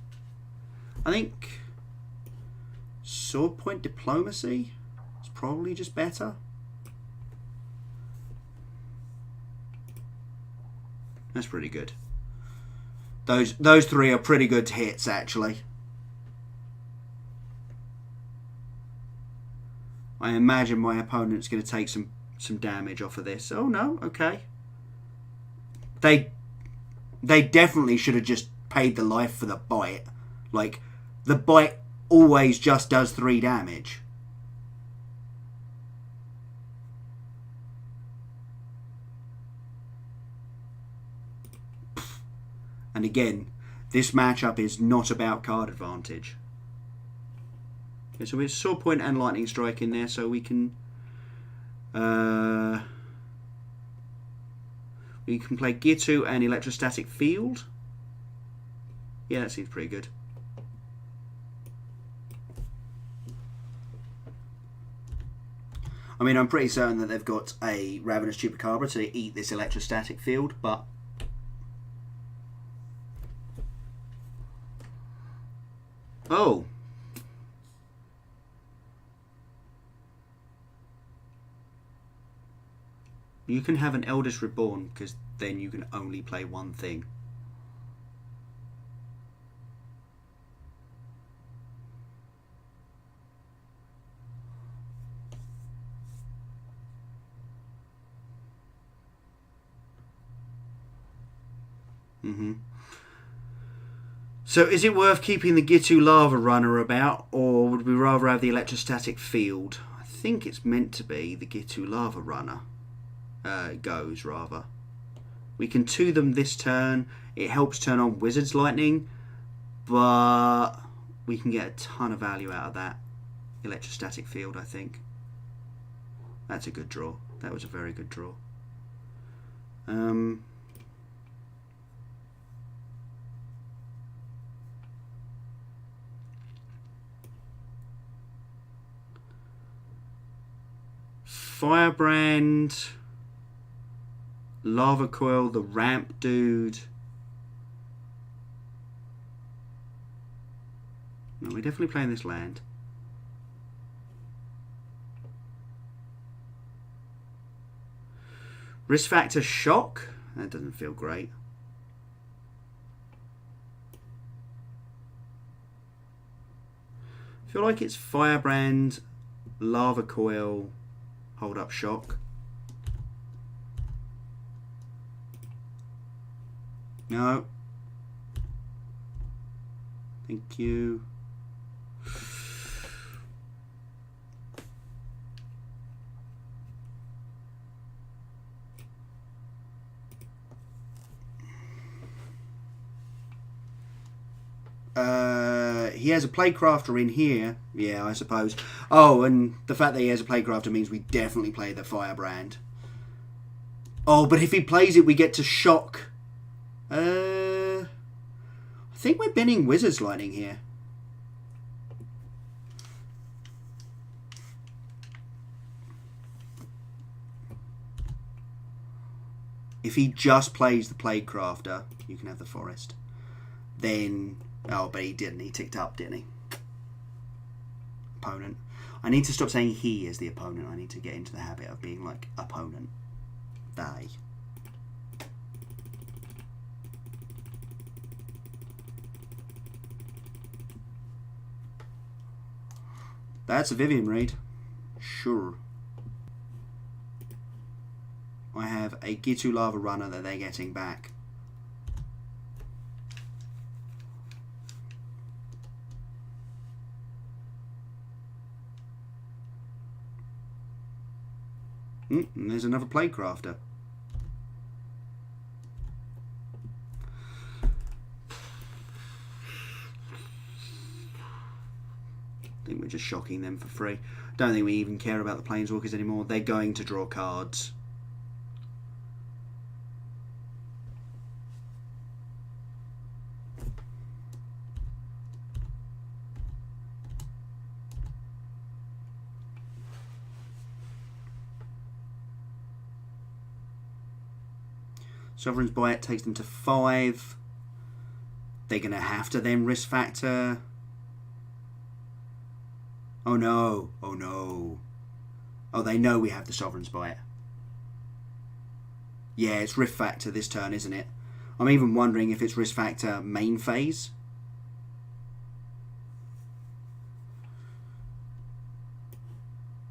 I think Sword Point Diplomacy is probably just better. That's pretty good. Those 3 are pretty good hits, actually. I imagine my opponent's going to take some damage off of this. Oh no, okay. They definitely should have just paid the life for the bite. Like, the bite always just does 3 damage. And again, this matchup is not about card advantage. Okay, so we have Sword Point and Lightning Strike in there, so we can play Gitu and Electrostatic Field. Yeah, that seems pretty good. I mean, I'm pretty certain that they've got a Ravenous Chupacabra to eat this Electrostatic Field, but... Oh. You can have an Eldest Reborn, because then you can only play one thing. So is it worth keeping the Gitu Lava Runner about, or would we rather have the Electrostatic Field? I think it's meant to be the Gitu Lava Runner. Goes, rather. We can 2 them this turn. It helps turn on Wizard's Lightning, but we can get a ton of value out of that Electrostatic Field, I think. That's a good draw. That was a very good draw. Firebrand, Lava Coil, the Ramp Dude. No, we're definitely playing this land. Risk Factor Shock. That doesn't feel great. I feel like it's Firebrand, Lava Coil, Hold Up Shock. No. Thank you. He has a Playcrafter in here. Yeah, I suppose. Oh, and the fact that he has a Playcrafter means we definitely play the Firebrand. Oh, but if he plays it, we get to shock. I think we're binning Wizard's Lightning here. If he just plays the Playcrafter, you can have the Forest. Then... Oh, but he didn't. He ticked up, didn't he? Opponent. I need to stop saying he is the opponent. I need to get into the habit of being like, opponent. They. That's a Vivian Reed. Sure. I have a Gitu Lava Runner that they're getting back. And there's another Playcrafter. I think we're just shocking them for free. Don't think we even care about the Planeswalkers anymore. They're going to draw cards. Sovereign's Bite takes them to 5. They're going to have to then risk factor. Oh no. Oh no. Oh, they know we have the Sovereign's Bite. Yeah, it's risk factor this turn, isn't it? I'm even wondering if it's risk factor main phase.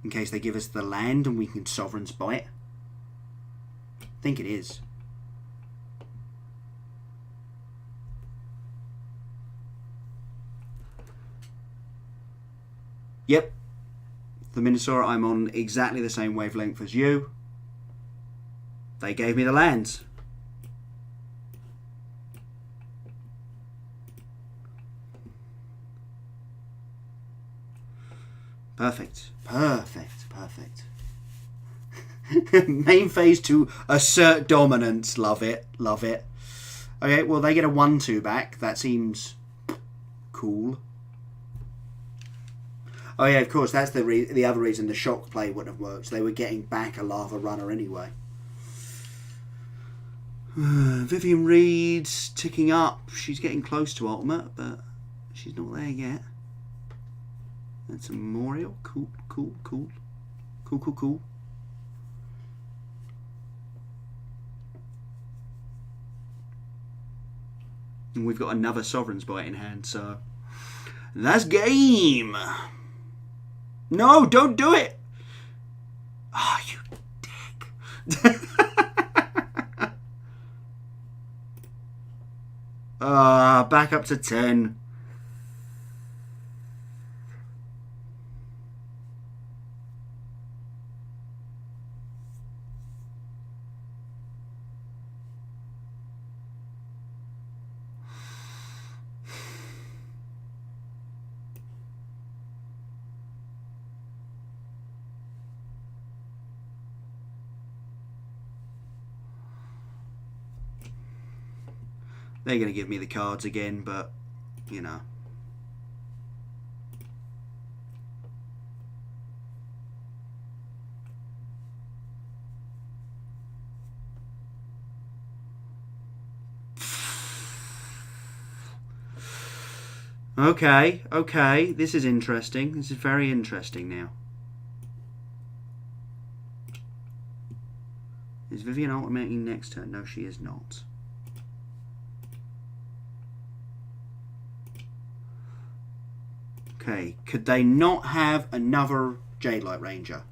In case they give us the land and we can Sovereign's Bite. I think it is. Yep. The Minosaur, I'm on exactly the same wavelength as you. They gave me the lands. Perfect. Perfect. Perfect. Main phase to assert dominance. Love it. Love it. Okay, well, they get a 1-2 back. That seems cool. Oh yeah, of course, that's the other reason the shock play wouldn't have worked. They were getting back a Lava Runner anyway. Vivian Reed's ticking up. She's getting close to Ultimate, but she's not there yet. That's a Memorial. Cool, cool, cool. Cool, cool, cool. And we've got another Sovereign's Bite in hand, so... That's game! No, don't do it! Oh, you dick. Back up to 10. They're going to give me the cards again, but, you know. Okay, okay. This is interesting. This is very interesting now. Is Vivian ultimating next turn? No, she is not. Okay, could they not have another Jade Light Ranger?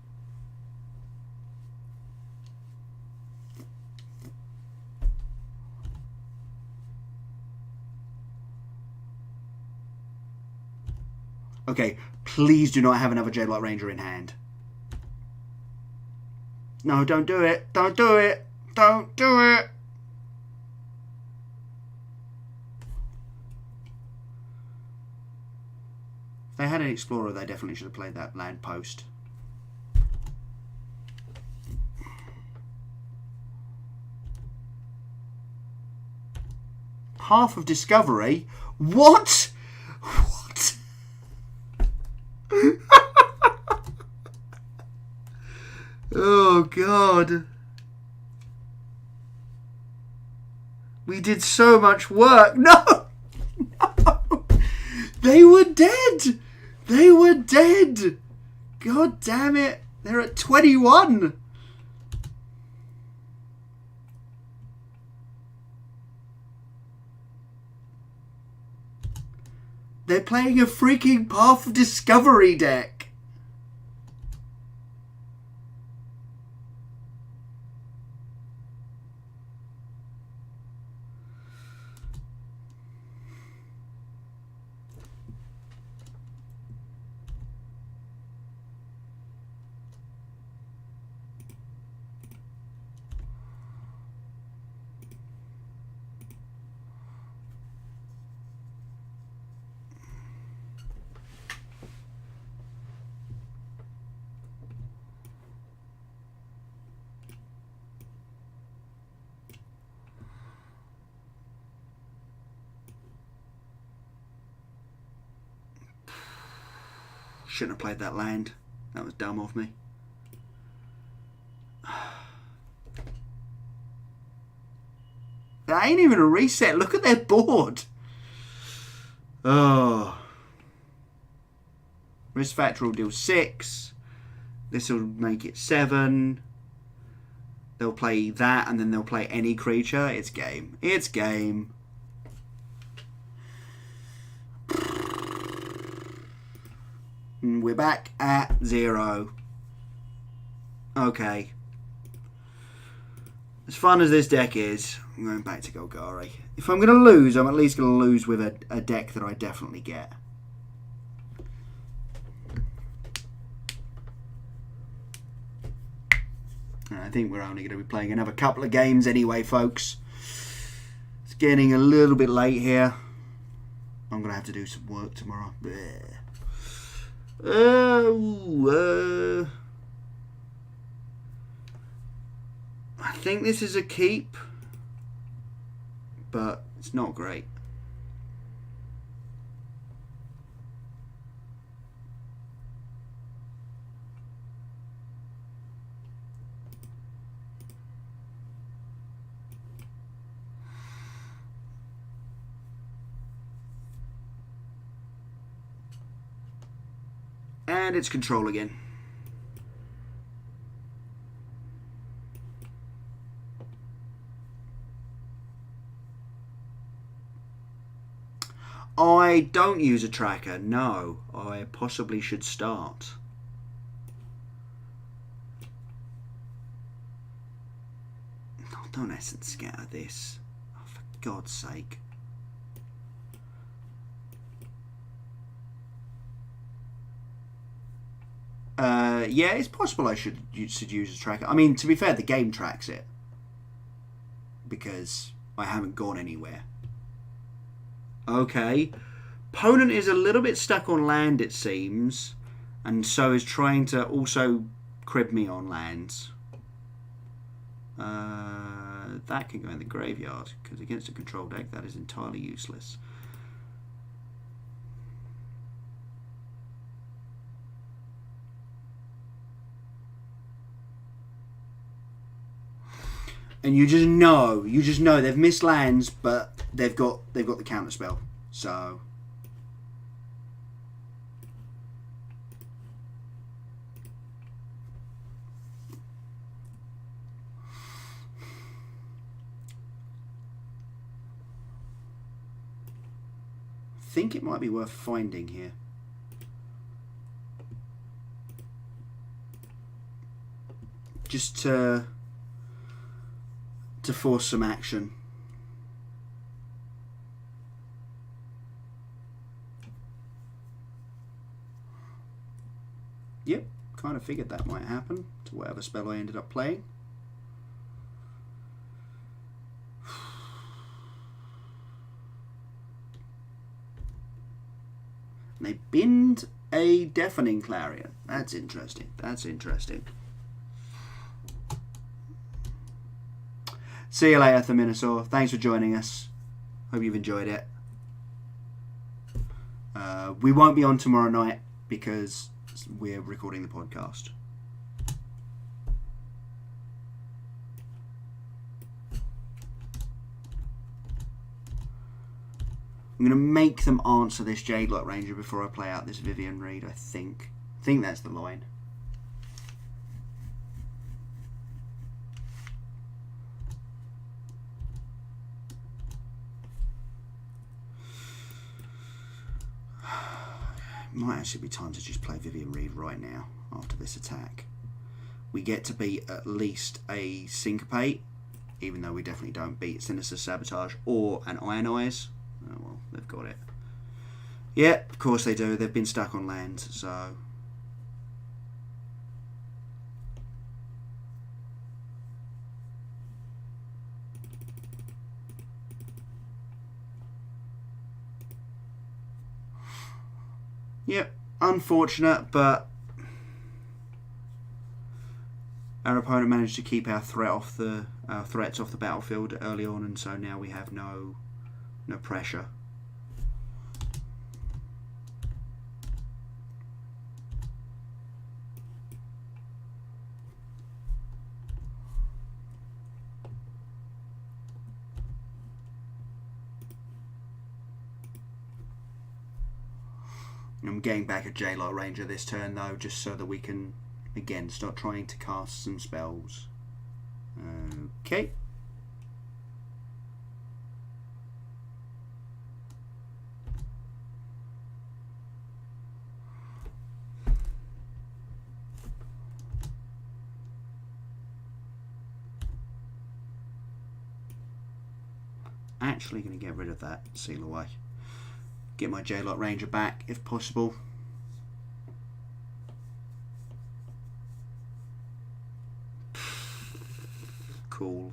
Okay, please do not have another Dreadlight Ranger in hand. No, don't do it. Don't do it. Don't do it. If they had an Explorer, they definitely should have played that land post. Half of Discovery? What? What? Oh, God. We did so much work. No! No! They were dead! They were dead! God damn it. They're at 21. They're playing a freaking Path of Discovery deck. Shouldn't have played that land. That was dumb of me. That ain't even a reset. Look at their board. Oh. Risk factor will deal 6. This will make it 7. They'll play that and then they'll play any creature. It's game. It's game. We're back at 0. Okay. As fun as this deck is, I'm going back to Golgari. If I'm going to lose, I'm at least going to lose with a deck that I definitely get. And I think we're only going to be playing another couple of games anyway, folks. It's getting a little bit late here. I'm going to have to do some work tomorrow. I think this is a keep, but it's not great. And it's control again. I don't use a tracker. No, I possibly should start. Oh, don't essence scatter this. Oh, for God's sake. Yeah, it's possible I should use a tracker. I mean, to be fair, the game tracks it. Because I haven't gone anywhere. Okay. Opponent is a little bit stuck on land, it seems. And so is trying to also crib me on lands. That can go in the graveyard. Because against a control deck, that is entirely useless. And you just know they've missed lands, but they've got the counter spell. So I think it might be worth finding here. Just to force some action. Yep, kind of figured that might happen to whatever spell I ended up playing. And they binned a Deafening Clarion. That's interesting. That's interesting. See you later, Theminosaur. Thanks for joining us. Hope you've enjoyed it. We won't be on tomorrow night because we're recording the podcast. I'm going to make them answer this Jadelock Ranger before I play out this Vivian Reed, I think. I think that's the line. Might actually be time to just play Vivian Reed right now after this attack. We get to beat at least a Syncopate, even though we definitely don't beat Sinister Sabotage or an Ionize. Oh well, they've got it. Yeah, of course they do. They've been stuck on land, so... Yep, unfortunate, but our opponent managed to keep our threats off the battlefield early on, and so now we have no pressure. I'm getting back a Jadelock Ranger this turn though, just so that we can again start trying to cast some spells. Okay. Actually going to get rid of that Seal Away. Get my Jadelock Ranger back if possible. Cool.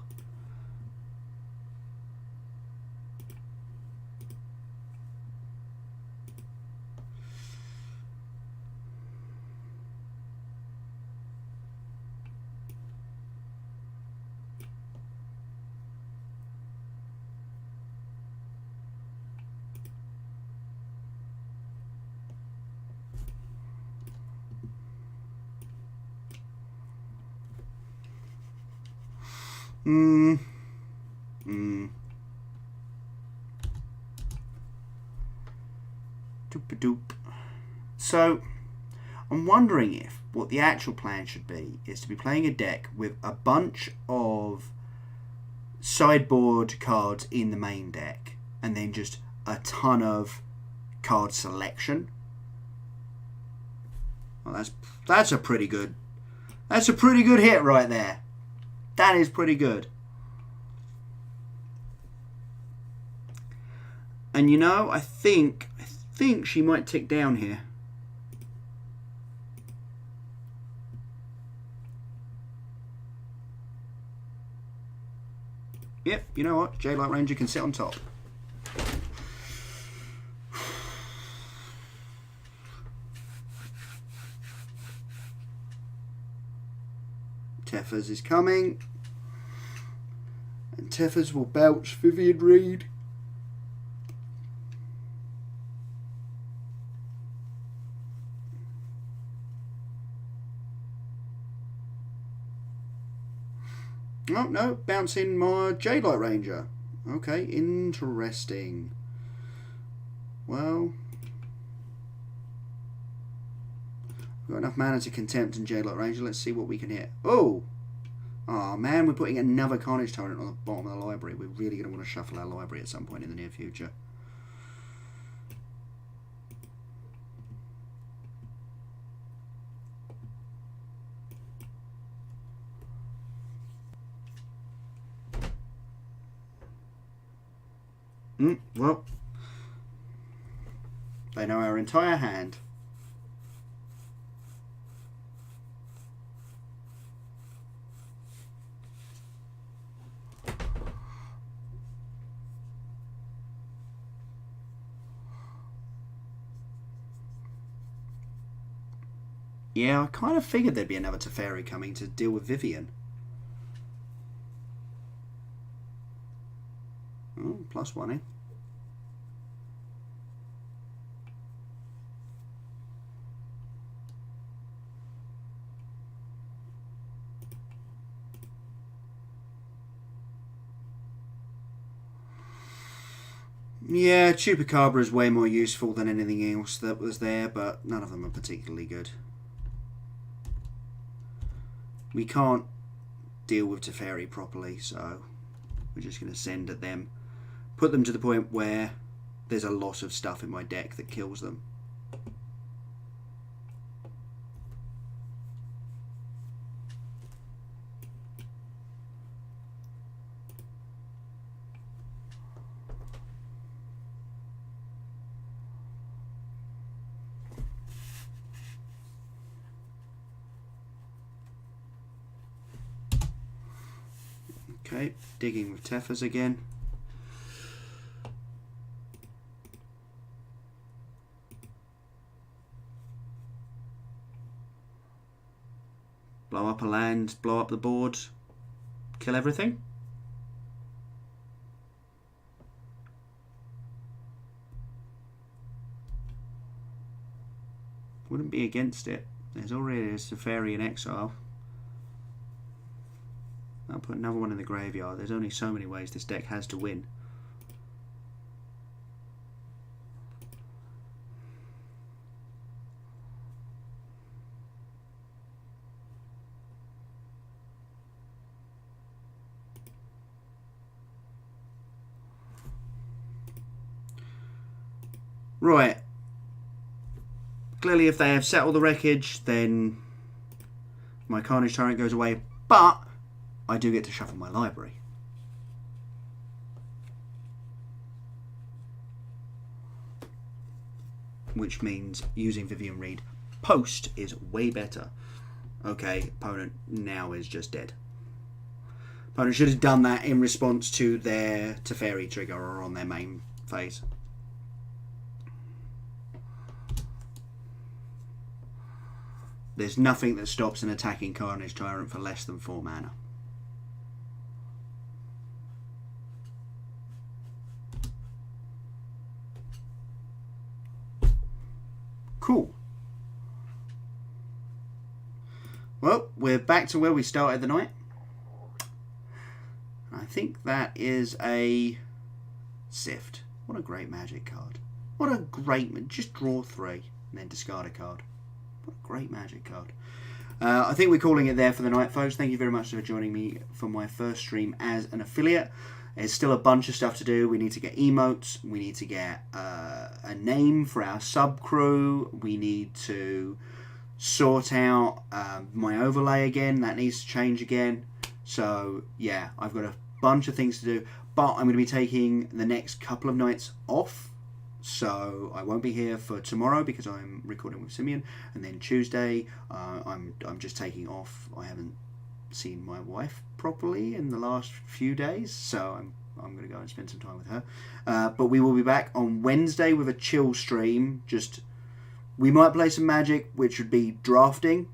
Doop-a-doop. So, I'm wondering if what the actual plan should be is to be playing a deck with a bunch of sideboard cards in the main deck, and then just a ton of card selection. Well, that's a pretty good. That's a pretty good hit right there. That is pretty good. And you know, I think she might tick down here. Yep, you know what? Jadelock Ranger can sit on top. Tethers is coming. And Tethers will belch Vivian Reed. Oh, no, bouncing my Jadelock Ranger. Okay, interesting. Well, we've got enough mana to Contempt and Jadelock Ranger. Let's see what we can hit. Oh! Oh man, we're putting another Carnage Torrent on the bottom of the library. We're really going to want to shuffle our library at some point in the near future. Well, they know our entire hand. Yeah, I kind of figured there'd be another Teferi coming to deal with Vivian. Oh, +1, eh? Yeah, Chupacabra is way more useful than anything else that was there, but none of them are particularly good. We can't deal with Teferi properly, so we're just going to send at them. Put them to the point where there's a lot of stuff in my deck that kills them. Okay, digging with Tefers again. Blow up a land, blow up the board, kill everything. Wouldn't be against it. There's already a Teferi in exile. I'll put another one in the graveyard. There's only so many ways this deck has to win. Right. Clearly, if they have settled the wreckage, then my Carnage Tyrant goes away. But I do get to shuffle my library. Which means using Vivian Reed post is way better. Okay, opponent now is just dead. Opponent should have done that in response to their Teferi trigger or on their main phase. There's nothing that stops an attacking Carnage Tyrant for less than 4 mana. Cool. Well, we're back to where we started the night. I think that is a Sift. What a great Magic card. What a great... Just draw 3 and then discard a card. What a great Magic card. I think we're calling it there for the night, folks. Thank you very much for joining me for my first stream as an affiliate. There's still a bunch of stuff to do. We need to get emotes. We need to get a name for our sub crew. We need to sort out my overlay again. That needs to change again. So, yeah, I've got a bunch of things to do. But I'm going to be taking the next couple of nights off. So I won't be here for tomorrow because I'm recording with Simeon. And then Tuesday, I'm just taking off. I haven't seen my wife properly in the last few days, so I'm going to go and spend some time with her. But we will be back on Wednesday with a chill stream. We might play some Magic, which would be drafting,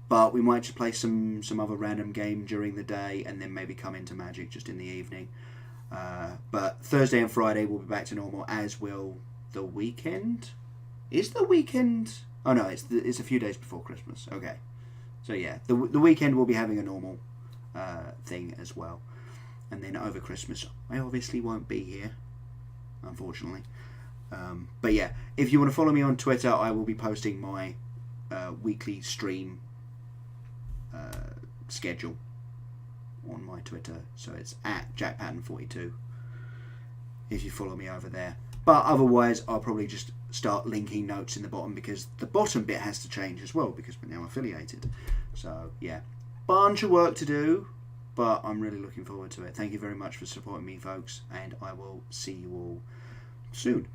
but we might just play some other random game during the day and then maybe come into Magic just in the evening. But Thursday and Friday will be back to normal, as will the weekend. Is the weekend? Oh no, it's a few days before Christmas. Okay. So yeah, the weekend will be having a normal thing as well. And then over Christmas, I obviously won't be here, unfortunately. But yeah, if you want to follow me on Twitter, I will be posting my weekly stream schedule on my Twitter. So it's at JackPatton42 if you follow me over there. But otherwise, I'll probably just start linking notes in the bottom because the bottom bit has to change as well because we're now affiliated. So yeah, bunch of work to do, but I'm really looking forward to it. Thank you very much for supporting me, folks, and I will see you all soon.